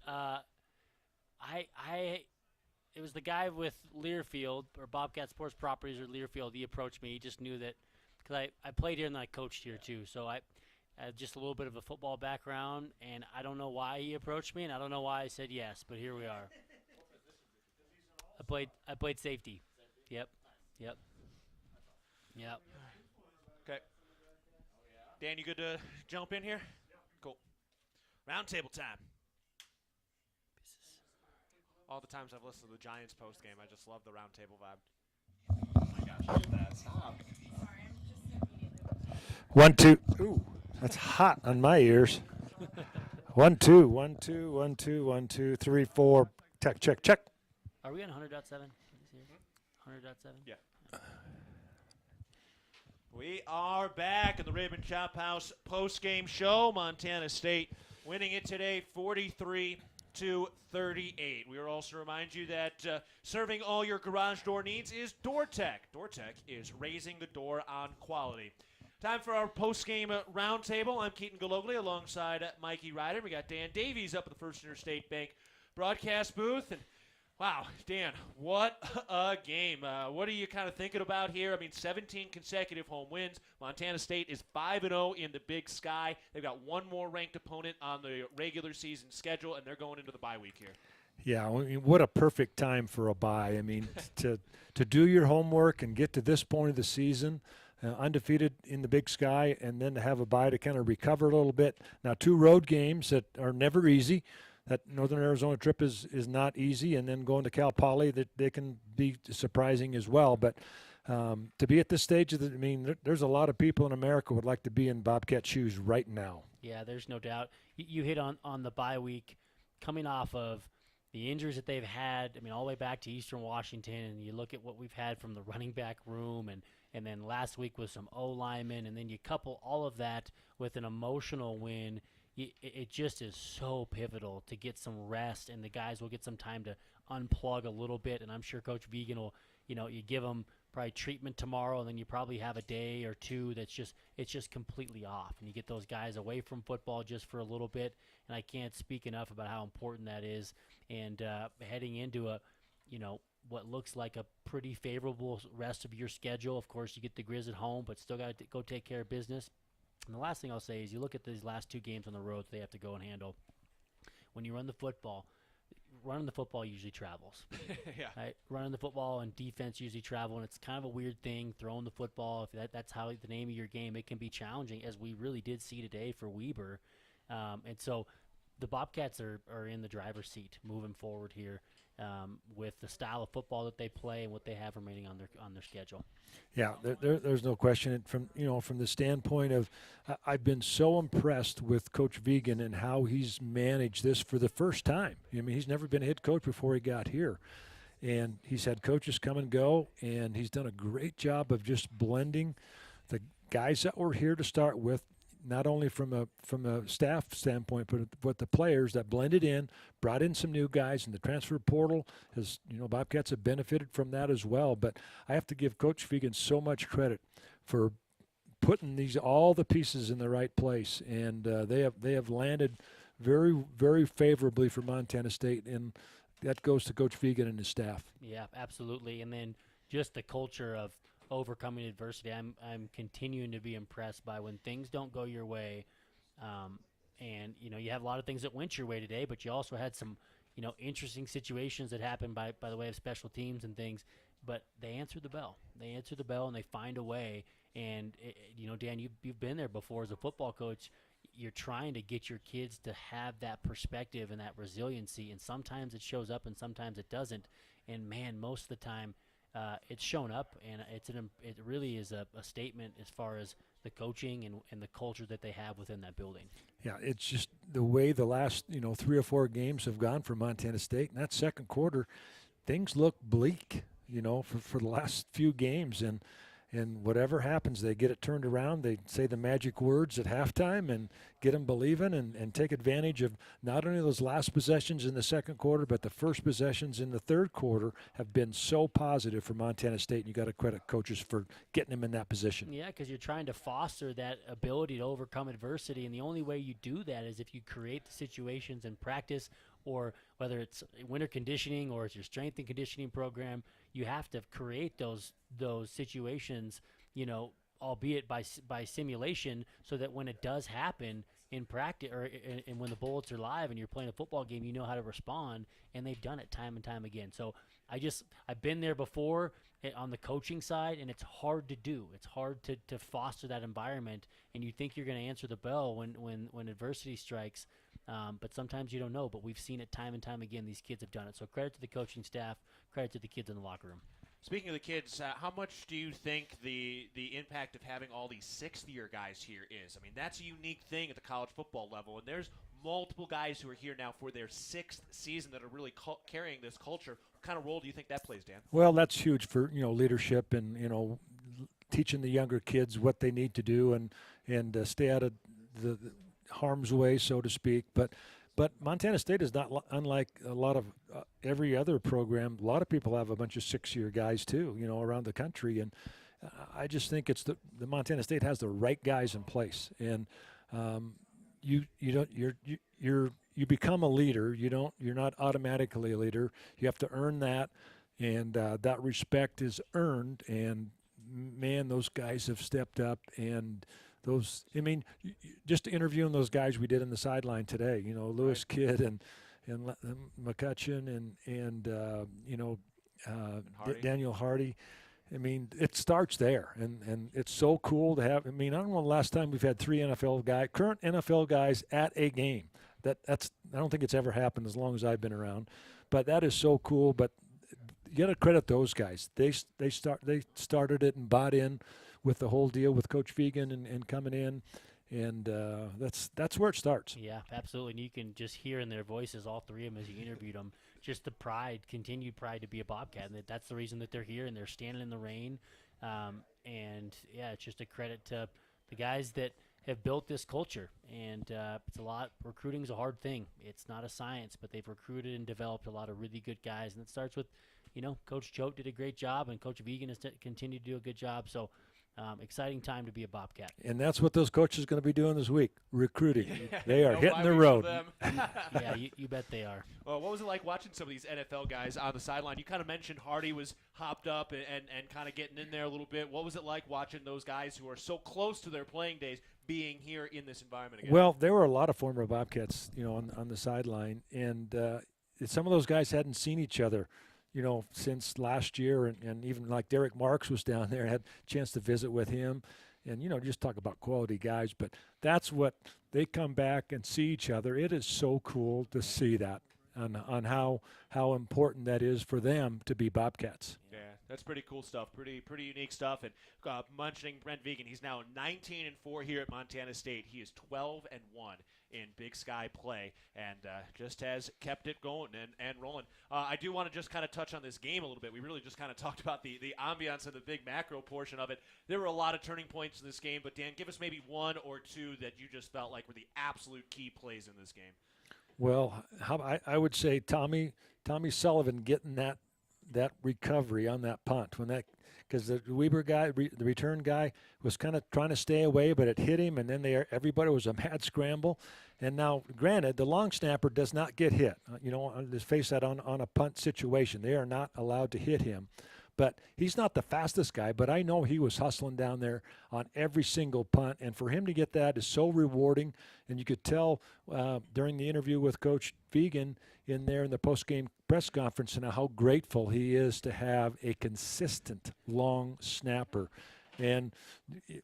It was the guy with Learfield or Bobcat Sports Properties or Learfield. He approached me. He just knew that because I played here and I coached here too. So I just a little bit of a football background, and I don't know why he approached me, and I don't know why I said yes, but here we are. I played safety. Yep. Okay. Dan, you good to jump in here? Cool. Roundtable time. All the times I've listened to the Giants post game, I just love the roundtable vibe. Oh my gosh, stop. 1, 2. Ooh, that's hot on my ears. 1, 2, 1, 2, 1, 2, 1, 2, 3, 4. Check. Are we on 100.7? 100.7? Yeah. We are back at the Ribbon Chop House post-game show. Montana State winning it today 43-38. We will also remind you that serving all your garage door needs is DoorTech. DoorTech is raising the door on quality. Time for our post-game roundtable. I'm Keaton Galogli alongside Mikey Ryder. We got Dan Davies up at the First Interstate Bank broadcast booth. And wow, Dan, what a game. What are you kind of thinking about here? I mean, 17 consecutive home wins. Montana State is 5-0 in the Big Sky. They've got one more ranked opponent on the regular season schedule, and they're going into the bye week here. Yeah, I mean, what a perfect time for a bye. I mean, to do your homework and get to this point of the season, undefeated in the Big Sky, and then to have a bye to kind of recover a little bit. Now, 2 road games that are never easy. That Northern Arizona trip is not easy, and then going to Cal Poly, that they can be surprising as well. But to be at this stage, there's a lot of people in America would like to be in Bobcat shoes right now. Yeah, there's no doubt. You hit on the bye week, coming off of the injuries that they've had. I mean, all the way back to Eastern Washington, and you look at what we've had from the running back room, and then last week with some O-linemen, and then you couple all of that with an emotional win. It just is so pivotal to get some rest, and the guys will get some time to unplug a little bit. And I'm sure Coach Vegan will, you give them probably treatment tomorrow, and then you probably have a day or two it's just completely off, and you get those guys away from football just for a little bit. And I can't speak enough about how important that is. And heading into what looks like a pretty favorable rest of your schedule. Of course, you get the Grizz at home, but still got to go take care of business. And the last thing I'll say is you look at these last 2 games on the road that they have to go and handle. When you run the football, running the football usually travels. Yeah. Right? Running the football and defense usually travel, and it's kind of a weird thing, throwing the football. If that's how the name of your game, it can be challenging, as we really did see today for Weber. And so the Bobcats are in the driver's seat moving forward here with the style of football that they play and what they have remaining on their schedule. Yeah, there's no question. From the standpoint of, I've been so impressed with Coach Vegan and how he's managed this for the first time. I mean, he's never been a head coach before he got here, and he's had coaches come and go, and he's done a great job of just blending the guys that were here to start with, not only from a staff standpoint, but the players that blended in, brought in some new guys, and the transfer portal has, Bobcats have benefited from that as well. But I have to give Coach Vegan so much credit for putting all the pieces in the right place, and they have landed very, very favorably for Montana State, and that goes to Coach Vegan and his staff. Yeah, absolutely. And then just the culture of overcoming adversity. I'm continuing to be impressed by when things don't go your way, and you have a lot of things that went your way today, but you also had some interesting situations that happened by the way of special teams and things. But they answer the bell. They answer the bell and they find a way. And Dan, you've been there before as a football coach. You're trying to get your kids to have that perspective and that resiliency, and sometimes it shows up and sometimes it doesn't. And man, most of the time, it's shown up, and it really is a statement as far as the coaching and the culture that they have within that building. Yeah, it's just the way the last 3 or 4 games have gone for Montana State. In that second quarter, things look bleak, for the last few games, and whatever happens, they get it turned around. They say the magic words at halftime and get them believing and take advantage of not only those last possessions in the second quarter, but the first possessions in the third quarter have been so positive for Montana State, and you got to credit coaches for getting them in that position. Yeah, because you're trying to foster that ability to overcome adversity, and the only way you do that is if you create the situations in practice, or whether it's winter conditioning or it's your strength and conditioning program. You have to create those situations, albeit by simulation, so that when it does happen in practice and when the bullets are live and you're playing a football game, you know how to respond, and they've done it time and time again. So I've been there before on the coaching side, and it's hard to do. It's hard to foster that environment, and you think you're going to answer the bell when adversity strikes, but sometimes you don't know. But we've seen it time and time again. These kids have done it. So credit to the coaching staff, credit to the kids in the locker room. Speaking of the kids, how much do you think the impact of having all these sixth-year guys here is? I mean, that's a unique thing at the college football level, and there's multiple guys who are here now for their sixth season that are really carrying this culture. What kind of role do you think that plays, Dan? Well, that's huge for leadership and teaching the younger kids what they need to do and stay out of the harm's way, so to speak. But Montana State is not unlike a lot of every other program. A lot of people have a bunch of 6-year guys too, around the country, and I just think it's the Montana State has the right guys in place, and you become a leader. You're not automatically a leader. You have to earn that, and that respect is earned. And man, those guys have stepped up and. Just interviewing those guys we did in the sideline today, Lewis Kidd and McCutcheon and Daniel Hardy. I mean, it starts there, and it's so cool to have. I mean, I don't know the last time we've had 3 current NFL guys at a game. I don't think it's ever happened as long as I've been around, but that is so cool. But you got to credit those guys. They started it and bought in with the whole deal with Coach Fegan and coming in, and that's where it starts. Yeah, absolutely. And you can just hear in their voices, all three of them, as you interviewed them, just the pride, continued pride to be a Bobcat, and that's the reason that they're here and they're standing in the rain. And yeah, it's just a credit to the guys that have built this culture. And it's a lot. Recruiting is a hard thing. It's not a science, but they've recruited and developed a lot of really good guys. And it starts with, Coach Choate did a great job, and Coach Vegan has continued to do a good job. So. Exciting time to be a Bobcat. And that's what those coaches are going to be doing this week, recruiting. They are hitting the road. Yeah, you bet they are. Well, what was it like watching some of these NFL guys on the sideline? You kind of mentioned Hardy was hopped up and kind of getting in there a little bit. What was it like watching those guys who are so close to their playing days being here in this environment again? Well, there were a lot of former Bobcats, on the sideline, and some of those guys hadn't seen each other since last year, and even like Derek Marks was down there, had a chance to visit with him, and just talk about quality guys. But that's what they come back and see each other. It is so cool to see that on how important that is for them to be Bobcats. Yeah, that's pretty cool stuff. Pretty unique stuff. And mentioning Brent Vegan, he's now 19-4 here at Montana State. He is 12-1 in Big Sky play, and just has kept it going and rolling. I do want to just kind of touch on this game a little bit. We really just kind of talked about the ambiance and the big macro portion of it. There were a lot of turning points in this game, but Dan, give us maybe one or two that you just felt like were the absolute key plays in this game. Well, I would say Tommy Sullivan getting that recovery on that punt because the Weber guy, the return guy, was kind of trying to stay away, but it hit him, and then everybody was a mad scramble. And now, granted, the long snapper does not get hit. Let's face that on a punt situation, they are not allowed to hit him. But he's not the fastest guy, but I know he was hustling down there on every single punt. And for him to get that is so rewarding. And you could tell during the interview with Coach Vegan in there in the post-game press conference and how grateful he is to have a consistent long snapper. And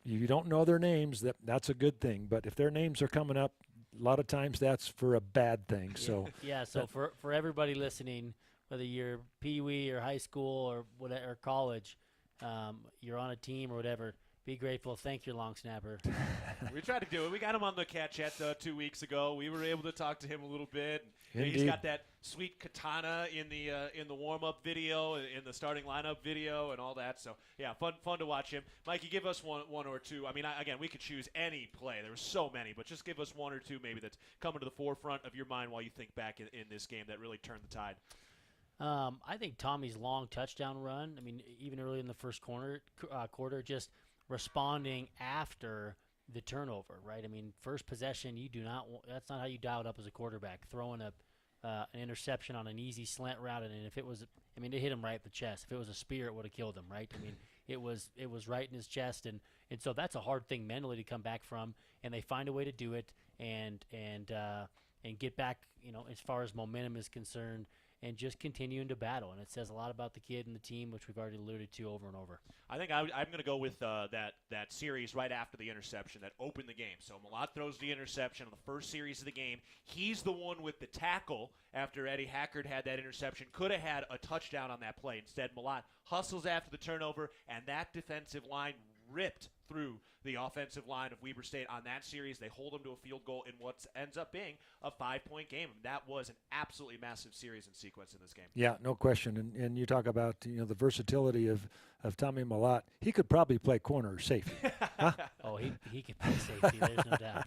you don't know their names, that's a good thing. But if their names are coming up, a lot of times that's for a bad thing. So yeah, so for everybody listening, whether you're Pee Wee or high school or whatever, or college, you're on a team or whatever, be grateful. Thank your long snapper. We tried to do it. We got him on the Cat Chat 2 weeks ago. We were able to talk to him a little bit. Indeed. He's got that sweet katana in the warm-up video, in the starting lineup video, and all that. So yeah, fun to watch him. Mikey, give us one or two. I mean, again, we could choose any play. There were so many, but just give us one or two maybe that's coming to the forefront of your mind while you think back in this game that really turned the tide. I think Tommy's long touchdown run, I mean, even early in the first quarter, just responding after the turnover, right? I mean, first possession, that's not how you dial it up as a quarterback, throwing an interception on an easy slant route. And if it was, it hit him right at the chest. If it was a spear, it would have killed him, right? I mean, it was right in his chest, and so that's a hard thing mentally to come back from, and they find a way to do it and get back, as far as momentum is concerned, and just continuing to battle. And it says a lot about the kid and the team, which we've already alluded to over and over. I think I'm going to go with that series right after the interception that opened the game. So Malott throws the interception on the first series of the game. He's the one with the tackle after Eddie Hackard had that interception. Could have had a touchdown on that play. Instead, Malott hustles after the turnover, and that defensive line ripped through the offensive line of Weber State on that series. They hold them to a field goal in what ends up being a 5-point game. That was an absolutely massive series and sequence in this game. Yeah, no question. And you talk about the versatility of Tommy Malott. He could probably play corner or safety. Huh? Oh, he can play safety. There's no doubt.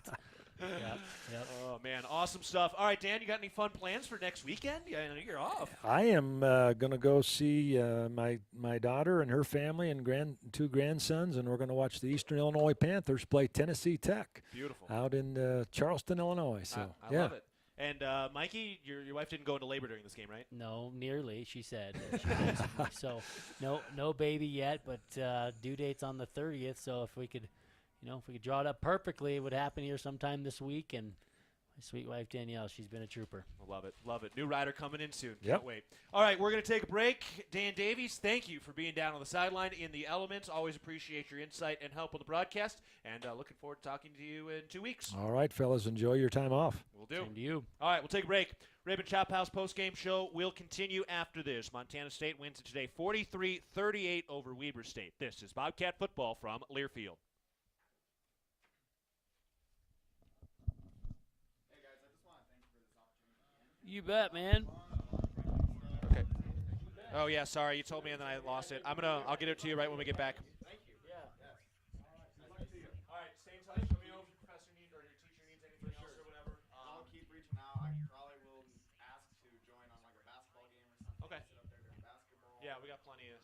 Yep. Oh, man. Awesome stuff. All right, Dan, you got any fun plans for next weekend? Yeah, you're off. I am going to go see my daughter and her family and two grandsons, and we're going to watch the Eastern Illinois Panthers play Tennessee Tech. Beautiful. Out in Charleston, Illinois. So I love it. And Mikey, your wife didn't go into labor during this game, right? No, nearly. She said. So no baby yet, but due date's on the 30th. So if we could draw it up perfectly, it would happen here sometime this week. And my sweet wife Danielle, she's been a trooper. Love it, love it. New rider coming in soon. Yep. Can't wait. All right, we're going to take a break. Dan Davies, thank you for being down on the sideline in the elements. Always appreciate your insight and help on the broadcast. And looking forward to talking to you in 2 weeks. All right, fellas, enjoy your time off. We'll do. Same to you. All right, we'll take a break. Ribbon Chop House postgame show will continue after this. Montana State wins it today 43-38 over Weber State. This is Bobcat football from Learfield. You bet, man. Okay. Oh yeah, sorry. You told me and then I lost it. I'll get it to you right when we get back. Thank you. Yeah. All right, stay in touch. Let me know if your professor needs or your teacher needs anything else or whatever. I'll keep reaching out. I probably will ask to join on like a basketball game or something. Okay. Sit up there during basketball. Yeah, we got plenty of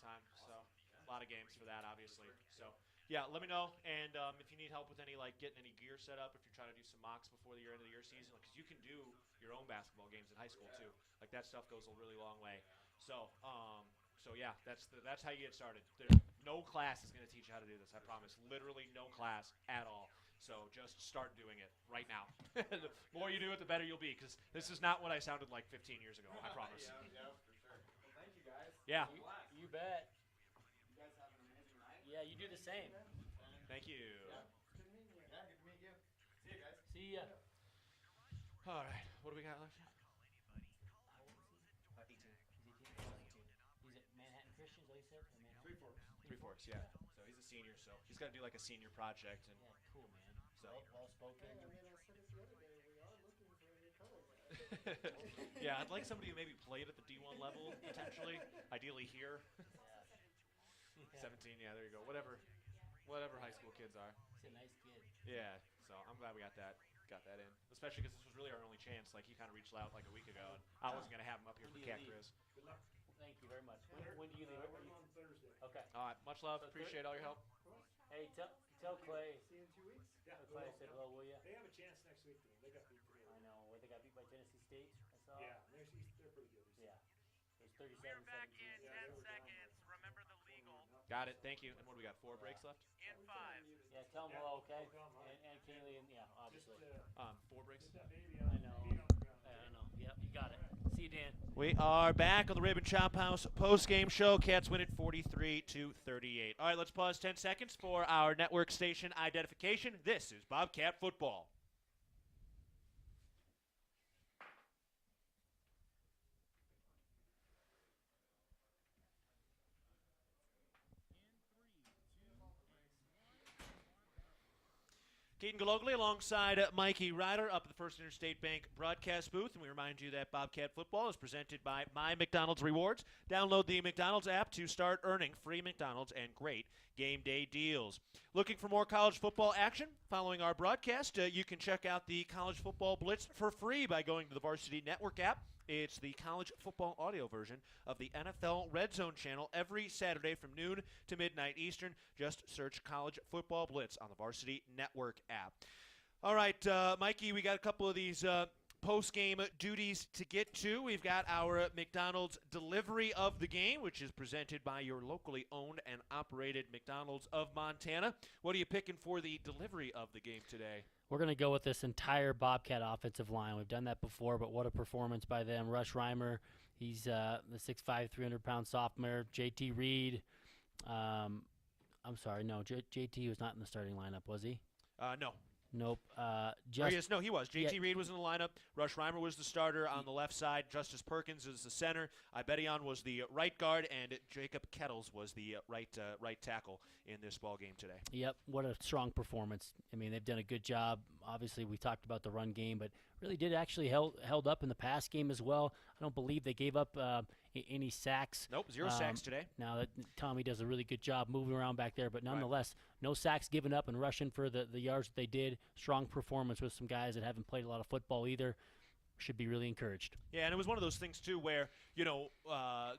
time. So a lot of games for that, obviously. So yeah, let me know. And if you need help with getting any gear set up, if you're trying to do some mocks before the end of the year season, because you can do your own basketball games in high school too. Like that stuff goes a really long way. So yeah, that's how you get started. There's no class is going to teach you how to do this. I promise. Literally no class at all. So just start doing it right now. The more you do it, the better you'll be. Because this is not what I sounded like 15 years ago. I promise. Yeah, for sure. Well, thank you guys. Yeah. You bet. You guys have an amazing night. Yeah, you do the same. Thank you. Yeah, good meeting you. Yeah, good to meet you. See you guys. See ya. All right. What do we got left? He's at Manhattan Christian, is that what you said? Or Manhattan? Three Forks, yeah. So he's a senior, so he's got to do like a senior project. And Yeah, cool, man. So. Well spoken. I said it the other day. We are looking for a new color. Yeah, I'd like somebody who maybe played at the D1 level, potentially. Ideally here. 17, yeah, there you go. Whatever high school kids are. He's a nice kid. Yeah, so I'm glad we got that in. Especially because this was really our only chance. Like, he kind of reached out like a week ago, and I wasn't going to have him up here for Cat Chris. Good luck. Thank you very much. When do you leave? I'm on Thursday. Okay. All right, much love. Appreciate all your help. Hey, tell Clay. See you in 2 weeks. Tell Clay I said hello, will you? They have a chance next week, though. They got beat today. I know. They got beat by Tennessee State, I saw. Yeah, they're pretty good. Yeah. It was 37-17. We're back in 10 seconds. Remember the legal. Got it. Thank you. And what do we got? 4 breaks left? In 5. Yeah, tell him hello, okay? And Kaylee, and yeah, obviously. 4 breaks? Put that baby I on know. the ground. I know. Yep, you got it. See you, Dan. We are back on the Ribbon Chop House post-game show. Cats win it 43-38. All right, let's pause 10 seconds for our network station identification. This is Bobcat football. Keaton Galogly alongside Mikey Ryder up at the First Interstate Bank broadcast booth. And we remind you that Bobcat football is presented by My McDonald's Rewards. Download the McDonald's app to start earning free McDonald's and great game day deals. Looking for more college football action? Following our broadcast, you can check out the College Football Blitz for free by going to the Varsity Network app. It's the college football audio version of the NFL Red Zone channel every Saturday from noon to midnight Eastern. Just search College Football Blitz on the Varsity Network app. All right, Mikey, we got a couple of these post-game duties to get to. We've got our McDonald's delivery of the game, which is presented by your locally owned and operated McDonald's of Montana. What are you picking for the delivery of the game today? We're going to go with this entire Bobcat offensive line. We've done that before, but what a performance by them. Rush Reimer, he's the 6'5", 300-pound sophomore. J.T. Reed, I'm sorry, no, J.T. was not in the starting lineup, was he? No. Nope. He was. J.T. Reed was in the lineup. Rush Reimer was the starter on the left side. Justice Perkins is the center. Ibedion was the right guard, and Jacob Kettles was the right tackle in this ball game today. Yep, what a strong performance. I mean, they've done a good job. Obviously, we talked about the run game, but really did actually held up in the pass game as well. I don't believe they gave up any sacks. Nope, 0 sacks today. Now, Tommy does a really good job moving around back there, but nonetheless, no sacks given up and rushing for the yards that they did. Strong performance with some guys that haven't played a lot of football either. Should be really encouraged. Yeah, and it was one of those things, too, where,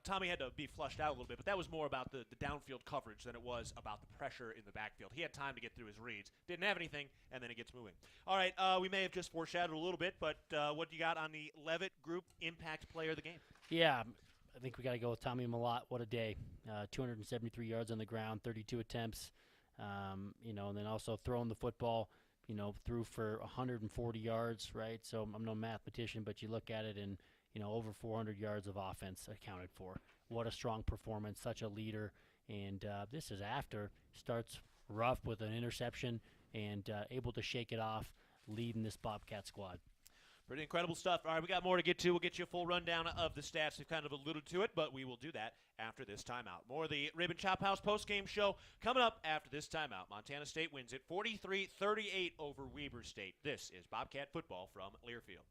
Tommy had to be flushed out a little bit, but that was more about the downfield coverage than it was about the pressure in the backfield. He had time to get through his reads. Didn't have anything, and then it gets moving. All right, we may have just foreshadowed a little bit, but what do you got on the Levitt Group Impact Player of the game? Yeah, I think we got to go with Tommy Malott. What a day. 273 yards on the ground, 32 attempts, and then also throwing the football, threw for 140 yards, right? So I'm no mathematician, but you look at it and, over 400 yards of offense accounted for. What a strong performance, such a leader. And this is after starts rough with an interception and able to shake it off, leading this Bobcat squad. Pretty incredible stuff. All right, we got more to get to. We'll get you a full rundown of the stats. We've kind of alluded to it, but we will do that after this timeout. More of the Rib and Chop House postgame show coming up after this timeout. Montana State wins it 43-38 over Weber State. This is Bobcat football from Learfield.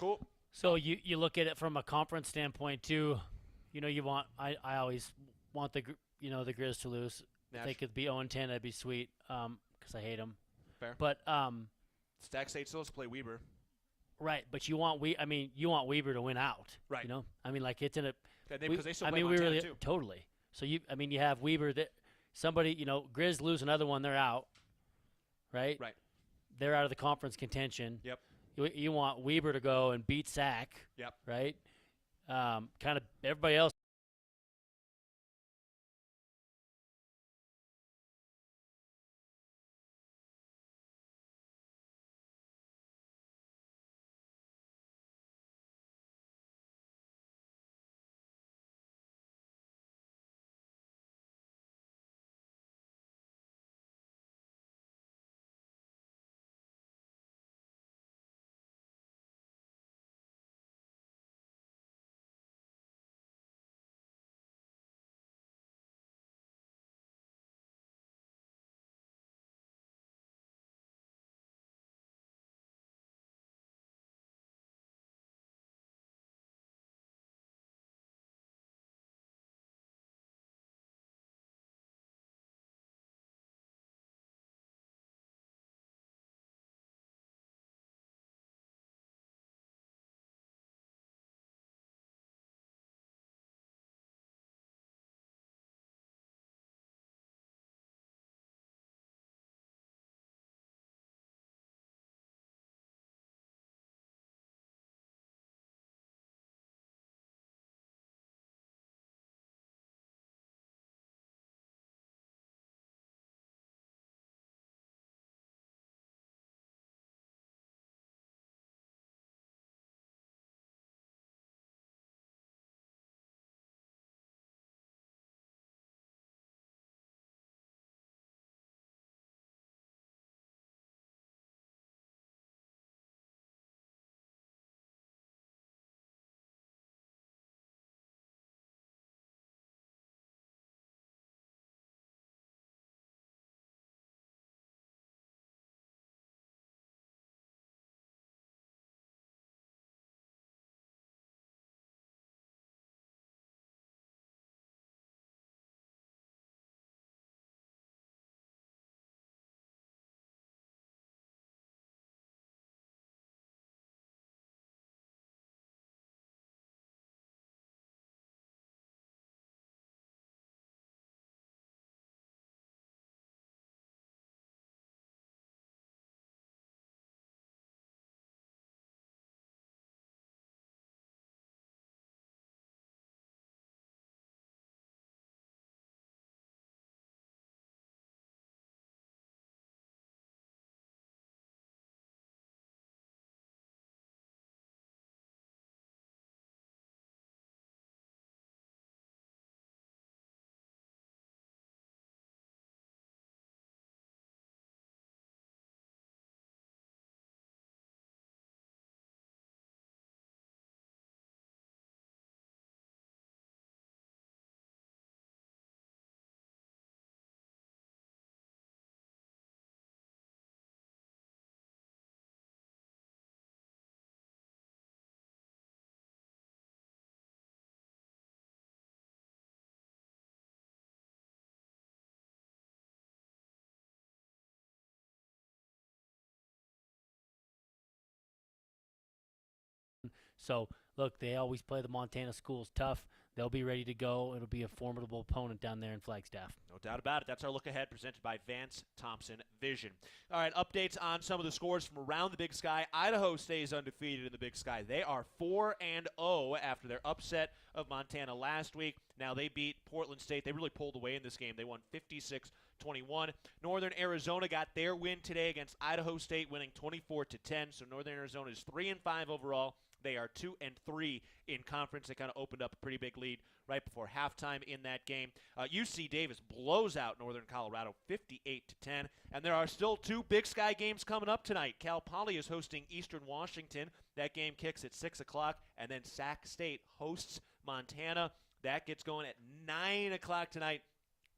Cool. So you look at it from a conference standpoint too. You want I always want the Grizz to lose. If they could be 0-10, that'd be sweet. Because I hate them. Fair. But Stack State still has to play Weber. Right, but you want Weber to win out. Right. Like it's in a. Because they still play Montana too. Totally. So you have Weber that somebody Grizz lose another one, they're out. Right. Right. They're out of the conference contention. Yep. You want Weber to go and beat Sac. Yep. Right. Kind of everybody else. So, look, they always play the Montana schools tough. They'll be ready to go. It'll be a formidable opponent down there in Flagstaff. No doubt about it. That's our look ahead presented by Vance Thompson Vision. All right, updates on some of the scores from around the Big Sky. Idaho stays undefeated in the Big Sky. They are 4-0 after their upset of Montana last week. Now they beat Portland State. They really pulled away in this game. They won 56-21. Northern Arizona got their win today against Idaho State, winning 24-10. So Northern Arizona is 3-5 overall. They are 2-3 in conference. They kind of opened up a pretty big lead right before halftime in that game. UC Davis blows out Northern Colorado 58-10. And there are still two Big Sky games coming up tonight. Cal Poly is hosting Eastern Washington. That game kicks at 6 o'clock. And then Sac State hosts Montana. That gets going at 9 o'clock tonight.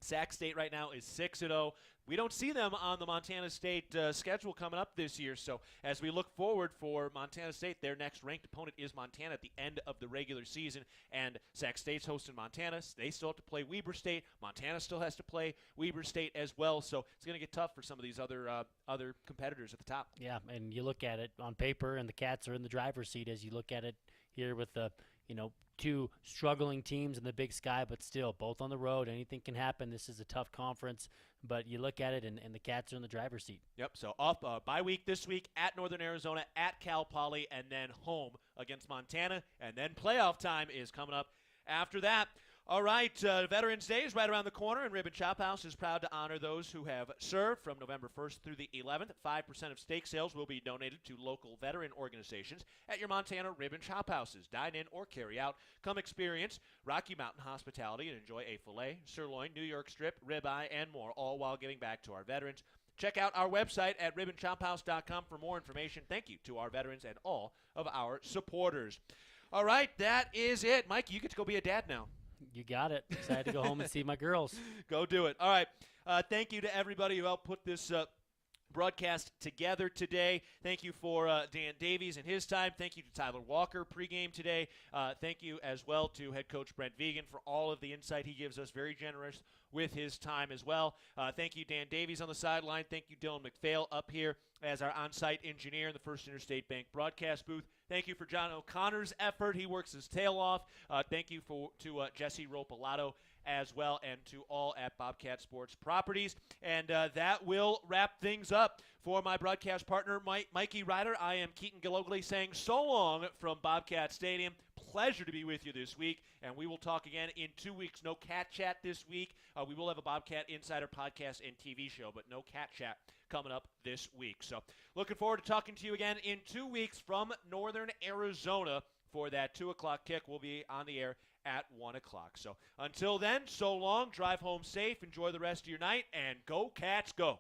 Sac State right now is 6-0. We don't see them on the Montana State schedule coming up this year. So as we look forward for Montana State, their next ranked opponent is Montana at the end of the regular season. And Sac State's hosting Montana. They still have to play Weber State. Montana still has to play Weber State as well. So it's going to get tough for some of these other competitors at the top. Yeah, and you look at it on paper, and the Cats are in the driver's seat as you look at it here with the two struggling teams in the Big Sky, but still both on the road. Anything can happen. This is a tough conference, but you look at it, and the Cats are in the driver's seat. Yep, so off bye week this week at Northern Arizona, at Cal Poly, and then home against Montana, and then playoff time is coming up after that. All right, Veterans Day is right around the corner, and Ribbon Chop House is proud to honor those who have served from November 1st through the 11th. 5% of steak sales will be donated to local veteran organizations at your Montana Ribbon Chop Houses. Dine in or carry out. Come experience Rocky Mountain hospitality and enjoy a filet, sirloin, New York strip, ribeye, and more, all while giving back to our veterans. Check out our website at ribbonchophouse.com for more information. Thank you to our veterans and all of our supporters. All right, that is it. Mike, you get to go be a dad now. You got it. Excited to go home and see my girls. Go do it. All right. Thank you to everybody who helped put this broadcast together today. Thank you for Dan Davies and his time. Thank you to Tyler Walker pregame today. Thank you as well to head coach Brent Vegan for all of the insight he gives us. Very generous with his time as well. Thank you, Dan Davies on the sideline. Thank you, Dylan McPhail up here as our on-site engineer in the First Interstate Bank broadcast booth. Thank you for John O'Connor's effort. He works his tail off. Thank you to Jesse Ropalato as well, and to all at Bobcat Sports Properties. And that will wrap things up for my broadcast partner, Mikey Ryder. I am Keaton Galogly saying so long from Bobcat Stadium. Pleasure to be with you this week, and we will talk again in 2 weeks. No Cat Chat this week. We will have a Bobcat Insider podcast and TV show, but no Cat Chat coming up this week. So looking forward to talking to you again in 2 weeks from Northern Arizona for that 2 o'clock kick. We'll be on the air at 1 o'clock. So until then, so long. Drive home safe. Enjoy the rest of your night, and go Cats, go.